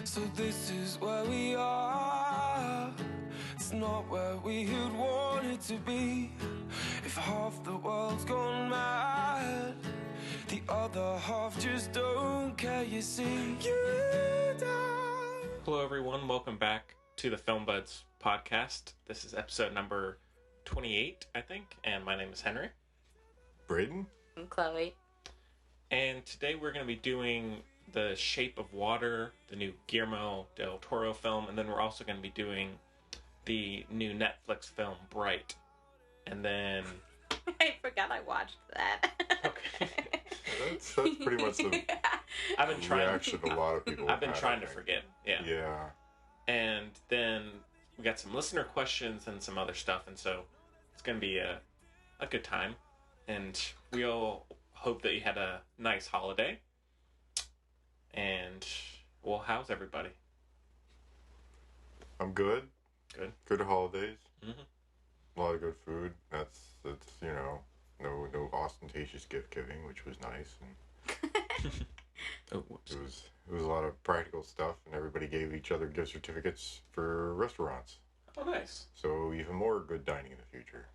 So this is where we are. It's not where we had wanted to be. If half the world's gone mad, the other half just don't care, you see. You die. Hello everyone, welcome back to the Thefilmbudspodcast. This is episode number 28, I think, and my name is Henry. Braden? I'm Chloe. And today we're going to be doing The Shape of Water, the new Guillermo del Toro film, and then we're also going to be doing the new Netflix film, Bright. And then... I forgot I watched that. Okay. That's pretty much the I've been trying reaction a lot of people I've been have, trying to I think. forget. Yeah. Yeah. And then we got some listener questions and some other stuff, and so it's going to be a good time. And we all hope that you had a nice holiday. And, well, how's everybody? I'm good. Good. Good holidays. Mm-hmm. A lot of good food. That's you know, no ostentatious gift giving, which was nice. And Oh, whoops. it was a lot of practical stuff, and everybody gave each other gift certificates for restaurants. Oh, nice. So even more good dining in the future.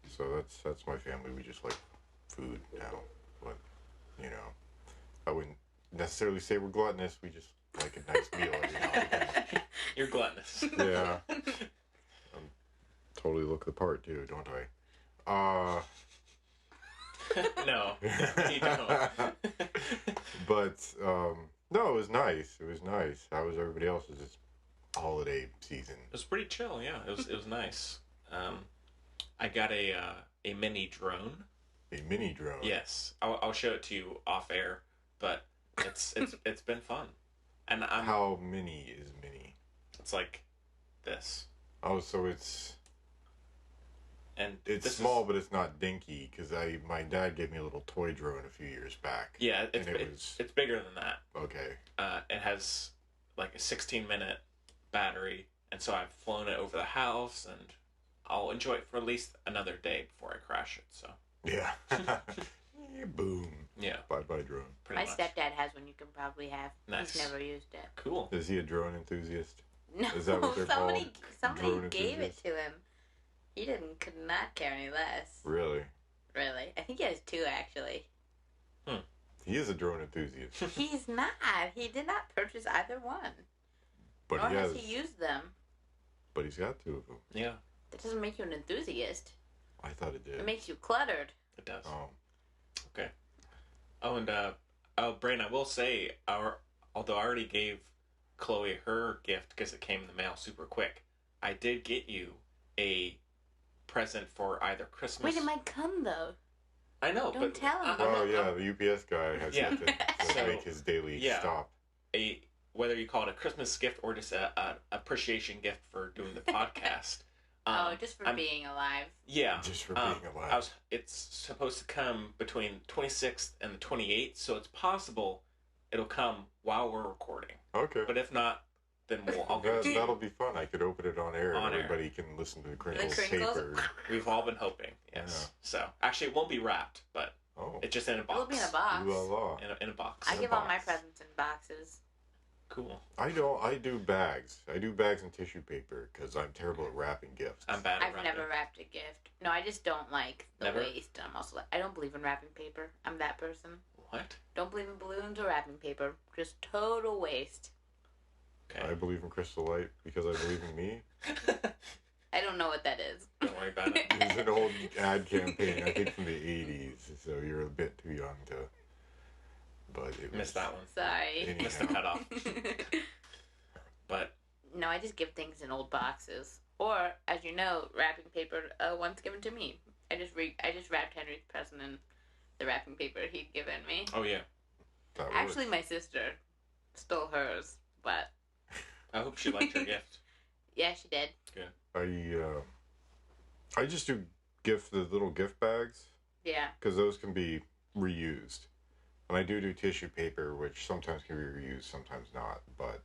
So that's my family. We just like food now, but you know, I wouldn't necessarily say we're gluttonous. We just like a nice meal every now and again. You're gluttonous. Yeah, totally look the part too, don't I? No, you don't. But no, it was nice. It was nice. How was everybody else's holiday season? It was pretty chill, yeah. It was nice. I got a mini drone. A mini drone. Yes, I'll show it to you off air, but it's been fun. And How mini is mini? it's like this. Oh, so it's This small, is, but it's not dinky. Because my dad gave me a little toy drone a few years back. yeah, and it was it's bigger than that. okay. It has like a 16-minute battery, and so I've flown it over the house, and I'll enjoy it for at least another day before I crash it. So Yeah. Boom. yeah, Bye drone. pretty My much. stepdad has one you can probably have. Nice. He's never used it. Cool. Is he a drone enthusiast? No, Is that what they're somebody Drone gave it enthusiast? to him. He could not care any less. Really? Really. I think he has two, actually. He is a drone enthusiast, He's not. He did not purchase either one. but Nor he has. has he used them. But he's got two of them. Yeah, That doesn't make you an enthusiast. I thought it did. It makes you cluttered. it does. Oh, Okay. Oh, and Braden, I will say, although I already gave Chloe her gift because it came in the mail super quick, I did get you a present for either Christmas. Wait, it might come, though. I know, Don't but tell him. well, yeah. The UPS guy has Yeah. yet to So, make his daily yeah. stop. Whether you call it a Christmas gift or just a appreciation gift for doing the podcast. Just for being alive. Yeah. Just for being alive. It's supposed to come between 26th and the 28th, so it's possible it'll come while we're recording. Okay. But if not, then I'll give it to you. That'll be fun. I could open it on air On and air. everybody can listen to the crinkles crinkles? paper. We've all been hoping, yes. So, actually, it won't be wrapped, but Oh. it's just in a box. It'll be in a box. Ooh la la. In a box. I in a give all my box. presents in boxes. Cool. I do bags. I do bags and tissue paper because I'm terrible at wrapping gifts. I'm bad at I've wrapping. never wrapped a gift. No, I just don't like the Never? waste. I'm also I don't believe in wrapping paper. I'm that person. What? Don't believe in balloons or wrapping paper. Just total waste. Okay. I believe in Crystal Light because I believe in me. I don't know what that is. Don't worry about it. It was an old ad campaign, I think from the 80s, so you're a bit too young to... But it was... Missed that one. Sorry. Missed the cutoff. But, No, I just give things in old boxes. Or, as you know, wrapping paper once given to me. I just wrapped Henry's present in the wrapping paper he'd given me. oh yeah. That Actually, works. my sister stole hers, but I hope she liked your gift. yeah, she did. I just do the little gift bags Yeah. because those can be reused. And I do tissue paper, which sometimes can be reused, sometimes not. But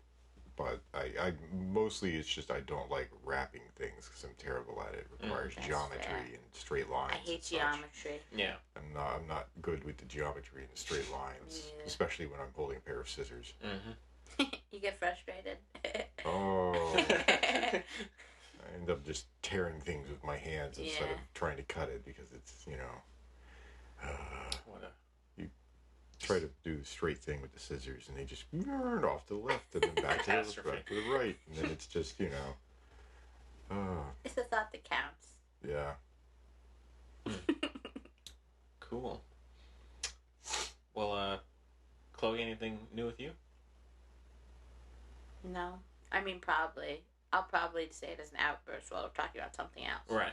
I mostly it's just I don't like wrapping things because I'm terrible at it. It requires That's geometry fair. and straight lines. I and hate such. geometry. Yeah. I'm not good with the geometry and the straight lines, Yeah. especially when I'm holding a pair of scissors. Mm-hmm. You get frustrated. Oh. I end up just tearing things with my hands instead Yeah. of trying to cut it because it's, you try to do the straight thing with the scissors and they just off to the left and then back to the right. And then it's just, It's the thought that counts. Yeah. Cool. Well, Chloe, anything new with you? No. I mean, probably. I'll probably say it as an outburst while we're talking about something else. Right.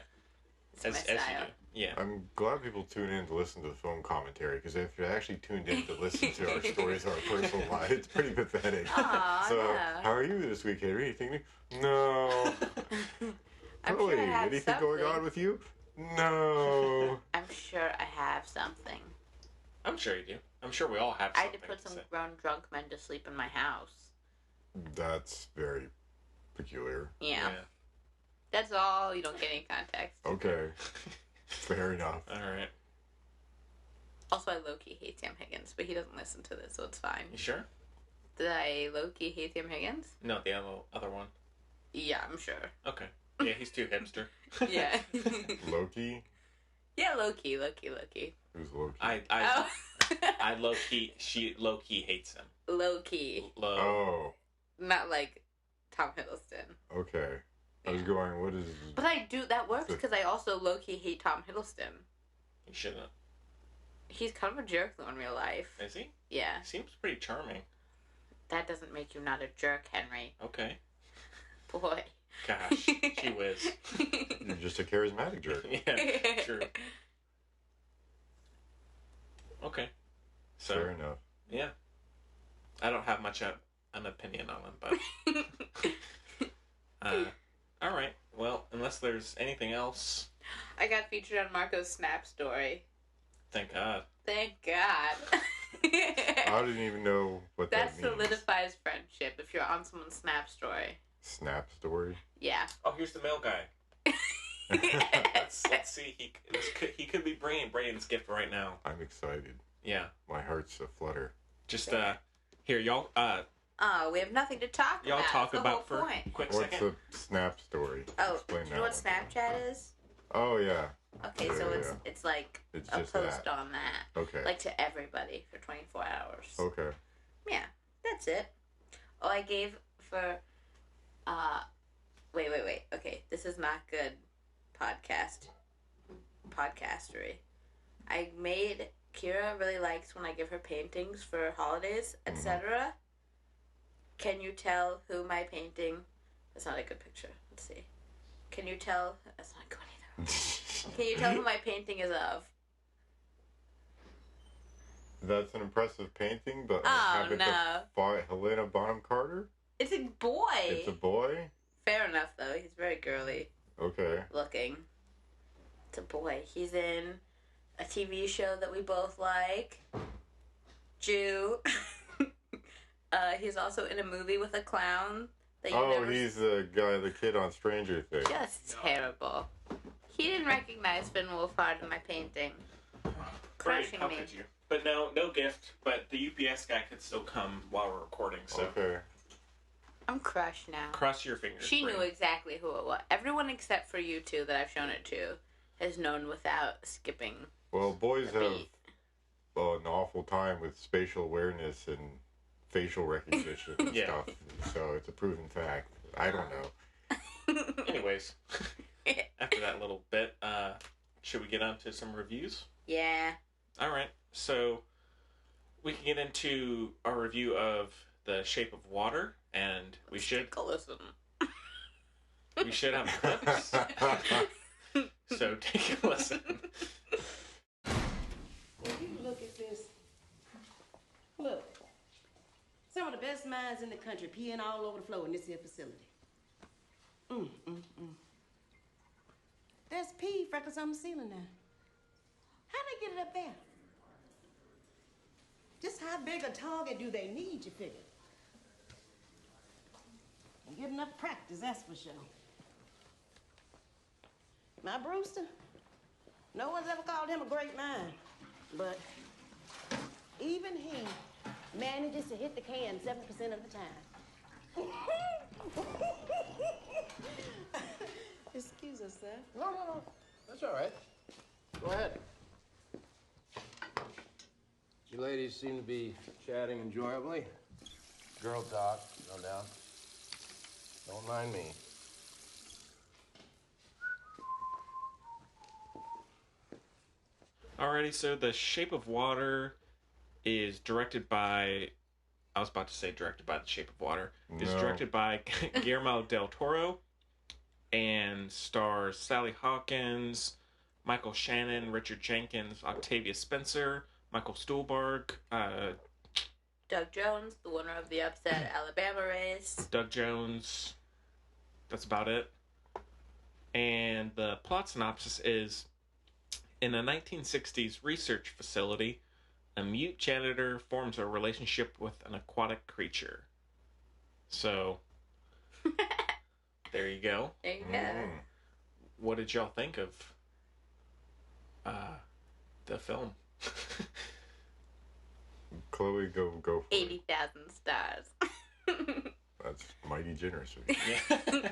It's As my you style. do. Yeah. I'm glad people tune in to listen to the film commentary because if you're actually tuned in to listen to our stories or our personal life, it's pretty pathetic. Aw, So, no. how are you this week, Henry? Anything new? No. I'm Chloe, sure I have anything going something. on with you? No. I'm sure I have something. I'm sure you do. I'm sure we all have I something. had to put some say. grown drunk men to sleep in my house. That's very peculiar. Yeah. That's all. You don't get any context. Okay. Fair enough. All right. Also, I low-key hate Sam Higgins, but he doesn't listen to this, so it's fine. You sure? Did I low-key hate Sam Higgins? No, the other one. Yeah, I'm sure. Okay. Yeah, he's too hipster. Yeah. Loki? Yeah, low-key. Who's Loki? I low key hates him. Low-key. Oh. Not like Tom Hiddleston. Okay. I was Yeah. going, what is... But I do, that works because I also low-key hate Tom Hiddleston. You shouldn't. He's kind of a jerk though in real life. Is he? Yeah. Seems pretty charming. That doesn't make you not a jerk, Henry. Okay. Boy. Gosh, gee whiz. You're just a charismatic jerk. Yeah, true. Okay. So, Fair enough. yeah. I don't have much an opinion on him, but... all right. Well, unless there's anything else... I got featured on Marco's Snap story. Thank God. Thank God. I didn't even know what that means. Solidifies friendship if you're on someone's Snap story. Snap story? Yeah. Oh, here's the mail guy. Let's see. He could be bringing Braden's gift right now. I'm excited. Yeah. My heart's aflutter. Just, here, y'all, Oh, we have nothing to talk y'all about. talk That's the about whole for point. a quick What's second. the Snap story? Oh, Explain do you know what that one. Snapchat is? Oh, yeah. Okay, Yeah, so yeah. it's like It's a just post that. on that. Okay. Like to everybody for 24 hours. Okay. Yeah, that's it. Oh, I gave for, wait. Okay, this is not good podcastery. I made, Kira really likes when I give her paintings for holidays, etc. Can you tell who my painting, that's not a good picture, let's see. Can you tell, that's not good either. Can you tell who my painting is of? That's an impressive painting, but Oh, habit no. by Helena Bonham Carter? It's a boy. It's a boy? Fair enough, though. He's very girly Okay. looking. It's a boy. He's in a TV show that we both like. Jew. He's also in a movie with a clown that you Oh, never... he's the kid on Stranger Things. Just terrible. He didn't recognize Finn Wolfhard in my painting. Great, Crushing how me. could you? But no gift. But the UPS guy could still come while we're recording. So Okay. I'm crushed now. cross your fingers. She knew Braden. exactly who it was. Everyone except for you two that I've shown it to has known without skipping. Well, boys a have beat. an awful time with spatial awareness and facial recognition and Yeah. stuff. So it's a proven fact. I don't know. Anyways, after that little bit, should we get on to some reviews? Yeah. All right. So we can get into our review of The Shape of Water, and we should Listen. have clips. So take a listen. If you look at this, look. Some of the best minds in the country peeing all over the floor in this here facility. There's pee freckles on the ceiling now. How they get it up there? Just how big a target do they need, you figure? They get enough practice, that's for sure. My Brewster, no one's ever called him a great mind, but even he manages to hit the can 7% of the time. Excuse us, sir. No. That's all right. Go ahead. You ladies seem to be chatting enjoyably. Girl talk, no doubt. Don't mind me. Alrighty, so The Shape of Water is directed by... I was about to say directed by The Shape of Water. It's directed by Guillermo del Toro and stars Sally Hawkins, Michael Shannon, Richard Jenkins, Octavia Spencer, Michael Stuhlbarg, Doug Jones, the winner of the upset Alabama race. Doug Jones. That's about it. And the plot synopsis is, in a 1960s research facility, a mute janitor forms a relationship with an aquatic creature. So, there you go. There you go. What did y'all think of the film? Chloe, go for it. 80,000 stars. That's mighty generous of you. Yeah.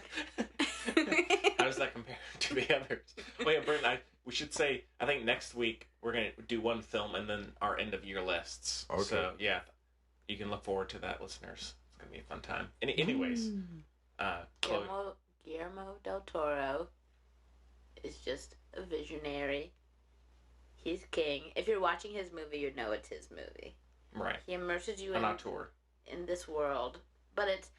How does that compare to the others? Well, yeah, Braden, we should say, I think next week we're going to do one film and then our end of year lists. Okay. So, yeah, you can look forward to that, listeners. It's going to be a fun time. Anyways, Chloe. Guillermo del Toro is just a visionary. He's king. If you're watching his movie, you know it's his movie. Right. He immerses you An auteur. in this world. But it's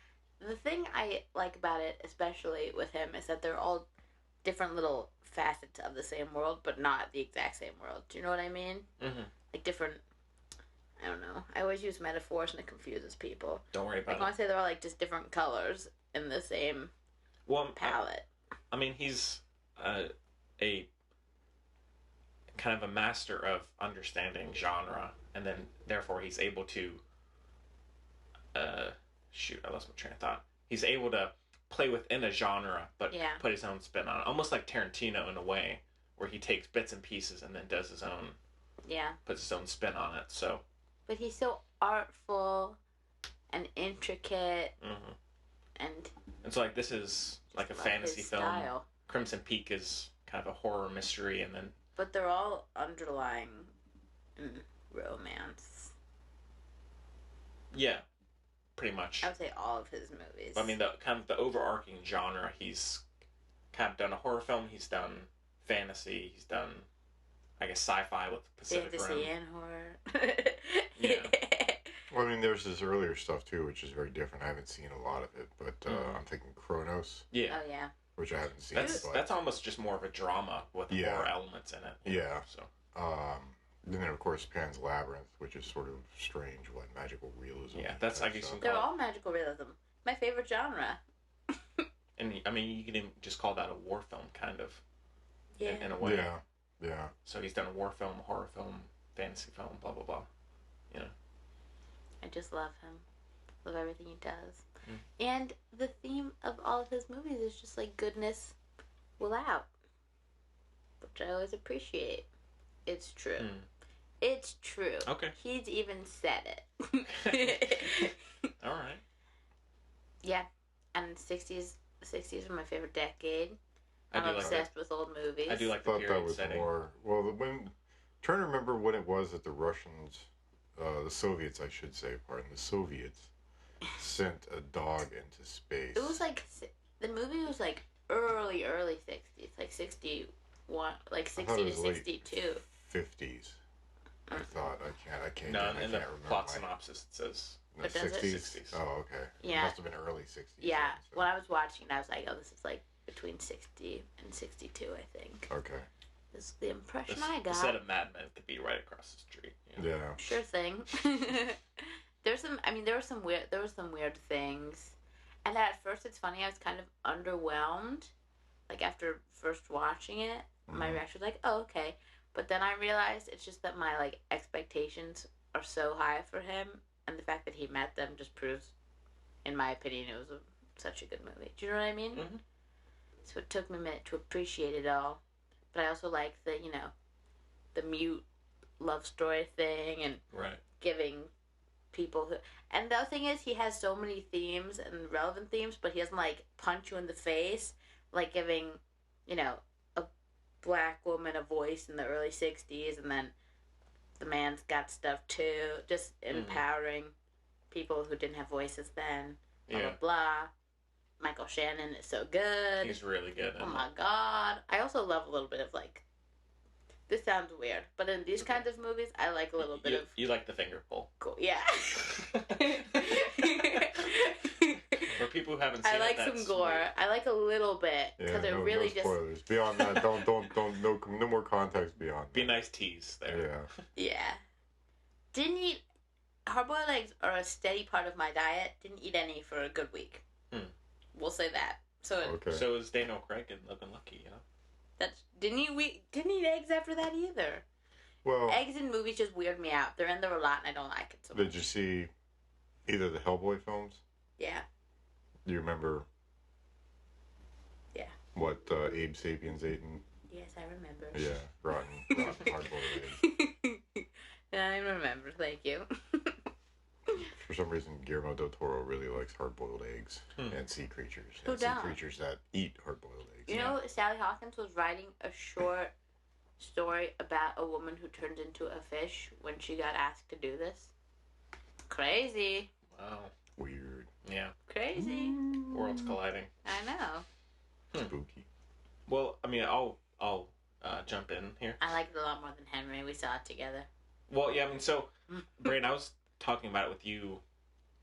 the thing I like about it, especially with him, is that they're all different little facets of the same world, but not the exact same world. Do you know what I mean? Mm-hmm. Like different. I don't know. I always use metaphors and it confuses people. Don't worry about Like, I want to say they're all like just different colors in the same palette. I mean, he's a kind of a master of understanding genre, and then therefore he's able to shoot, I lost my train of thought. He's able to play within a genre, but put his own spin on it. Almost like Tarantino in a way, where he takes bits and pieces and then does his own, puts his own spin on it. So, but he's so artful and intricate, and so like this is like a fantasy film. Style. Crimson Peak is kind of a horror mystery, and then but they're all underlying romance. Yeah, pretty much. I would say all of his movies. I mean, the kind of the overarching genre, he's kind of done a horror film. He's done fantasy. He's done, I guess, sci-fi with Pacific Rim. Fantasy and horror. Yeah. Well, I mean, there's his earlier stuff too, which is very different. I haven't seen a lot of it, but I'm thinking Kronos. Yeah. Oh yeah. Which I haven't seen. That's almost just more of a drama with horror elements in it. Yeah. So. Then of course Pan's Labyrinth, which is sort of strange, magical realism. Yeah, that's I guess. They're all magical realism. My favorite genre. And I mean, you can even just call that a war film, kind of. Yeah. In a way. Yeah. So he's done a war film, horror film, fantasy film, blah blah blah. You know. I just love him. Love everything he does. And the theme of all of his movies is just like goodness will out, which I always appreciate. It's true. It's true. Okay. He's even said it. All right. Yeah, and the 60s were my favorite decade. I'm obsessed with old movies. I do like the thought period that was setting. more. Well, trying to remember when it was that the Russians, the Soviets, I should say, the Soviets sent a dog into space. It was like the movie was like early 60s, like 61, like 60 to 62. 50s. I thought I can't. No, in the remember plot synopsis it says the 60s. 60s. Oh, okay. Yeah. It must have been early 60s. Yeah. Then, so. When I was watching it, I was like, oh, this is like between 60 and 62, I think. Okay. This is the impression I got. The set of Mad Men could be right across the street. You know? Yeah. Sure thing. There were some weird things. And at first, it's funny, I was kind of underwhelmed. Like, after first watching it, my reaction was like, oh, okay. But then I realized it's just that my, like, expectations are so high for him. And the fact that he met them just proves, in my opinion, it was such a good movie. Do you know what I mean? Mm-hmm. So it took me a minute to appreciate it all. But I also like the mute love story thing and giving people who. And the other thing is, he has so many themes and relevant themes, but he doesn't like punch you in the face, like giving, a black woman a voice in the early '60s, and then the man's got stuff too. Just empowering people who didn't have voices then. Blah blah blah. Michael Shannon is so good. He's really good. Oh my god! I also love a little bit of like. This sounds weird, but in these kinds of movies, I like a little bit of. You like the finger pull. Cool. Yeah. For people who haven't seen I like it, some gore. Sweet. I like a little bit because it really no spoilers. Beyond that, no more context beyond. Be a nice tease there. Yeah. Didn't eat hard-boiled eggs are a steady part of my diet. Didn't eat any for a good week. We'll say that. So. Okay. So is Daniel Craig and Living Lucky, That's didn't eat eggs after that either. Well, eggs in movies just weird me out. They're in there a lot, and I don't like it so much. Did you see either the Hellboy films? Yeah. Do you remember? Yeah. What Abe Sapiens ate? Yes, I remember. Yeah, rotten hard-boiled eggs. I remember. Thank you. For some reason, Guillermo del Toro really likes hard-boiled eggs and sea creatures. Who sea does? creatures that eat hard-boiled eggs. You know, Sally Hawkins was writing a short story about a woman who turned into a fish when she got asked to do this. Crazy. Wow. Weird. Yeah. Crazy. Worlds colliding. I know. Spooky. Well, I mean, I'll jump in here. I liked it a lot more than Henry. We saw it together. Well, yeah, I mean, so, Braden, I was talking about it with you.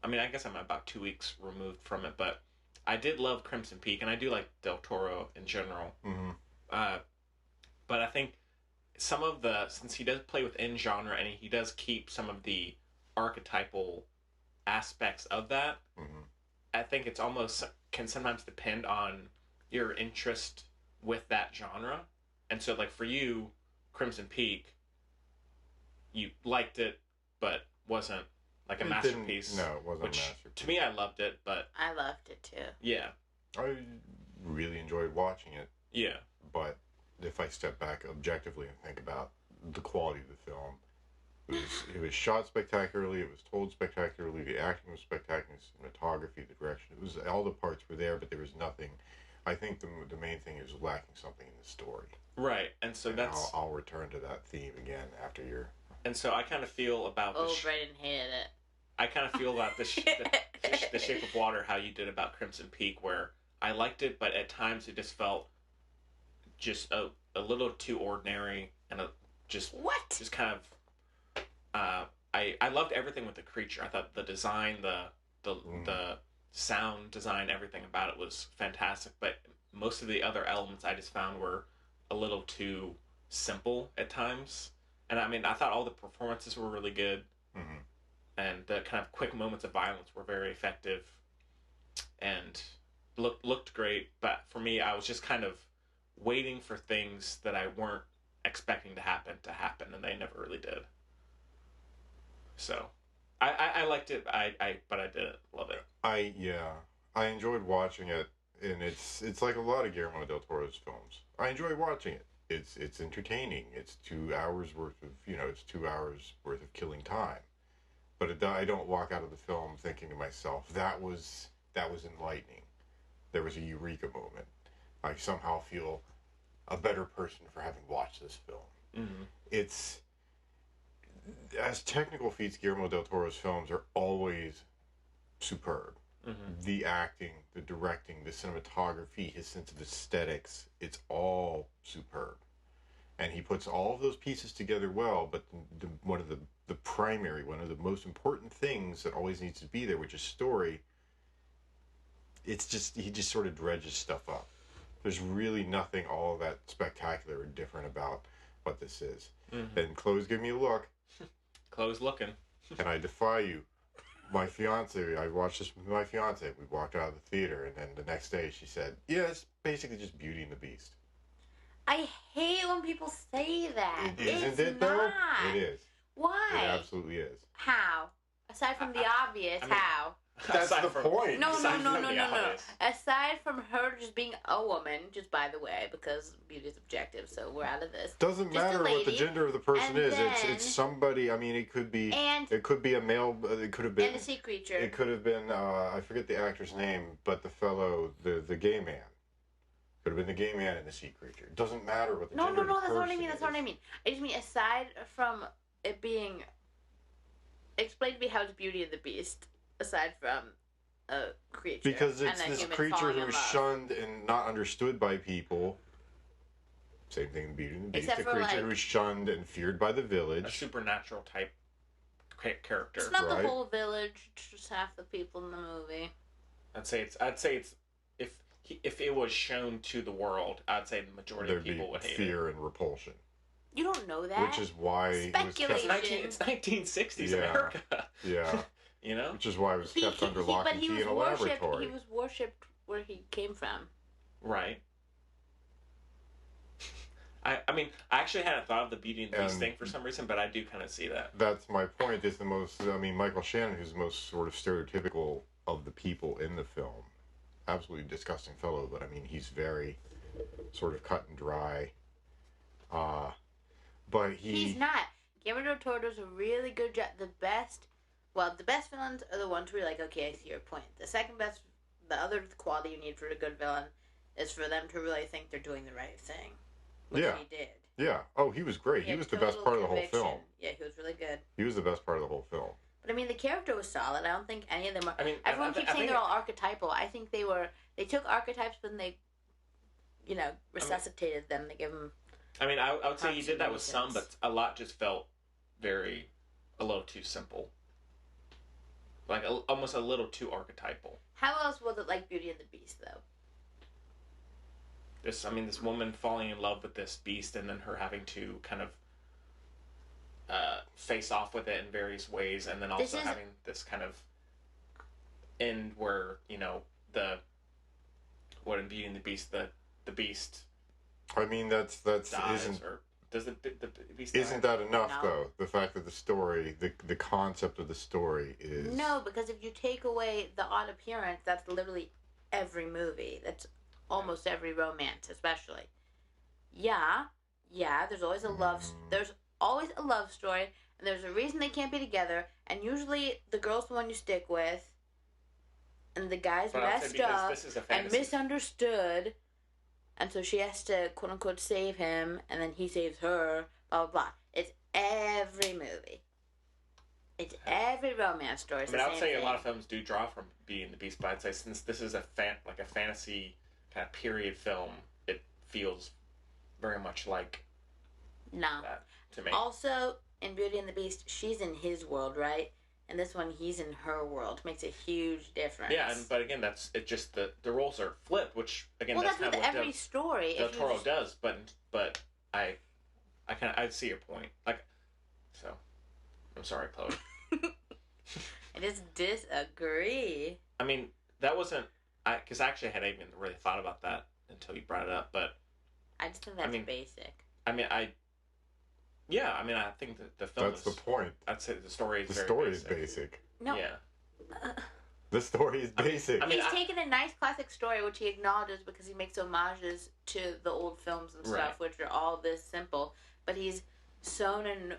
I mean, I guess I'm about 2 weeks removed from it, but I did love Crimson Peak, and I do like Del Toro in general. Mm-hmm. But I think since he does play within genre, and he does keep some of the archetypal aspects of that, I think it's almost can sometimes depend on your interest with that genre. And so, like, for you, Crimson Peak, you liked it, but wasn't like a masterpiece. No, it wasn't which, a masterpiece. To me, I loved it, but... I loved it, too. Yeah. I really enjoyed watching it. Yeah. But if I step back objectively and think about the quality of the film, it was shot spectacularly, it was told spectacularly, the acting was spectacular, cinematography, the direction, it was all the parts were there, but there was nothing. I think the main thing is lacking something in the story. Right, and so that's... I'll return to that theme again after your... And so I kind of feel about... Braden hated it. I kind of feel about the Shape of Water, how you did about Crimson Peak, where I liked it, but at times it just felt just a little too ordinary, and just kind of... I loved everything with the creature. I thought the design, the sound design, everything about it was fantastic, but most of the other elements I just found were a little too simple at times. And I mean, I thought all the performances were really good, and the kind of quick moments of violence were very effective, and looked great. But for me, I was just kind of waiting for things that I weren't expecting to happen, and they never really did. So, I liked it, but I didn't love it. I enjoyed watching it, and it's like a lot of Guillermo del Toro's films. I enjoy watching it. It's entertaining. It's 2 hours worth of it's 2 hours worth of killing time, but I don't walk out of the film thinking to myself that was enlightening. There was a eureka moment. I somehow feel a better person for having watched this film. It's as technical feats, Guillermo del Toro's films are always superb. The acting, the directing, the cinematography, his sense of aesthetics, it's all superb. And he puts all of those pieces together well, but one of the most important things that always needs to be there, which is story, he just sort of dredges stuff up. There's really nothing all that spectacular or different about what this is. And Chloe's giving me a look. Chloe's looking. And I defy you. My fiance, I watched this with my fiance. We walked out of the theater, and then the next day she said, "Yeah, it's basically just Beauty and the Beast." I hate when people say that. Isn't it though? It is. Why? It absolutely is. How? Aside from the obvious, I mean, how? That's Aside the from- point. No. the holidays. Aside from her just being a woman, just by the way, because beauty is objective, so we're out of this. Doesn't Just a matter what the lady, gender of the person and is. then- It's somebody. I mean, it could be And- a male. It could have been And a sea creature. It could have been I forget the actor's name, but the fellow, the gay man. Could have been the gay man and the sea creature. It doesn't matter what the No, gender of the that's not what I person mean. That's not what I is. mean. I just mean aside from it being. Explain to me how it's Beauty and the Beast, aside from a creature. Because it's and a this human creature falling in who's love. shunned and not understood by people. Same thing in Beauty and the Beast. Except A for, creature like- who's shunned and feared by the A village. supernatural type character. It's not Right. the whole village, it's just half the people in the movie. I'd say it's if it was shown to the world, I'd say the majority There'd of be people would hate fear and repulsion. You don't know that. Which is why it was Speculation. kept, It's 1960s Yeah. America. yeah, You know? which is why it was kept under lock and key in a laboratory. He was worshipped where he came from. Right. I mean, I actually hadn't thought of the Beauty and the Beast And- thing for some reason, but I do kind of see that. That's my point. Is the most. I mean, Michael Shannon, who's the most sort of stereotypical of the people in the film, absolutely disgusting fellow. But I mean, he's very sort of cut and dry. But He's not. Guillermo del Toro does a really good job. The best villains are the ones where you're like, okay, I see your point. The second best, the other quality you need for a good villain is for them to really think they're doing the right thing. Which Yeah. he did. Yeah. Oh, he was great. He had was the best total part of the whole conviction. film. Yeah, he was really good. He was the best part of the whole film. But I mean, the character was solid. I don't think any of them are. I mean, Everyone I keeps think saying they're all archetypal. I think they took archetypes, but then they, resuscitated them. They give them. I mean, I would say he did that with some, but Approximations. a lot just felt a little too simple. Like almost a little too archetypal. How else was it like Beauty and the Beast, though? This woman falling in love with this beast and then her having to kind of face off with it in various ways, and then also having this kind of end where, what in Beauty and the Beast, the beast I mean, that's dies, isn't or does the beast die? isn't that enough No. though? The fact that the story, the concept of the story is No, because if you take away the odd appearance, that's literally every movie. That's almost every romance, especially. Yeah, there's always a there's always a love story, and there's a reason they can't be together, and usually the girl's the one you stick with, and the guy's But I'd say messed because up this is a and fantasy. misunderstood, and so she has to quote unquote save him, and then he saves her, blah blah blah. It's every movie. It's every romance story. It's I mean, I the would same say a thing. lot of films do draw from Beauty and the Beast, but I'd say since this is a fantasy kind of period film, it feels very much like No. that to me. Also, in Beauty and the Beast, she's in his world, right? And this one, he's in her world. Makes a huge difference. Yeah, but again, that's it. Just the roles are flipped, which again, well, that's that's kind with of what every story. Del If you Toro just- does. But I see your point. So I'm sorry, Chloe. I just disagree. I mean, that wasn't because I hadn't even really thought about that until you brought it up. But I just think that's mean, basic. I think that the film that's is. the point. I'd say the story is The very story basic. is basic. No. Yeah. The story is basic. I mean, He's taken a nice classic story, which he acknowledges because he makes homages to the old films and stuff, Right. which are all this simple. But he's sewn in.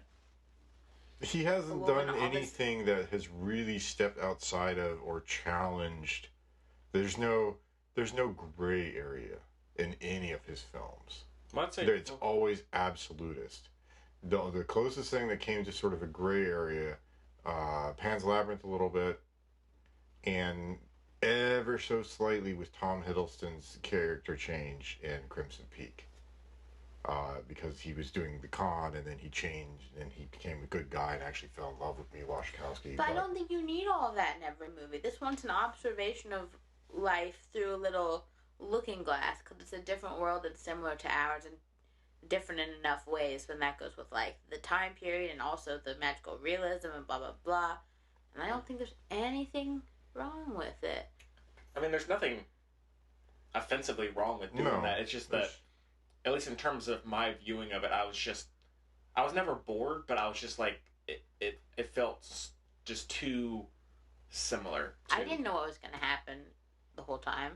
He hasn't Well, done and all this- anything that has really stepped outside of or challenged. There's no gray area in any of his films. I'd say It's always absolutist. The closest thing that came to sort of a gray area, Pan's Labyrinth a little bit, and ever so slightly with Tom Hiddleston's character change in Crimson Peak. Because he was doing the con and then he changed and he became a good guy and actually fell in love with Mia Wasikowska. But I don't think you need all of that in every movie. This one's an observation of life through a little looking glass because it's a different world that's similar to ours and different in enough ways. When that goes with like the time period and also the magical realism and blah blah blah. And I don't think there's anything wrong with it. I mean, there's nothing offensively wrong with doing No, that. It's just that, at least in terms of my viewing of it, I was never bored, but I was just like, it felt just too similar to... I didn't know what was going to happen the whole time.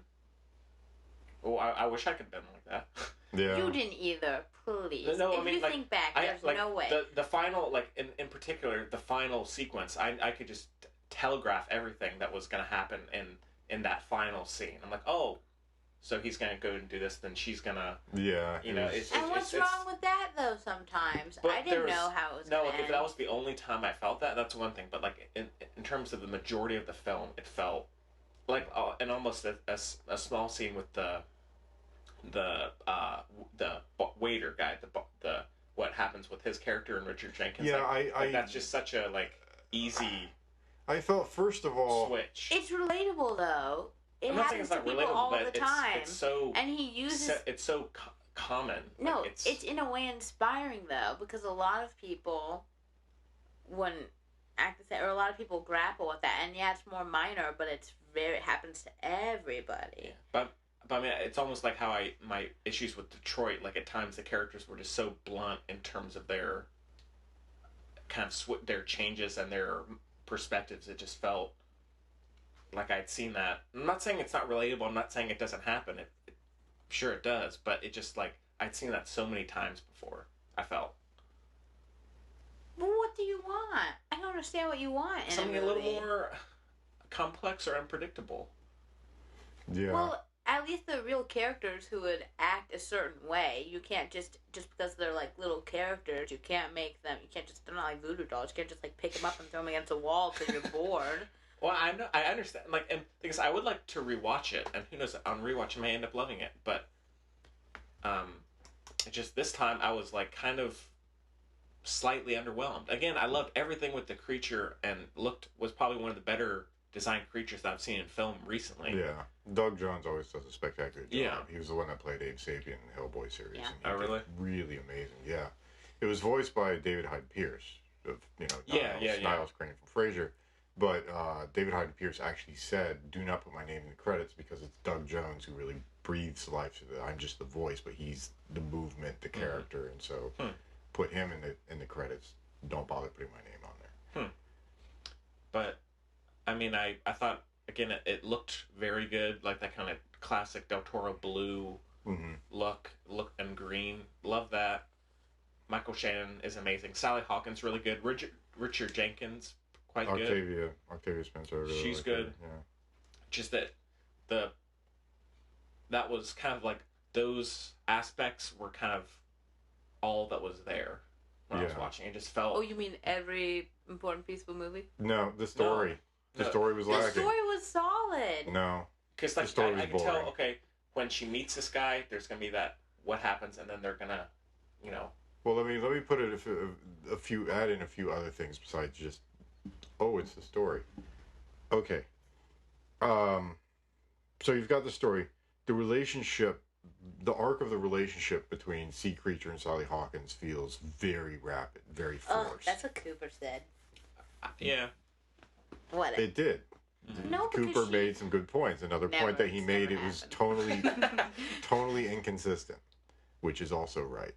Oh, I wish I could have been like that. Yeah. You didn't either, please. No, if I mean, you like, think back, there's like, no way. The final, like, in particular, the final sequence, I could just telegraph everything that was going to happen in that final scene. I'm like, oh, so he's going to go and do this, then she's going to... Yeah. You know, and what's wrong with that, though, sometimes? I didn't know how it was going to end. No, if that was the only time I felt that, that's one thing. But, like, in terms of the majority of the film, it felt like an almost a small scene with the waiter guy, the what happens with his character and Richard Jenkins. Yeah, like that's just such a, like, easy... I felt, first of all... Switch. It's relatable, though. It happens to people all the time. It's so... And he uses... It's so common. No, like, it's in a way inspiring, though, because a lot of people wouldn't act the same, or a lot of people grapple with that. And yeah, it's more minor, but it happens to everybody. Yeah. But I mean, it's almost like how my issues with Detroit, like, at times the characters were just so blunt in terms of their kind of their changes and their perspectives. It just felt like I'd seen that. I'm not saying it's not relatable. I'm not saying it doesn't happen. Sure it does, but it just, like, I'd seen that so many times before, I felt. Well, what do you want? I don't understand what you want in something a movie. A little more complex or unpredictable. Yeah. Well, at least the real characters who would act a certain way, you can't just because they're, like, little characters, you can't make them, you can't just, they're not like voodoo dolls, you can't just, like, pick them up and throw them against a wall because you're bored. Well, I know, I understand. Like, and because I would like to rewatch it, and who knows, on rewatch I may end up loving it. But, just this time I was, like, kind of slightly underwhelmed. Again, I loved everything with the creature, and was probably one of the better designed creatures that I've seen in film recently. Yeah, Doug Jones always does a spectacular job. Yeah. He was the one that played Abe Sapien in the Hellboy series. Yeah. And he did really amazing. Yeah, it was voiced by David Hyde Pierce of Niles Crane from Frasier. But David Hyde Pierce actually said, "Do not put my name in the credits because it's Doug Jones who really breathes life to it. I'm just the voice, but he's the movement, the character, and so put him in the credits. Don't bother putting my name on there." But I mean, I thought, again, it looked very good, like that kind of classic Del Toro blue look and green. Love that. Michael Shannon is amazing. Sally Hawkins really good. Richard Jenkins. Quite good. Octavia Spencer. Really She's good. Her. Yeah. Just that was kind of like those aspects were kind of all that was there when I was watching. It just felt. Oh, you mean every important piece of a movie? No, the story. No. The story was lacking. The story was solid. No, because like I can tell. Okay, when she meets this guy, there's gonna be that what happens, and then they're gonna, you know. Well, let me put it add in a few other things besides just. Oh, it's the story. Okay. So you've got the story. The relationship, the arc of the relationship between Sea Creature and Sally Hawkins feels very rapid, very forced. Oh, that's what Cooper said. Yeah. What? It did. No, Cooper made some good points. Another point that he made, it was totally inconsistent, which is also right.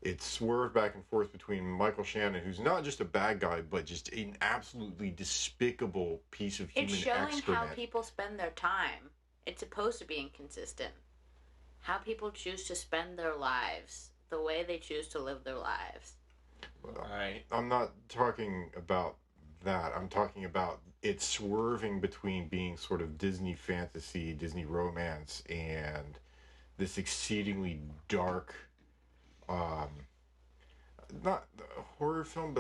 It swerved back and forth between Michael Shannon, who's not just a bad guy, but just an absolutely despicable piece of human excrement. It's showing how people spend their time. It's supposed to be inconsistent. How people choose to spend their lives, the way they choose to live their lives. Well, right. I'm not talking about that. I'm talking about it swerving between being sort of Disney fantasy, Disney romance, and this exceedingly dark... not horror film,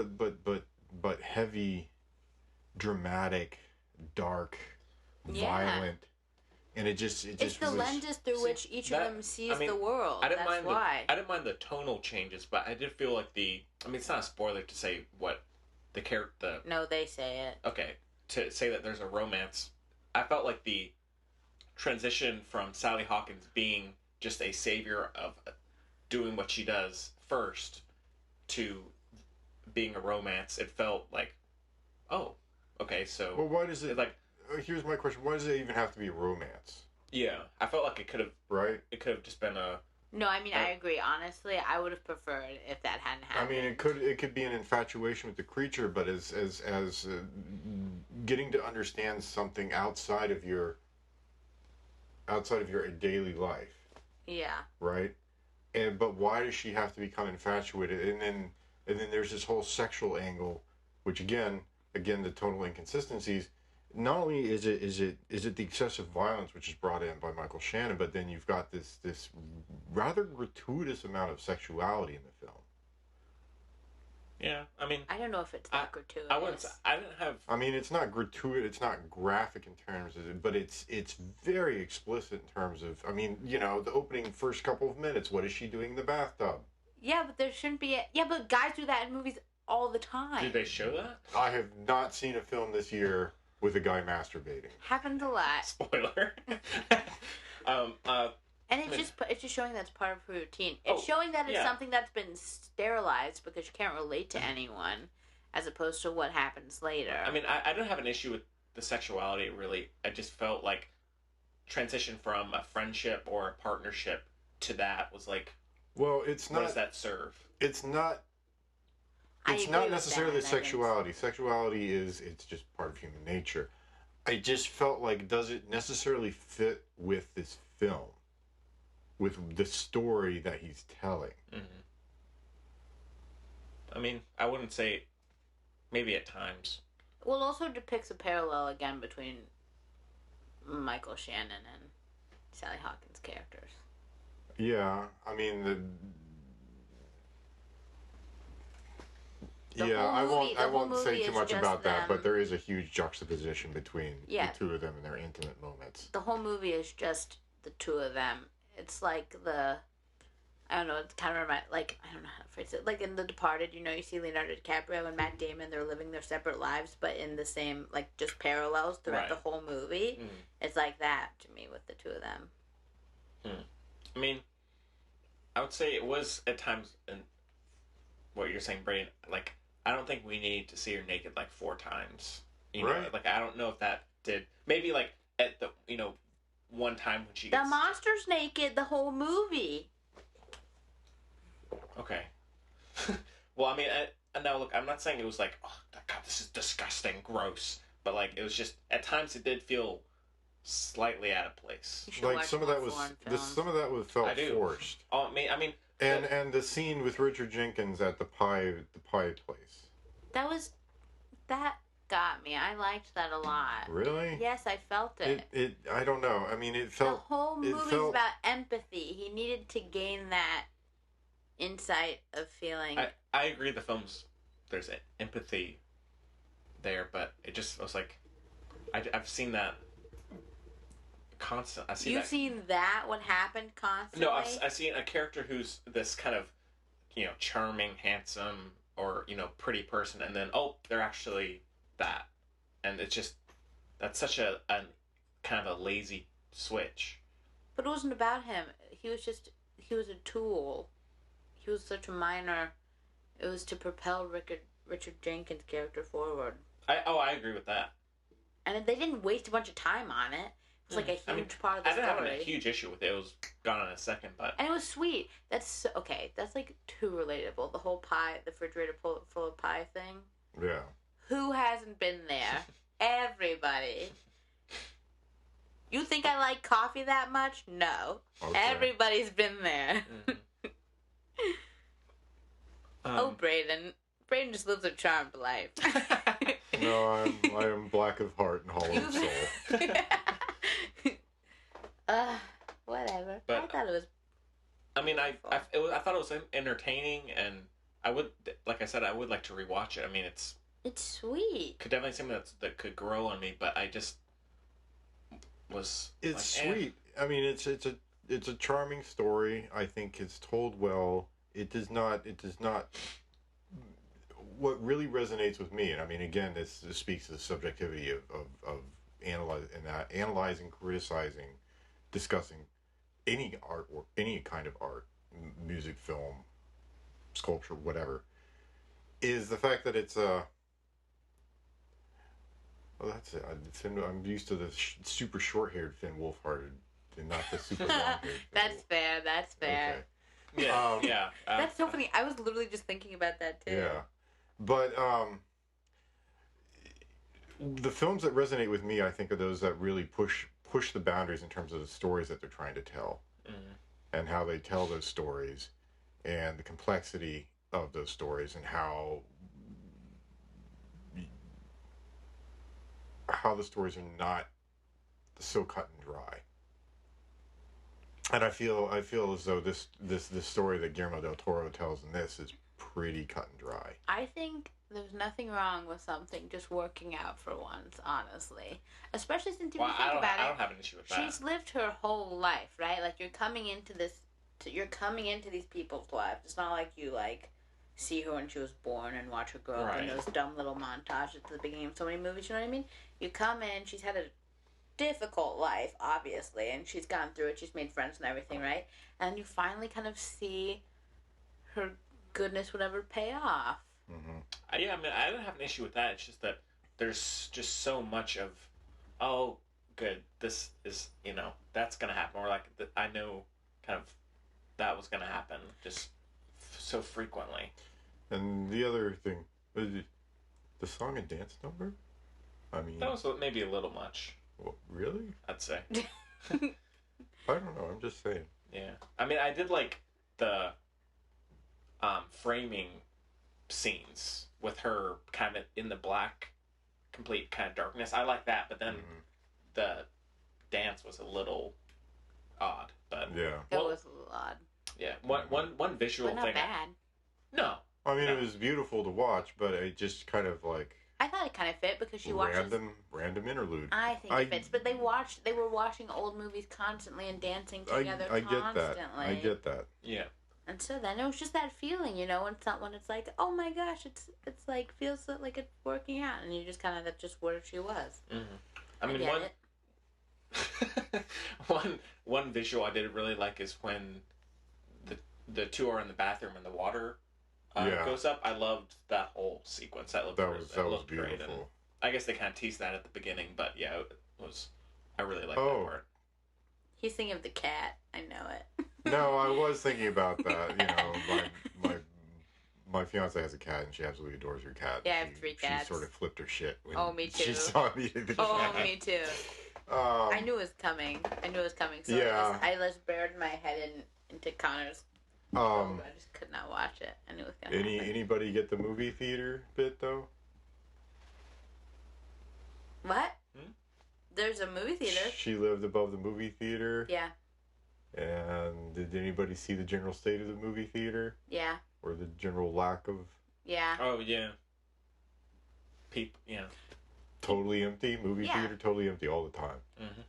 but heavy, dramatic, dark, violent, and it's the lenses through which each of them sees the world. I didn't mind the tonal changes, but I did feel like it's not a spoiler to say what the character. No, they say it. Okay, to say that there's a romance, I felt like the transition from Sally Hawkins being just a savior of doing what she does first to being a romance, it felt like, oh, okay, so... Well, why does it... like... Here's my question. Why does it even have to be a romance? Yeah, I felt like it could have... Right? It could have just been a... No, I mean, I agree. Honestly, I would have preferred if that hadn't happened. I mean, it could be an infatuation with the creature, but as getting to understand something outside of your daily life, Yeah. right? But why does she have to become infatuated? And then there's this whole sexual angle, which again the total inconsistencies. Not only is it the excessive violence which is brought in by Michael Shannon, but then you've got this rather gratuitous amount of sexuality in the film. Yeah, I mean, I don't know if it's that gratuitous. I didn't have. I mean, it's not gratuitous. It's not graphic in terms of it, but it's very explicit in terms of. I mean, you know, the opening first couple of minutes. What is she doing in the bathtub? Yeah, but there shouldn't be. Yeah, but guys do that in movies all the time. Did they show that? I have not seen a film this year with a guy masturbating. Happens a lot. Spoiler. And it's just showing that's part of her routine. It's showing that it's something that's been sterilized because you can't relate to anyone, as opposed to what happens later. I mean, I don't have an issue with the sexuality, really. I just felt like transition from a friendship or a partnership to that was like, well, it's not. What does that serve? It's not. It's not necessarily sexuality. Sexuality it's just part of human nature. I just felt like, does it necessarily fit with this film? With the story that he's telling. Mm-hmm. I mean, I wouldn't say maybe at times. Well, it also depicts a parallel again between Michael Shannon and Sally Hawkins' characters. Yeah, I mean I won't say too much about that, but there is a huge juxtaposition between the two of them and their intimate moments. The whole movie is just the two of them. It's like I don't know, it's kind of like, I don't know how to phrase it. Like in The Departed, you know, you see Leonardo DiCaprio and Matt Damon, they're living their separate lives, but in the same, like, just parallels throughout the whole movie. Mm. It's like that to me with the two of them. I mean, I would say it was at times, and what you're saying, Braden, like, I don't think we need to see her naked like 4 times. You know, like, I don't know if that did, maybe like at the, you know, one time when she gets... The monster's naked the whole movie. Okay. Well, I mean, now look, I'm not saying it was like, oh, God, this is disgusting, gross. But, like, it was just, at times it did feel slightly out of place. Like, some of that felt forced. Oh, I mean... And the scene with Richard Jenkins at the pie place. That got me. I liked that a lot. Really? Yes, I felt it. I don't know. I mean, it felt... The whole movie is about empathy. He needed to gain that insight of feeling. I agree there's empathy there, but it just was like... I've seen that constant. You've seen that? What happened constantly? No, I've seen a character who's this kind of, you know, charming, handsome, or, you know, pretty person, and then, they're actually... that, and it's just, that's such a kind of a lazy switch. But it wasn't about him. He was a tool. He was such a minor. It was to propel Richard Jenkins' character forward. I agree with that. And they didn't waste a bunch of time on it. It was like a huge part of the story. I didn't have a huge issue with it. It was gone in a second, but... And it was sweet. That's like too relatable. The whole pie, the refrigerator full of pie thing. Yeah. Who hasn't been there? Everybody. You think I like coffee that much? No. Okay. Everybody's been there. Mm-hmm. Braden. Braden just lives a charmed life. No, I am black of heart and hollow of soul. Whatever. But, I thought it was... I mean, I thought it was entertaining, and I would, like I said, I would like to rewatch it. I mean, it's sweet. Could definitely something that could grow on me, but I just was. It's like, sweet. I mean, it's a charming story. I think it's told well. It does not. What really resonates with me, and I mean, again, this speaks to the subjectivity of analyzing, criticizing, discussing any art or any kind of art, music, film, sculpture, whatever, is the fact that it's a... Well, that's it. I'm used to the super short-haired Finn Wolfhard and not the super long-haired That's fair. Okay. Yeah, yeah. That's so funny. I was literally just thinking about that, too. Yeah. But, the films that resonate with me, I think, are those that really push the boundaries in terms of the stories that they're trying to tell, and how they tell those stories, and the complexity of those stories, and how the stories are not so cut and dry. And I feel as though this story that Guillermo del Toro tells in this is pretty cut and dry. I think there's nothing wrong with something just working out for once, honestly. Especially since if you think about it, I don't have an issue with that. she's lived her whole life, right? Like, you're coming into these people's lives. It's not like you, like, see her when she was born and watch her grow up in those dumb little montages at the beginning of so many movies, you know what I mean? You come in, she's had a difficult life, obviously, and she's gone through it, she's made friends and everything, right? And you finally kind of see her goodness would ever pay off. Mm-hmm. I mean, I don't have an issue with that. It's just that there's just so much of, oh, good, this is, that's going to happen. Or, like, I know kind of that was going to happen just so frequently. And the other thing, the song and dance number? I mean... That was maybe a little much. Well, really? I'd say. I don't know, I'm just saying. Yeah. I mean, I did like the framing scenes with her kind of in the black, complete kind of darkness. I like that, but then the dance was a little odd. But yeah, it was a little odd. Yeah, one visual but not thing. Bad. No, I mean it was beautiful to watch, but it just kind of like. I thought it kind of fit because she watched random interlude. I think it fits, but they were watching old movies constantly and dancing together constantly. I get that. Yeah. And so then it was just that feeling, when it's like, oh my gosh, it's like feels like it's working out, and you just kind of that's just where she was. Mm-hmm. I mean, one visual I did really like is when the two are in the bathroom and the water goes up. I loved that whole sequence. That looked beautiful. Great. And I guess they kind of teased that at the beginning, but yeah, it was. I really liked that part. He's thinking of the cat. I know it. No, I was thinking about that. My fiance has a cat, and she absolutely adores her cat. Yeah, I have 3 cats. She sort of flipped her shit when me too. she saw me. Me too. I knew it was coming. So yeah. I just buried my head into Connor's. I just could not watch it. I knew it was gonna happen. Anybody get the movie theater bit though? What? There's a movie theater. She lived above the movie theater. Yeah. And did anybody see the general state of the movie theater? Yeah. Or the general lack of... Yeah. Oh, yeah. Yeah. Totally empty. Movie theater totally empty all the time. Mm-hmm.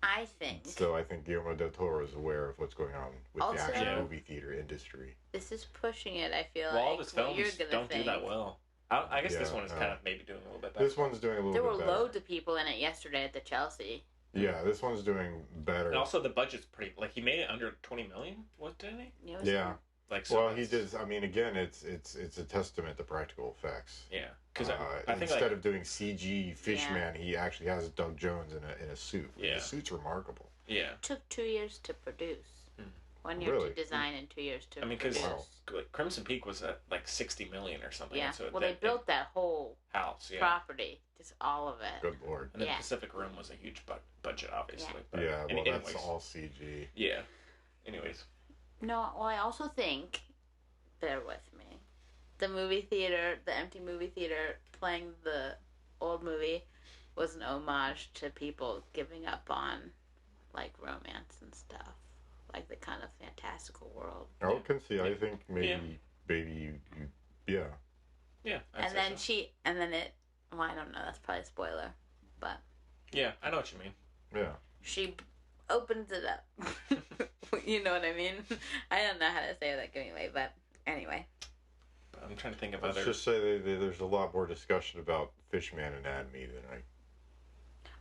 I think. So I think Guillermo del Toro is aware of what's going on with the actual movie theater industry. This is pushing it, I feel like. Well, all of his films don't do that well. I guess this one is kind of maybe doing a little bit better. This one's doing a little bit better. There were loads of people in it yesterday at the Chelsea. Yeah, this one's doing better. And also the budget's pretty... Like, he made it under 20 million? What, didn't he? Yeah. Like, so well, he did... I mean, again, it's a testament to practical effects. Yeah. Because I think instead of doing CG Fishman, he actually has Doug Jones in a suit. Yeah. The suit's remarkable. Yeah. It took 2 years to produce. 1 year to design and 2 years to produce. Because Crimson Peak was at like 60 million or something. Yeah. So they built that whole house, property, just all of it. Good lord. And the Pacific Rim was a huge budget, obviously. Yeah, but well, that's all CG. Yeah. Anyways. No, well, I also think, bear with me, the movie theater, the empty movie theater playing the old movie was an homage to people giving up on, like, romance and stuff. Like the kind of fantastical world. I can see. I think maybe, yeah. Yeah. And then well, I don't know. That's probably a spoiler, but. Yeah, I know what you mean. Yeah. She opens it up. You know what I mean? I don't know how to say that anyway, but anyway. I'm trying to think of Let's just say there's a lot more discussion about Fishman anatomy than I.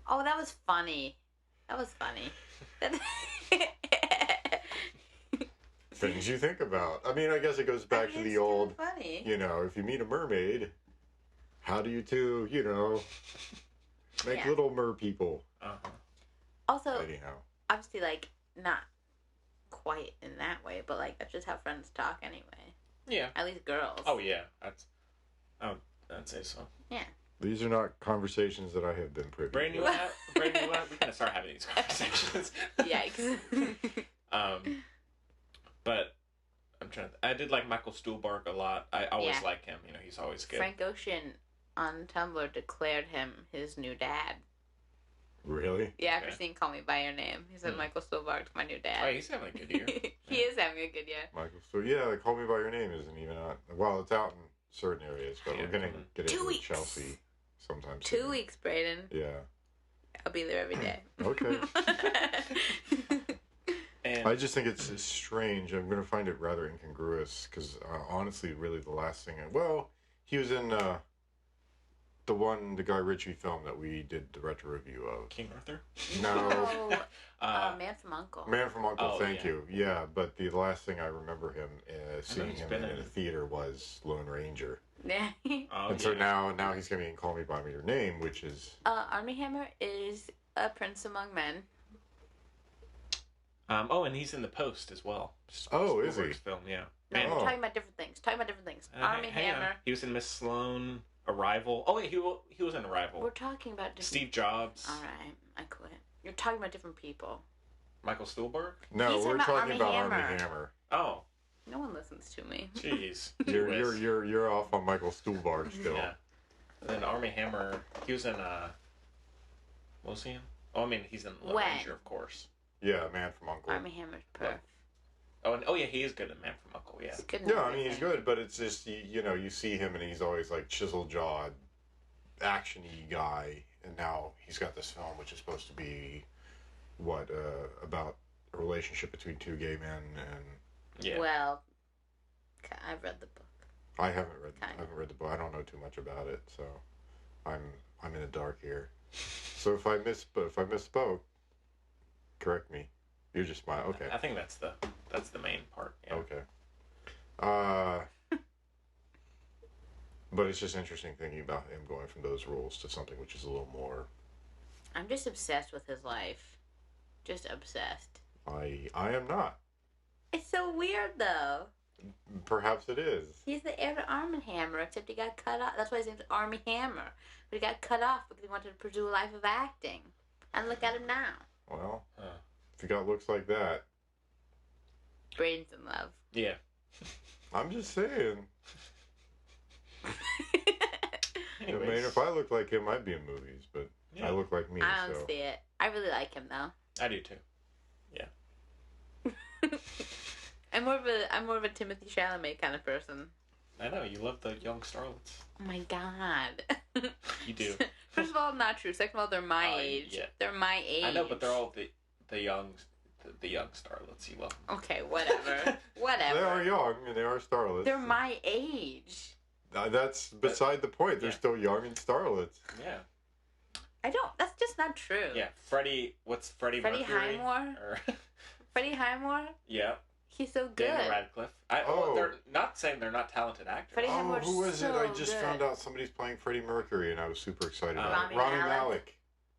Oh, that was funny. Things you think about. I mean, I guess it goes back to the old, funny. If you meet a mermaid, how do you two, make little mer people? Uh-huh. Also, anyhow, obviously, like, not quite in that way, but, like, that's just how friends talk anyway. Yeah. At least girls. Oh, yeah. I'd say so. Yeah. These are not conversations that I have been privy Braden, to. you want we're gonna start having these conversations. Yikes. But I did like Michael Stuhlbarg a lot. I always Yeah. like him. You know, he's always good. Frank Ocean on Tumblr declared him his new dad. Really? Yeah, after Okay. seeing Call Me By Your Name. He said, Michael Stuhlbarg's my new Oh, dad. he's having a good year. He is having a good year. Michael. So yeah, like, Call Me By Your Name isn't even out. Well, it's out in certain areas, but Yeah, we're gonna coming. get 2 into weeks. Chelsea sometime 2 soon. weeks, Braden. Yeah. I'll be there every day. Okay. And I just think it's strange. I'm gonna find it rather incongruous because honestly, really, the last thing. Well, he was in the Guy Ritchie film that we did the retro review of. King Arthur. No. Man from U.N.C.L.E. Man from U.N.C.L.E. Oh, Thank yeah. you. Yeah, but the last thing I remember him seeing he's him been in in- a theater was Lone Ranger. Yeah. Oh, And so now he's going to be in Call Me By Your Name, which is... Armie Hammer is a prince among men. and he's in The Post as well. Oh, is he? Spielberg's film, yeah. No, And we're Oh. talking about different things. Armie hang on. Hammer. He was in Miss Sloane, Arrival. Oh, wait, he was in Arrival. We're talking about different... Steve Jobs, Alright, I quit. You're talking about different people. Michael Stuhlbarg. No, He's we're talking talking about about Armie Armie Hammer. Hammer. Oh, No one listens to me. jeez. You're off on Michael Stuhlbarg still. Yeah. And then Armie Hammer, he was in, what was he in? Oh, I mean, he's in Lone When? Ranger, of course. Yeah, Man from U.N.C.L.E. Armie Hammer's perf. Oh, yeah, he is good at Man from U.N.C.L.E., yeah. He's good in Yeah, I mean, he's everything. good, but it's just, you see him and he's always like chisel-jawed, action-y guy, and now he's got this film which is supposed to be, about a relationship between two gay men, and Yeah. Well, I've read the book. I haven't read Kinda. the book. I don't know too much about it, so I'm in the dark here. So if I misspoke, correct me. You're just smile. Okay. I think that's the main part. Yeah. Okay. But it's just interesting thinking about him going from those roles to something which is a little more. I'm just obsessed with his life. Just obsessed. I am not. It's so weird, though. Perhaps it is. He's the heir to Armie Hammer, except he got cut off. That's why his name's Armie Hammer. But he got cut off because he wanted to pursue a life of acting. And look at him now. Well, Huh. if you got looks like that, Braden's in love. Yeah. I'm just saying. I mean, Anyways, if I looked like him, I'd be in movies, but Yeah. I look like me, I don't so. see it. I really like him, though. I do too. I'm more of a Timothy Chalamet kind of person. I know you love the young starlets. Oh my god. You do. First of all, not true. Second of all, they're my age. Yeah. They're my age. I know, but they're all the young starlets. You love them. Okay, whatever. Whatever. They are young and they are starlets. They're my age. That's beside the point. They're Yeah. still young and starlets. Yeah. That's just not true. Yeah. Freddie Freddie Mercury? Highmore? Or, Freddie Highmore? yeah. He's so good. Daniel Radcliffe. Oh. They're not saying they're not talented actors. Freddie Highmore- Oh, who was it? I so just good. found out somebody's playing Freddie Mercury, and I was super excited about it. Rami Rami Malek. Malek.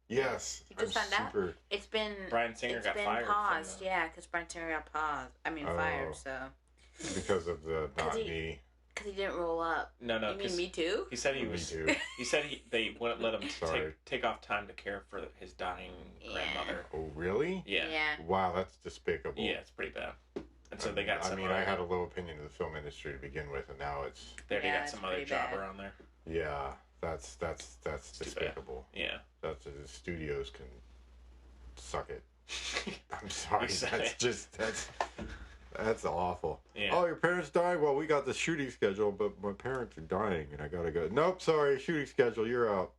Yes. You just I'm found out? super... It's been Bryan Singer it's got been fired. paused, From yeah, because Bryan Singer got paused. Oh. Fired, so Because of the not 'Cause he- me. because he didn't roll up. No, You mean 'cause me too? He said he Me was. too. He said they wouldn't let him Sorry. take off time to care for his dying grandmother. Oh, really? Yeah. Yeah. Wow, that's despicable. Yeah, it's pretty bad. And so they got some. I mean, I had a low opinion of the film industry to begin with, and now it's... They already Yeah, got it's some other pretty jobber bad. on there. Yeah, that's too bad. despicable. Yeah. The studios can suck it. I'm sorry. You said That's it. just that's awful. Yeah. Oh, your parents died? Well, we got the shooting schedule, but my parents are dying, and I gotta go. Nope, sorry, shooting schedule. You're out.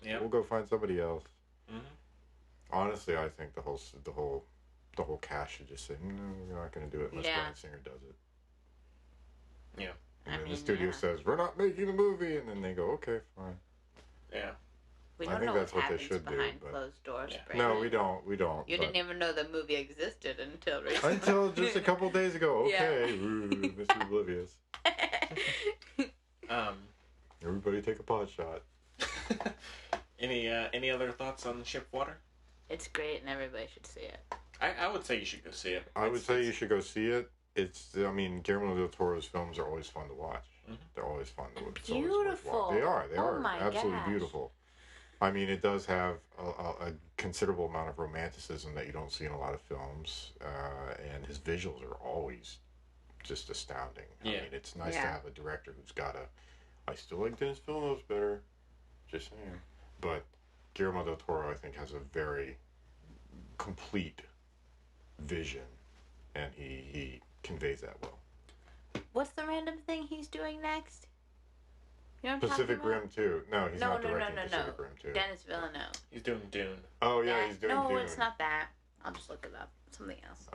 Yeah. We'll go find somebody else. Mhm. Honestly, I think the whole cast should just say, no, we're not gonna do it unless Yeah. Bryan Singer does it. Yeah. And I then the mean, studio yeah. says, we're not making the movie, and then they go, okay, fine. Yeah. We I don't think know that's what what they happens should do, behind but- closed doors. Yeah. Brandon. No, we don't. You but- didn't even know the movie existed until recently. Until just a couple days ago. Yeah. Okay, ooh, Mr. Oblivious. Everybody take a pot shot. Any other thoughts on Ship of Water? It's great and everybody should see it. I would say you should go see it. I would say you should go see it. Guillermo del Toro's films are always fun to watch. They're always fun. Beautiful. They are. They Oh are my absolutely gosh. beautiful. I mean, it does have a considerable amount of romanticism that you don't see in a lot of films, and his visuals are always just astounding. I mean, it's nice to have a director who's got I still like Dennis Villeneuve's better, just saying. But Guillermo del Toro, I think, has a very complete vision, and he conveys that well. What's the random thing he's doing next? You know what I'm Pacific talking about? Rim 2. No, he's not directing No. Pacific Rim 2. Dennis Villeneuve. He's doing Dune. Oh, yeah, That- he's doing no, Dune. it's not that. I'll just look it up. Something else.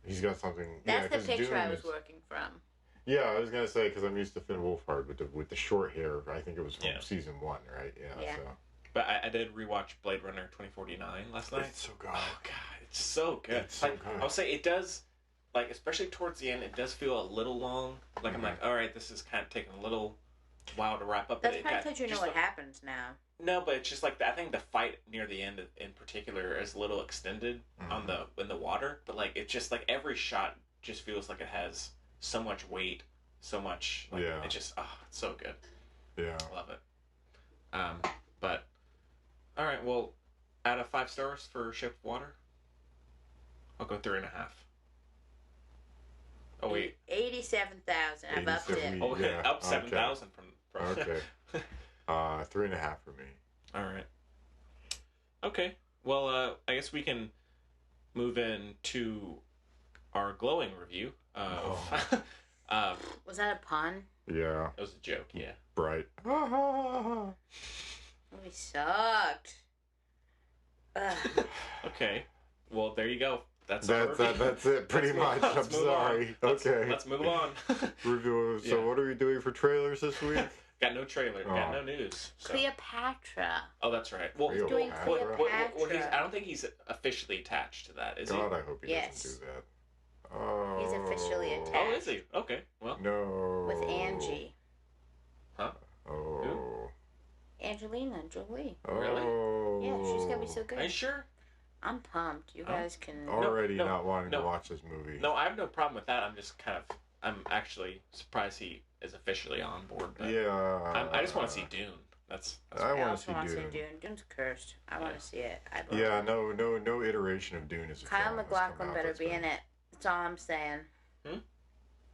He's got something. That's the 'cause picture Dune I was is- working from. Yeah, I was gonna say because I'm used to Finn Wolfhard with the short hair. I think it was from Yeah. season 1, right? Yeah. So. But I did rewatch Blade Runner 2049 last night. It's so good. Oh god, it's so good. It's so good. I'll say it does, like especially towards the end, it does feel a little long. Like I'm like, all right, this is kind of taking a little while to wrap up. That's but probably because you know what happens now. No, but it's just like I think the fight near the end, in particular, is a little extended on in the water. But like it's just like every shot just feels like it has so much weight, so much. Like, Yeah. It just it's so good. Yeah. I love it. But all right, well, out of 5 stars for Shape of Water, I'll go 3.5. Oh wait, 87,000. I've upped it. 87. oh okay, Yeah, up 7,000 from. Okay. 3.5 for me. All right. Okay. Well, I guess we can move into our glowing review. Was that a pun? Yeah. It was a joke. Yeah. Bright. We sucked. Ugh. Okay. Well, there you go. That's our That's review. that's it. Pretty much. I'm Let's move on. sorry. Okay. Let's move on. Review. So Yeah. what are we doing for trailers this week? Got no trailer. Got no news. So. Cleopatra. Oh, that's right. Well, Cleo- Doing Cleopatra. Cleopatra. I don't think he's officially attached to that, is God, I hope he Yes. doesn't do that. Oh. He's officially he? attached. Oh, is he? Okay. Well. No. With Angie. Huh? Oh. Angelina Jolie. Oh. Really? Yeah, she's gonna be so good. Are you sure? I'm pumped. You guys can. Already No, not wanting no. to watch this movie. No, I have no problem with that. I'm just I'm actually surprised he is officially on board. But Yeah. I just want to see Dune. That's I I want to also see want to see Dune. Dune. Dune's cursed. I want Yeah. to see it. I'd love Yeah, it. no iteration of Dune is a Kyle film that's come MacLachlan out better that's be been- in it. That's all I'm saying. Hmm?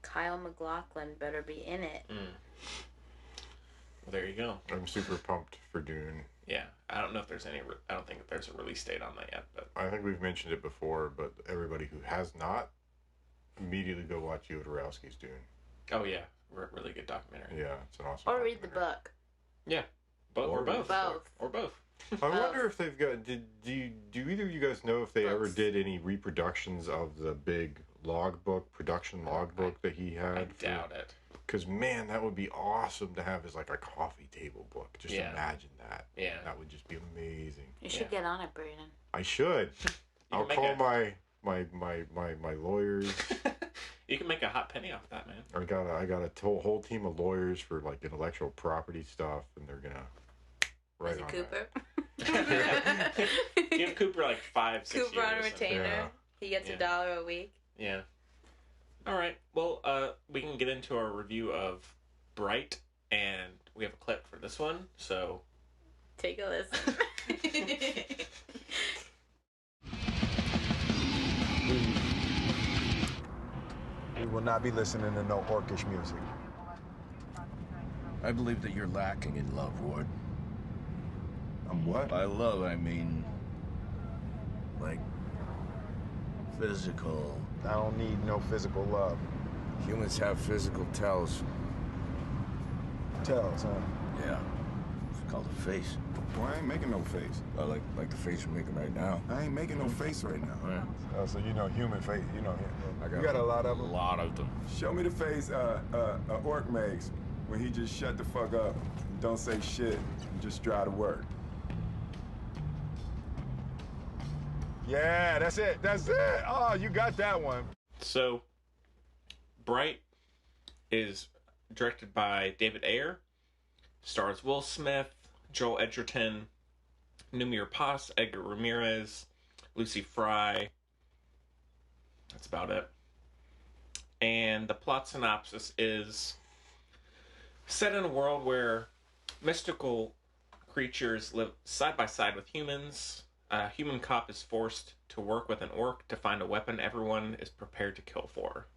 Kyle MacLachlan better be in it. Well, there you go. I'm super pumped for Dune. Yeah, I don't know if there's any. I don't think there's a release date on that yet. But I think we've mentioned it before, but everybody who has not, immediately go watch Jodorowsky's Dune. oh yeah, really good documentary. Yeah, it's an awesome. Or read the documentary. book. Yeah, or Or both. Both. Or both. I wonder if they've got. Do either of you guys know if they ever Books. did any reproductions of the big production logbook that he had? I doubt it. Because man, that would be awesome to have as like a coffee table book. Just Yeah. imagine that. Yeah. That would just be amazing. You should Yeah. get on it, Braden. I should. I'll can call make my lawyers. You can make a hot penny off that, man. I got a whole team of lawyers for like intellectual property stuff, and they're gonna Was it on Cooper? Give Cooper like 5-6 years. Cooper on a and- retainer. Yeah. He gets Yeah. $1 a week. Yeah. All right. Well, we can get into our review of Bright, and we have a clip for this one. So Take a listen. We will not be listening to no orcish music. I believe that you're lacking in love, Ward. I'm what? By love, I mean, like, physical. I don't need no physical love. Humans have physical tells. Tells, huh? Yeah. It's called a face. Well, I ain't making no face. Like the face you're making right now. I ain't making no face right now. Yeah. Oh, so you know human face, you know. I You got a lot of A them. lot of them. Show me the face a orc makes when he just shut the fuck up, and don't say shit, and just drive to work. Yeah, that's it. That's it. Oh, you got that one. So, Bright is directed by David Ayer, stars Will Smith, Joel Edgerton, Numir Paz, Edgar Ramirez, Lucy Fry. That's about it. And the plot synopsis is Set in a world where mystical creatures live side by side with humans. A human cop is forced to work with an orc to find a weapon everyone is prepared to kill for.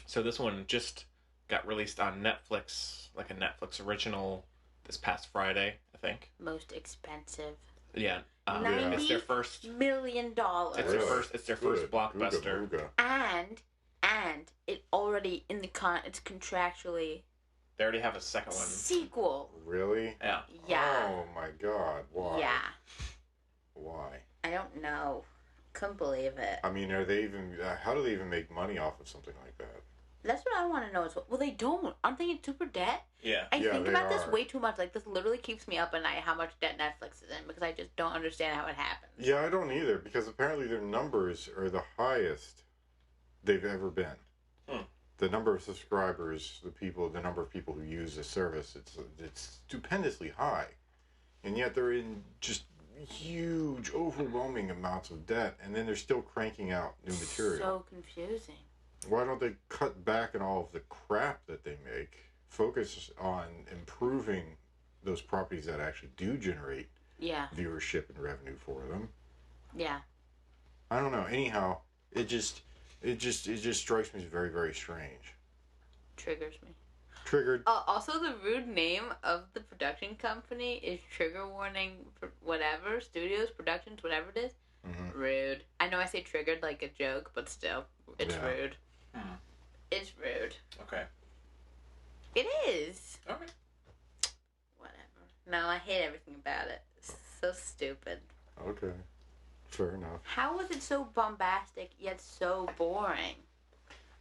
So this one just got released on Netflix, like a Netflix original, this past Friday, I think. Most expensive. Yeah. $90 it's their first million. It's their first blockbuster. Ooga, ooga. And it already it's contractually They already have a second one. sequel. Really? Yeah. Yeah. Oh my God! Why? Yeah. Why? I don't know. Couldn't believe it. I mean, are they even? How do they even make money off of something like that? That's what I want to know as well. Well, they don't. Aren't they in super debt? Yeah. I Yeah, think they about this are. way too much. Like, this literally keeps me up at night how much debt Netflix is in because I just don't understand how it happens. Yeah, I don't either because apparently their numbers are the highest they've ever been. The number of subscribers, the number of people who use the service, it's stupendously high, and yet they're in just huge, overwhelming amounts of debt, and then they're still cranking out new material. So confusing. Why don't they cut back on all of the crap that they make? Focus on improving those properties that actually do generate viewership and revenue for them. Yeah. I don't know. Anyhow, it just strikes me as very, very strange. Triggers me. Triggered. Also, the rude name of the production company is Trigger Warning for whatever, Studios, Productions, whatever it is. Mm-hmm. Rude. I know I say triggered like a joke, but still, it's rude. It's rude. Okay. It is. Okay. Whatever. No, I hate everything about it. It's so stupid. Okay. Fair enough. How was it so bombastic yet so boring?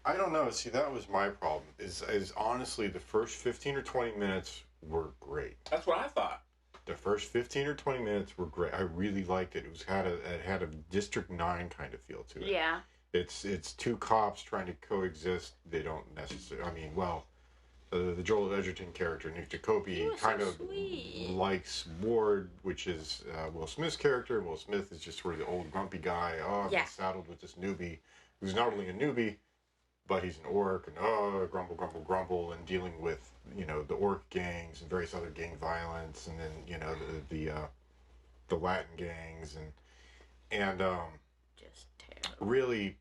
I don't know. See, that was my problem. Is honestly, the first 15 or 20 minutes were great. That's what I thought. The first 15 or 20 minutes were great. I really liked it. It had a District 9 kind of feel to it. Yeah. It's two cops trying to coexist. They don't necessarily. I mean, well, the Joel Edgerton character, Nick Jacoby, kind of likes Ward, which is Will Smith's character. Will Smith is just sort of the old grumpy guy. Oh, I've been saddled with this newbie who's not only a newbie, but he's an orc, and grumble, and dealing with, the orc gangs and various other gang violence, and then, the Latin gangs, and just terrible. Really,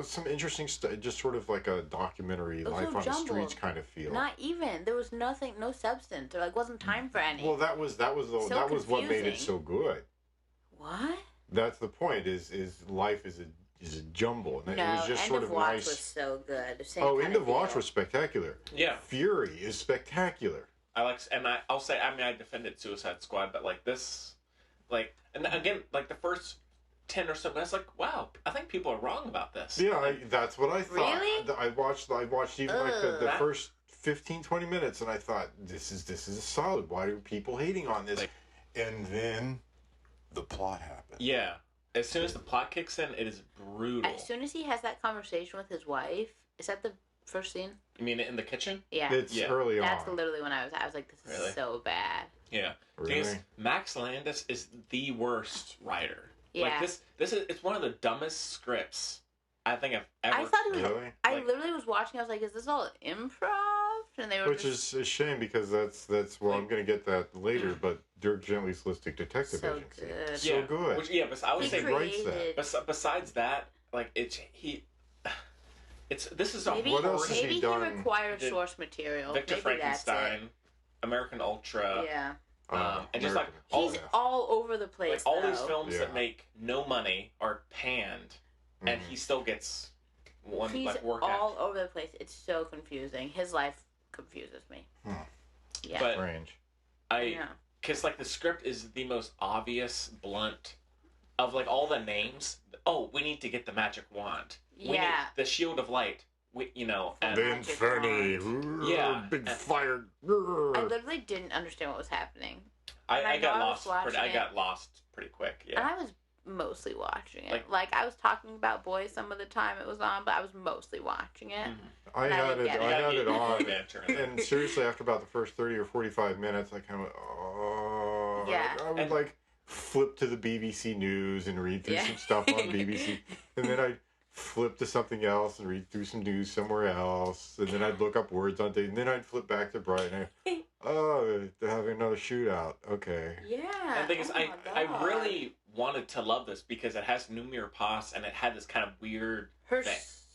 some interesting stuff, just sort of like a documentary, life on the streets kind of feel. Not even. There was nothing, no substance. There wasn't time for any. Well, that was what made it so good. What? That's the point. Is life is a jumble, and it was just End sort of of Watch nice. was so good. End of Watch was spectacular. Yeah. Fury is spectacular. I'll say, I defended Suicide Squad, but like this, and again, like the first 10 or so minutes, wow, I think people are wrong about this. Yeah, that's what I thought. Really? I watched even like the first 15, 20 minutes, and I thought, this is solid. Why are people hating on this? And then the plot happened. Yeah. As soon as the plot kicks in, it is brutal. As soon as he has that conversation with his wife, is that the first scene? You mean in the kitchen? Yeah. It's early on. That's literally when I was like, this is so bad. Yeah. Really? Because Max Landis is the worst writer. Yeah. Like it's one of the dumbest scripts I think I've ever. I thought it was. Really? I literally was watching. I was like, "Is this all improv?" And they were. Which is a shame because that's I'm going to get that later. But Dirk Gently's Holistic Detective so Agency, good. so good. Which, but I would He say writes that. Besides that, this is Maybe, What else has maybe he done? requires Did source material. Victor Maybe that's Frankenstein, American Ultra, it. Yeah. and just like He's all over the place. all these though. films that make no money are panned, and he still gets one He's work all over the place. It's so confusing. His life confuses me. Yeah. But Strange. because the script is the most obvious, blunt of all the names. Oh, we need to get the magic wand. We need the shield of light. And The Inferni. Yeah. Big fire. I literally didn't understand what was happening. I got know I was lost. I watching got lost pretty quick. Yeah. And I was mostly watching it. I was talking about Boys some of the time it was on, but I was mostly watching it. I had it on. Banter. And seriously, after about the first 30 or 45 minutes, I kind of I would flip to the BBC News and read through some stuff on BBC, and then I'd flip to something else and read through some news somewhere else, and then I'd look up words on things, and then I'd flip back to Bright, and they're having another shootout. Okay. Yeah. And the thing is, my I God. really wanted to love this because it has Noomi Rapace, and it had this kind of weird Her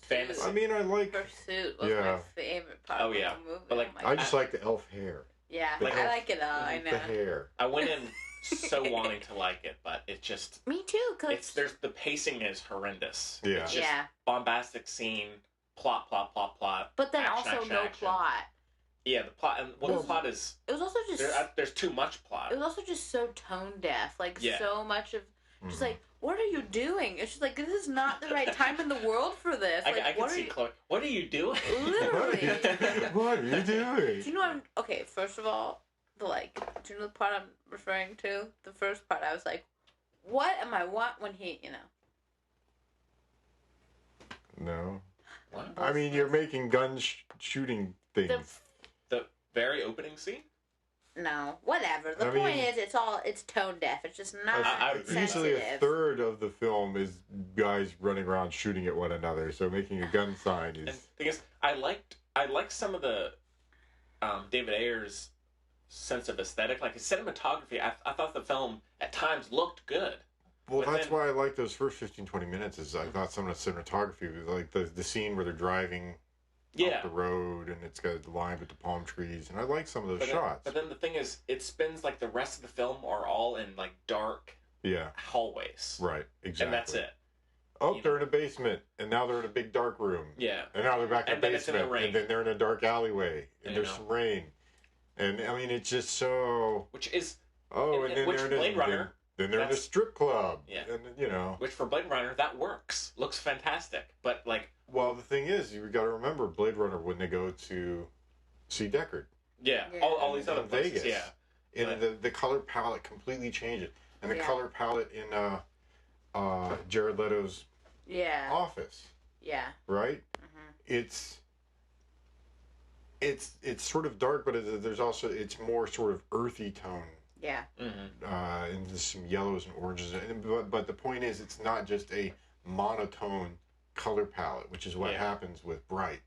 fantasy. I mean, I like. Her suit was Yeah. my favorite part of the movie. But, like, oh my I just God. like the elf hair. Yeah, like, I like it all. I know. The hair. I went in so wanting to like it, but it just Me too, cause the pacing is horrendous. Yeah. It's just bombastic scene, plot. But then action, also action, no action. plot. Yeah, the plot, and the plot is It was also just there's too much plot. it was also just so tone deaf. Like Yeah. so much of just like, what are you doing? It's just like, this is not the right time in the world for this. Like, I can see Chloe. What are you doing? Literally. What are you doing? Do you know what I'm... Okay, first of all, do you know the part I'm referring to? The first part, I was like, what am I want when he, No. What? I mean, you're making gun shooting things. The very opening scene? No, whatever. The I point mean- is, it's tone deaf. It's just not Usually a sensitive. third of the film is guys running around shooting at one another, so making a gun sign And is... the thing is, I liked some of the David Ayer's sense of aesthetic, like his cinematography. I thought the film at times looked good. Well, But that's then- why I like those first 15, 20 minutes, is I thought some of the cinematography was like the scene where they're driving up the road, and it's got the line with the palm trees, and I like some of those shots. But then the thing is, it spends like the rest of the film are all in like dark hallways. Right, exactly. And that's it. Oh, they're in a basement, and now they're in a big dark room. Yeah. And now they're back in And the then it's in the basement, rain. and then they're in a dark alleyway, and You there's know. some rain. And, I mean, it's just so... Which is... Oh, and then which they're in Blade Runner... Then they're in a that's- strip club. Yeah. And, Which for Blade Runner, that works. Looks fantastic. But, like... Well, the thing is, you got to remember Blade Runner when they go to see Deckard. Yeah. All these other in places, Vegas. yeah. And the color palette completely changes. And the Yeah. color palette in Jared Leto's office, Yeah. right? It's sort of dark, but there's also, it's more sort of earthy tone. Yeah. And there's some yellows and oranges. But the point is, it's not just a monotone color palette, which is what happens with Bright.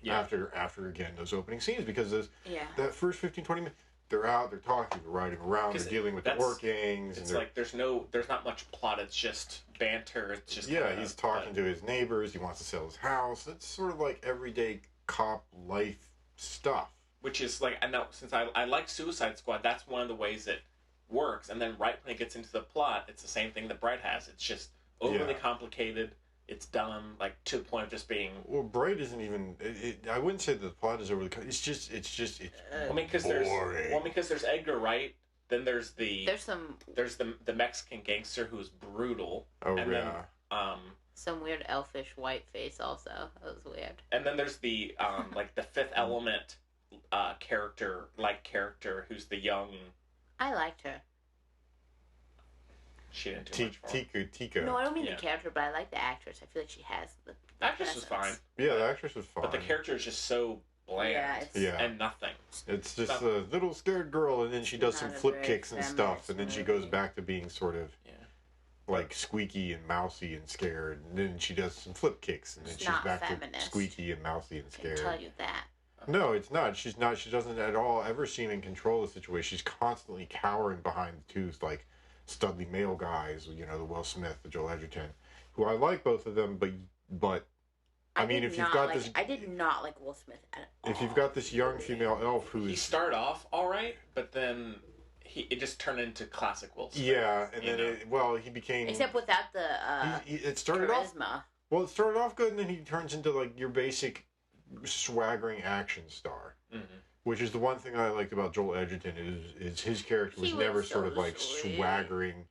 Yeah. After again those opening scenes, because Yeah. that first 15, 20 minutes, they're out, they're talking, they're riding around, they're dealing with the workings. It's and like there's not much plot. It's just banter. It's just he's talking to his neighbors. He wants to sell his house. It's sort of like everyday cop life stuff. Which is like, I know, since I like Suicide Squad, that's one of the ways it works. And then right when it gets into the plot, it's the same thing that Bright has. It's just overly complicated. It's dumb, like to the point of just being. Well, Bright isn't even. I wouldn't say that the plot is overly. It's just. I mean, because there's Edgar Wright. Then there's the Mexican gangster who's brutal. Oh, and yeah. Then, some weird elfish white face also. That was weird. and then there's the like the Fifth Element character who's the young. I liked her. She didn't do much for him. Tika. No, I don't mean the character, but I like the actress. I feel like she has the Actress was fine. Yeah, the actress was fine. But the character is just so bland and nothing. It's just a little scared girl, and then she does some Not a flip very kicks and stuff, and then she goes movie. back to being sort of like squeaky and mousy and scared, and then she does some flip kicks, and then It's she's not back feminist. to squeaky and mousy and I can scared. tell you that. No, it's not. She's not. She doesn't at all ever seem in control of the situation. She's constantly cowering behind the two, like studly male guys. You know, the Will Smith, the Joel Edgerton, who I like both of them, but I mean, if you've got this, I did not like Will Smith at all. if you've got this young female elf who He is started off all right, but then it just turned into classic Will Smith. yeah, and then he became Except without the it started off charisma. well. It started off good, and then he turns into like your basic swaggering action star. Which is the one thing I liked about Joel Edgerton is his character was He never was sort so of like sweet. swaggering.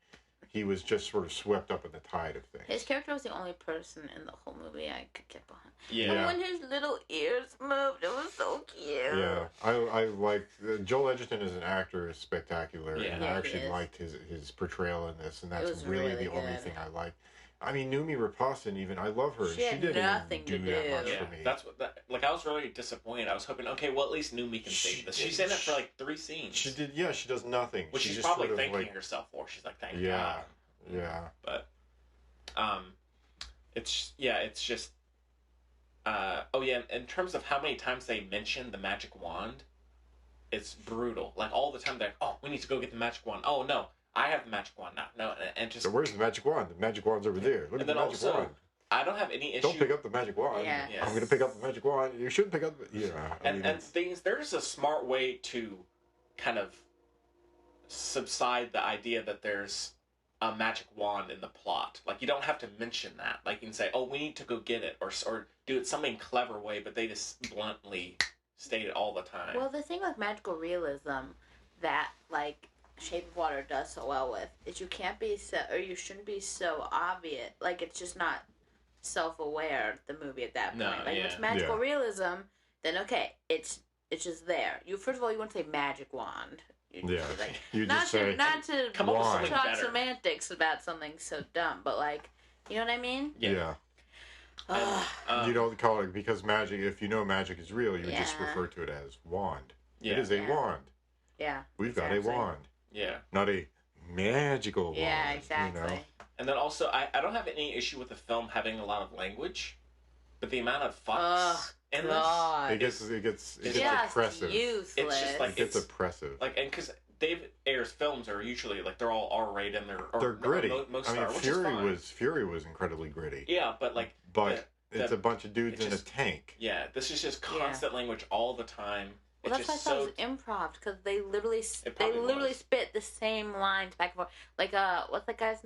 He was just sort of swept up in the tide of things. His character was the only person in the whole movie I could get behind. Yeah. And when his little ears moved, it was so cute. Yeah, I like Joel Edgerton as an actor is spectacular, Yeah. and Yeah, I he actually is. liked his portrayal in this, and It that's was really really the only good. thing I like. I mean, Noomi Rapace, even I love her. She had didn't nothing even to do that do. much Yeah, for me. that's what. Like I was really disappointed. I was hoping, okay, well at least Noomi can save this. She's in it for like 3 scenes. She did, yeah. She does nothing. Which She she's just probably sort of, thanking like, herself for. She's like, thank Yeah, God. yeah. But, it's just. In terms of how many times they mention the magic wand, it's brutal. Like, all the time they're like, oh, we need to go get the magic wand. Oh, no, I have the magic wand now. No, and just... So where's the magic wand? The magic wand's over there. Look at the magic wand. I don't have any issue... Don't pick up the magic wand. Yeah. I'm going to pick up the magic wand. You shouldn't pick up... And things... There's a smart way to kind of subside the idea that there's a magic wand in the plot. Like, you don't have to mention that. Like, you can say, oh, we need to go get it, or do it some clever way, but they just bluntly state it all the time. Well, the thing with magical realism that, like, Shape of Water does so well with is you can't be so, or you shouldn't be so obvious. Like, it's just not self-aware, the movie at that point. No, like, if it's magical realism, then okay, it's just there. First of all, you want to say magic wand. Like, you just say, not to come up with something talk better. Semantics about something so dumb, but, like, you know what I mean? Yeah. You don't call it, because magic, if you know magic is real, you just refer to it as wand. Yeah. It is a wand. Yeah. We've got a wand. Yeah. Not a magical wand. Yeah, exactly. You know? And then also, I don't have any issue with the film having a lot of language, but the amount of fucks in this... It gets just oppressive. Useless. It's just like... It gets oppressive. Like, and because David Ayer's films are usually, like, they're all R-rated and they're gritty. Most I mean, are, which is fine. Fury was incredibly gritty. Yeah, but, like... It's a bunch of dudes in a tank. Yeah, this is just constant language all the time. Well, that's why I thought it was improv, because they literally spit the same lines back and forth. Like, what's that guy's...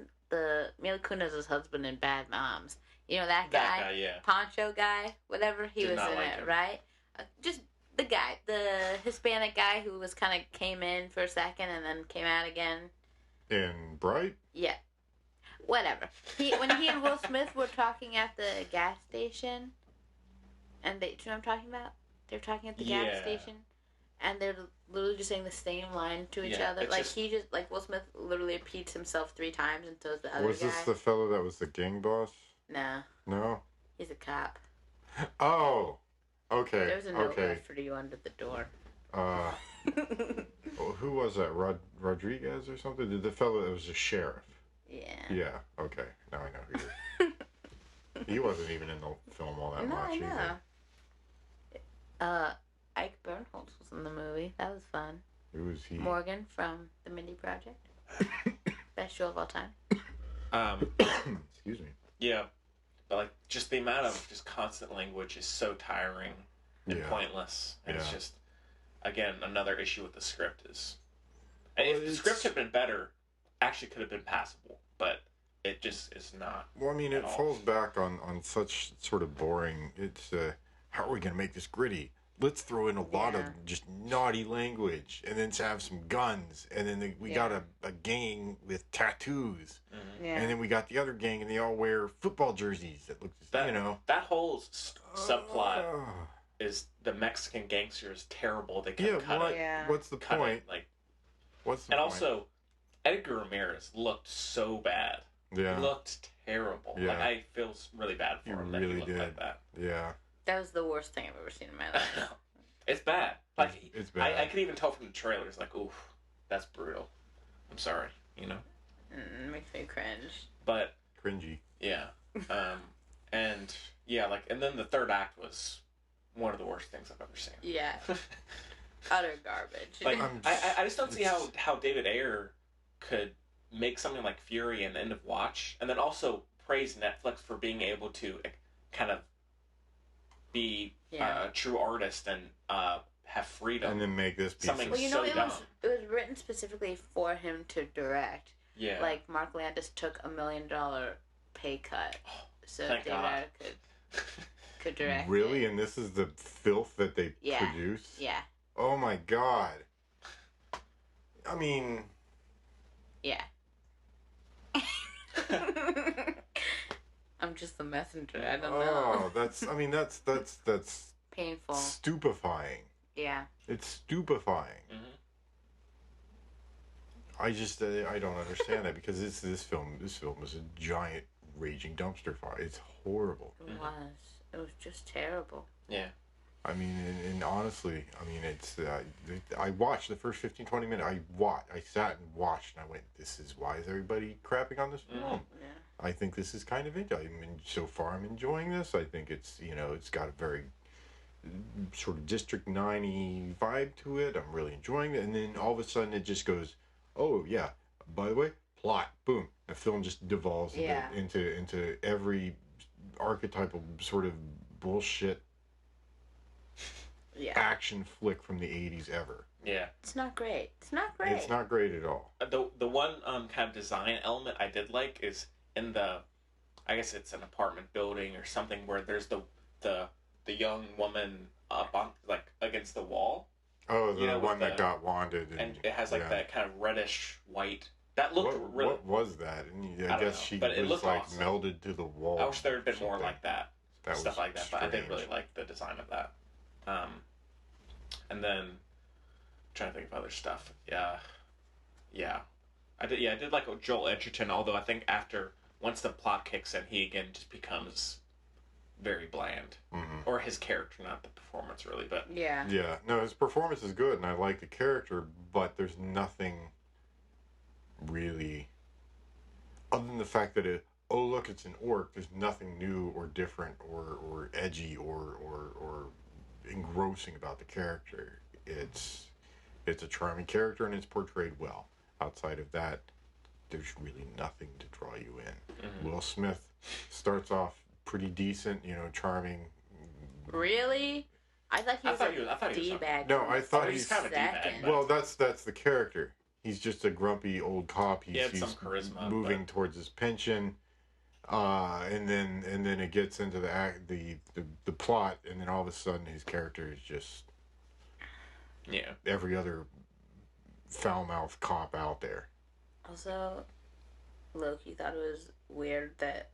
Mila Kunis' husband in Bad Moms. You know that guy? That guy, yeah. Poncho guy, whatever. He was in it, right? Just the guy, the Hispanic guy who was kind of came in for a second and then came out again. In Bright? Yeah. Whatever. When he and Will Smith were talking at the gas station, and do you know what I'm talking about? They're talking at the gas station, and they're literally just saying the same line to each other. Like, Will Smith literally repeats himself 3 times and so does the other guy. Was this the fellow that was the gang boss? No. No? He's a cop. Oh! Okay. There's a note left for you under the door. Who was that? Rodriguez or something? The fellow that was a sheriff. Yeah. Yeah, okay. Now I know who he is. He wasn't even in the film all that much either. Ike Barinholtz was in the movie. That was fun. Who was he? Morgan from The Mindy Project. Best show of all time. Excuse me. Yeah. But, like, just the amount of just constant language is so tiring and pointless. And it's just, again, another issue with the script is... And if the script had been better, actually could have been passable. But it just is not. Well, I mean, it falls back on such sort of boring... It's, how are we going to make this gritty? Let's throw in a lot of just naughty language, and then have some guns, and then we got a gang with tattoos, and then we got the other gang, and they all wear football jerseys that look, that whole subplot is the Mexican gangster is terrible. They can cut it. What's the point? What's the point? And also, Edgar Ramirez looked so bad. Yeah, he looked terrible. Yeah. Like, I feel really bad for him that he looked like that. Yeah. That was the worst thing I've ever seen in my life. It's bad. Like, it's bad. I could even tell from the trailers, like, oof, that's brutal. I'm sorry, Makes me cringe. But cringy. Yeah. And then the third act was one of the worst things I've ever seen. Yeah. Utter garbage. Like, I just don't see how David Ayer could make something like Fury and End of Watch, and then also praise Netflix for being able to kind of be a true artist and have freedom. And then make this piece something of... it was written specifically for him to direct. Yeah. Like, Mark Landis took $1 million pay cut so Thank David God. Ayer could direct Really? it. And this is the filth that they produce? Yeah. Oh my God. I mean... Yeah. I'm just the messenger. I don't know. That's painful. Stupefying. Yeah. It's stupefying. Mm-hmm. I don't understand that, because this film is a giant raging dumpster fire. It's horrible. It was just terrible. Yeah. I mean, and honestly, I mean, it's I watched the first 15-20 minutes. I sat and watched, and I went, "This is why is everybody crapping on this film?" Yeah. I think this is kind of so far I'm enjoying this. I think it's, it's got a very sort of District 9-y vibe to it. I'm really enjoying it. And then all of a sudden it just goes, oh yeah, by the way, plot, boom. The film just devolves into every archetypal sort of bullshit action flick from the 80s ever. Yeah. It's not great. It's not great. It's not great at all. The one kind of design element I did like is in I guess it's an apartment building or something where there's the young woman up on like against the wall. Oh, the one that got wanded. And it has like that kind of reddish white. That looked really... What was that? And I guess she was like awesome. melded to the wall. I wish there had been more like that. Stuff like that. Strange. But I did really like the design of that. And then I'm trying to think of other stuff. Yeah. I did like Joel Edgerton, although I think once the plot kicks in, he again just becomes very bland. Mm-hmm. Or his character, not the performance really, but... Yeah. Yeah. No, his performance is good, and I like the character, but there's nothing really... Other than the fact that look, it's an orc, there's nothing new or different or edgy or engrossing about the character. It's a charming character, and it's portrayed well. Outside of that, there's really nothing to draw you in. Mm-hmm. Will Smith starts off pretty decent, charming. Really? I thought he was a D-bag. No, I thought he's kind of a D-bag. Well, that's the character. He's just a grumpy old cop. He's some charisma, moving towards his pension, and then it gets into the plot, and then all of a sudden his character is just every other foul-mouthed cop out there. Also, Loki thought it was weird that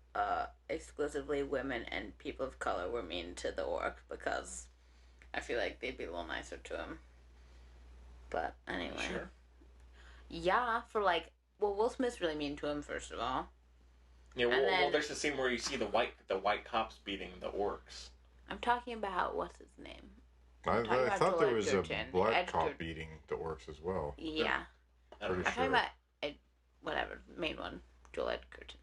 exclusively women and people of color were mean to the orc, because I feel like they'd be a little nicer to him. But anyway. Sure. Yeah, Will Smith's really mean to him, first of all. Yeah, well, there's the scene where you see the white cops beating the orcs. I'm talking about, what's his name? I thought there was a black cop beating the orcs as well. Yeah. I'm talking about, whatever, main one, Joel Edgerton.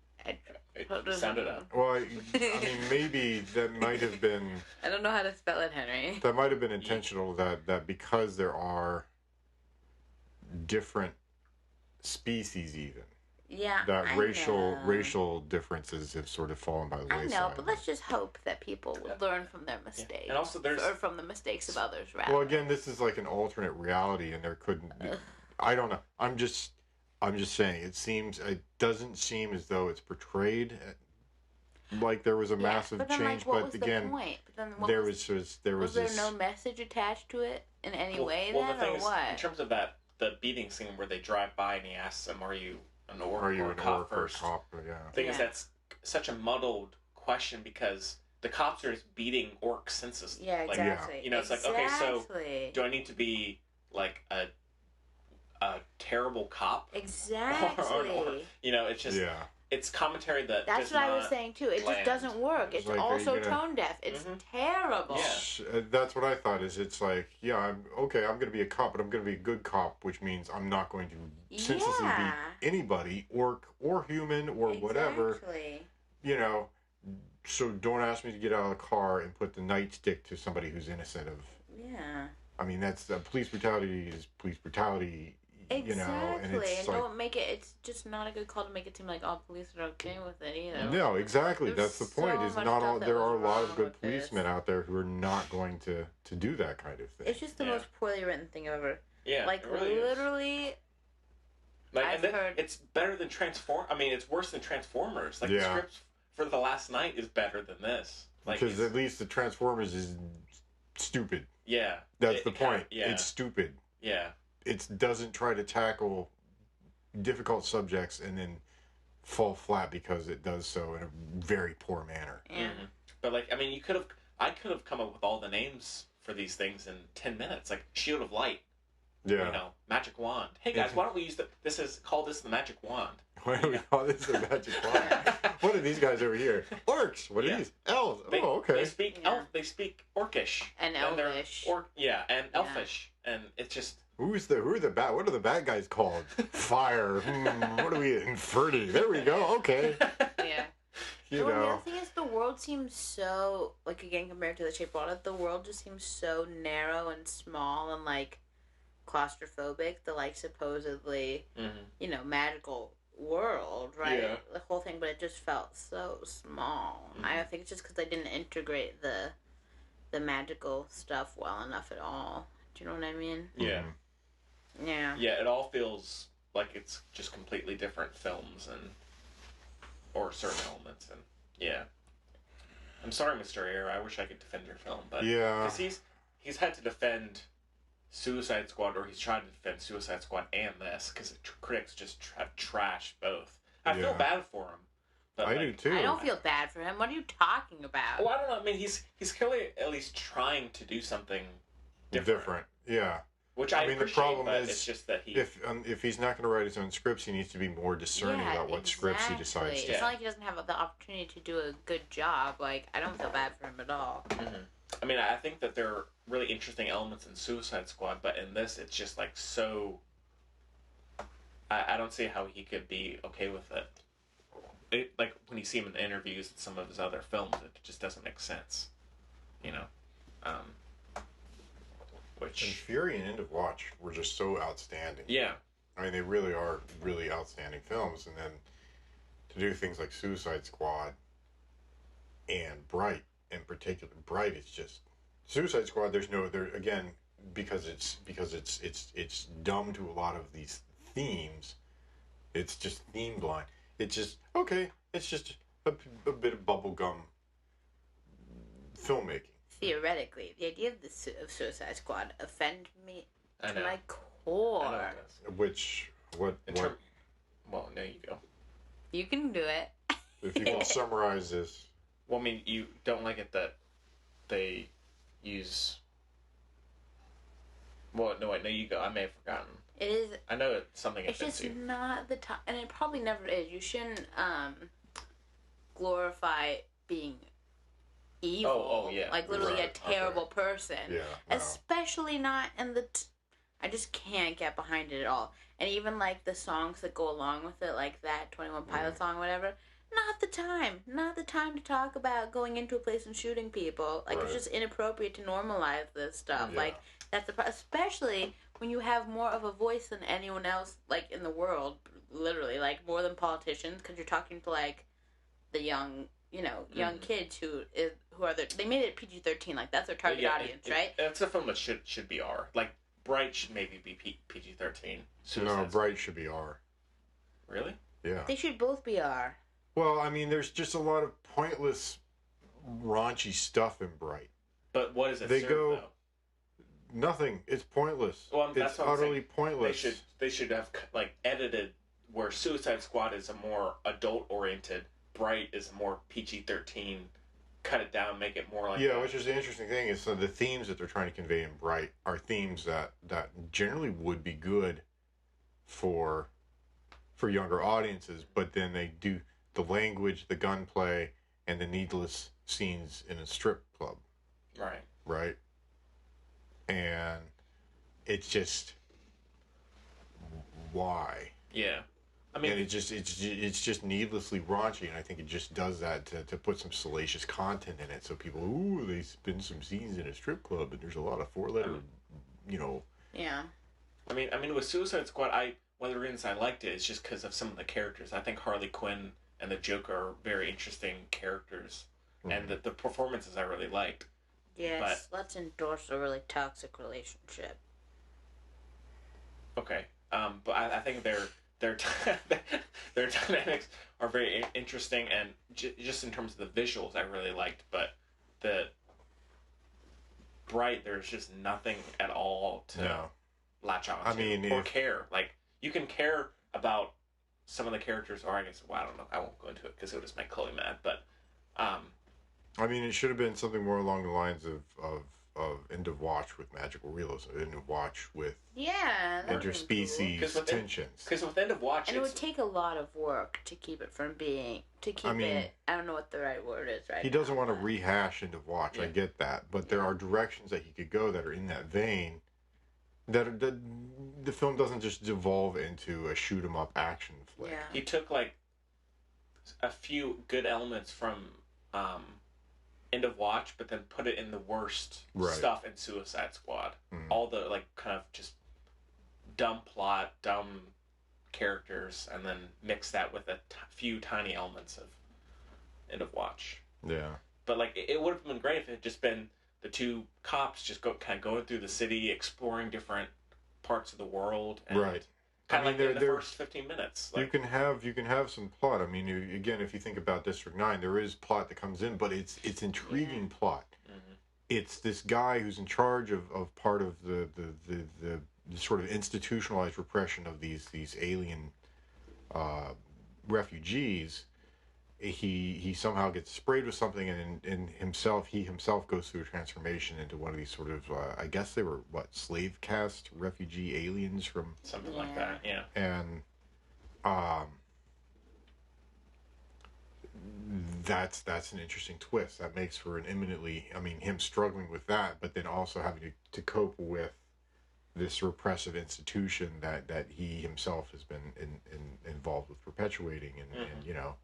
Sound it out. Well, I mean, maybe that might have been... I don't know how to spell it, Henry. That might have been intentional, that because there are different species even. Yeah, that racial differences have sort of fallen by the wayside. I know, but let's just hope that people will learn from their mistakes. Yeah. And also or from the mistakes of others, rather. Well, again, this is like an alternate reality, and there couldn't... I don't know. I'm just saying, it doesn't seem as though it's portrayed like there was a massive change, what was again, the point? But then was there no message attached to it in any way then, the thing or is, what? In terms of the beating scene where they drive by and he asks them, are you an orc or a cop first? Yeah. The thing is, that's such a muddled question because the cops are just beating orcs senselessly. Yeah, exactly. It's like, okay, so do I need to be like a terrible cop? Exactly. or, it's just... Yeah. It's commentary that's what I was saying too. It just doesn't work. It's like, also tone deaf. It's terrible. Yeah. That's what I thought. It's like, I'm going to be a cop, but I'm going to be a good cop, which means I'm not going to senselessly beat anybody, orc or human or whatever. So don't ask me to get out of the car and put the nightstick to somebody who's innocent of. Yeah. I mean, that's police brutality is police brutality. Exactly, and it's like, don't make it. It's just not a good call to make it seem like all police are okay with it either. No, exactly. That's the point. Is not all. There are a lot of good policemen out there who are not going to do that kind of thing. It's just the most poorly written thing ever. Yeah, like it really literally. Is. I've heard it's better than it's worse than Transformers. Like the script for The Last Night is better than this. Because at least the Transformers is stupid. Yeah, that's the point. It's stupid. Yeah. It doesn't try to tackle difficult subjects and then fall flat because it does so in a very poor manner. Yeah. Mm-hmm. But I could have come up with all the names for these things in 10 minutes, like Shield of Light. Yeah. Magic Wand. Hey guys, why don't we use call this the Magic Wand? Why don't we call this the Magic Wand? What are these guys over here? Orcs. What are these? Elves. Okay. They speak They speak Orcish and Elvish. And Elfish, and it's just. What are the bad guys called? Fire. What are we? Inferni. There we go. Okay. Yeah. You The know. other thing is, the world seems so, like, again, compared to The Shape of Water, the world just seems so narrow and small and, like, claustrophobic. The, like, supposedly, you know, magical world, right? Yeah. The whole thing, but it just felt so small. I think it's just because they didn't integrate the magical stuff well enough at all. Do you know what I mean? Yeah. Yeah. Yeah, it all feels like it's just completely different films or certain elements, and yeah. I'm sorry, Mr. Ayer. I wish I could defend your film, but Yeah. because he's had to defend Suicide Squad, or he's tried to defend Suicide Squad and this, because critics just have trashed both. I feel bad for him. But I do too. I don't feel bad for him. What are you talking about? Well, I don't know. I mean, he's clearly at least trying to do something different. Yeah. Which I mean, appreciate, the problem but is it's just that he... if he's not going to write his own scripts, he needs to be more discerning about what scripts he decides to. It's not like he doesn't have the opportunity to do a good job. Like, I don't feel bad for him at all. I mean, I think that there are really interesting elements in Suicide Squad, but in this, it's just like so... I don't see how he could be okay with it. Like, when you see him in the interviews and some of his other films, it just doesn't make sense. You know? And Fury and End of Watch were just so outstanding. Yeah. I mean, they really are really outstanding films. And then to do things like Suicide Squad and Bright in particular. Bright is just... Suicide Squad, again, because it's dumb to a lot of these themes, it's just theme blind. It's just, okay, it's just a bit of bubblegum filmmaking. Theoretically, the idea of Suicide Squad offend me to my I core. know What? Well, there you go. You can do it. If you can summarize this. Well, I mean, you don't like it that they use... Well, no, wait, no, you go. I may have forgotten. It is... I know it's something It's offensive. just not the time, and it probably never is. You shouldn't glorify being evil. Oh, yeah. Like, literally Right, a terrible person. Yeah, no. Especially not in the... I just can't get behind it at all. And even, like, the songs that go along with it, like that 21 Pilot song, whatever, not the time. Not the time to talk about going into a place and shooting people. Like, it's just inappropriate to normalize this stuff. Yeah. Like, that's especially when you have more of a voice than anyone else, like, in the world, literally, like, more than politicians, because you're talking to, like, the young, young kids who are they made it PG-13, like, that's their target audience, right? It's a film that should be R. Like, Bright should maybe be PG-13. No, Bright should be R. Really? Yeah. They should both be R. Well, I mean, there's just a lot of pointless, raunchy stuff in Bright. But what does it They serve, go... though? Nothing. It's pointless. Well, that's it's what I'm utterly saying. pointless. They should have, like, edited where Suicide Squad is a more adult-oriented, Bright is a more PG-13, cut it down, make it more like... Yeah, which is the interesting thing is the themes that they're trying to convey in Bright are themes that generally would be good for younger audiences, but then they do the language, the gunplay, and the needless scenes in a strip club. Right. Right? And it's just... Why? Yeah. I mean... And it's just needlessly raunchy, and I think it just does that to put some salacious content in it, so people, they spin some scenes in a strip club, and there's a lot of four-letter, Yeah. I mean, with Suicide Squad, one of the reasons I liked it is just because of some of the characters. I think Harley Quinn and the Joker are very interesting characters, and the performances I really liked. Yes, let's endorse a really toxic relationship. Okay, but I think their dynamics are very interesting, and just in terms of the visuals, I really liked. But the Bright, there's just nothing at all to latch on to. I mean, or care. Like, you can care about some of the characters, or I guess, well, I don't know. I won't go into it because it would just make Chloe mad. But I mean, it should have been something more along the lines of End of Watch with magical realism, End of Watch with interspecies tensions. Because with End of Watch, and it would take a lot of work to keep it from being I don't know what the right word is right He now, doesn't want to rehash End of Watch. I get that, but there are directions that he could go that are in that vein. That the film doesn't just devolve into a shoot 'em up action flick. Yeah. He took, like, a few good elements from End of Watch, but then put it in the worst stuff in Suicide Squad. All the like kind of just dumb plot, dumb characters, and then mix that with a few tiny elements of End of Watch. Yeah. But like it would have been great if it had just been the two cops just kind of going through the city, exploring different parts of the world, and Right. kind of like in the first 15 minutes. Like, you can have some plot. I mean, again, if you think about District 9, there is plot that comes in, but it's intriguing plot. It's this guy who's in charge of part of the sort of institutionalized repression of these alien refugees. He somehow gets sprayed with something, and he himself goes through a transformation into one of these sort of I guess they were slave caste refugee aliens from something like that, yeah. And that's an interesting twist. That makes for an eminently, I mean, him struggling with that, but then also having to cope with this repressive institution that he himself has been involved with perpetuating, and you know.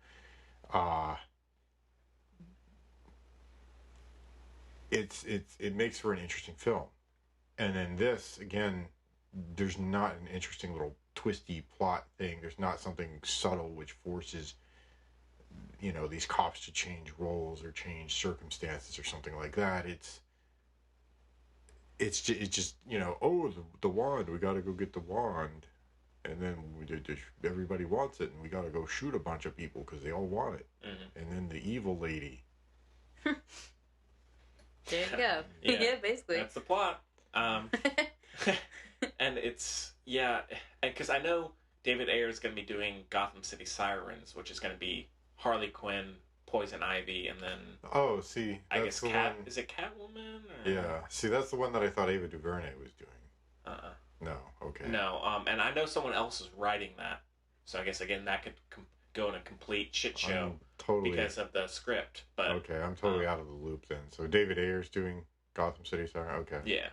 It makes for an interesting film. And then this, again, there's not an interesting little twisty plot thing. There's not something subtle which forces, you know, these cops to change roles or change circumstances or something like that. It's just you know, oh, the wand, we got to go get the wand. And then everybody wants it, and we got to go shoot a bunch of people because they all want it. And then the evil lady. There you go. Yeah, basically. That's the plot. And it's, and because I know David Ayer is going to be doing Gotham City Sirens, which is going to be Harley Quinn, Poison Ivy, and then... Oh, see, I guess is it Catwoman? Or... Yeah, see, that's the one that I thought Ava DuVernay was doing. No, okay. No, and I know someone else is writing that. So I guess, again, that could go in a complete shit show because of the script. But okay, I'm totally out of the loop then. So David Ayer's doing Gotham City Siren? Okay. Yeah.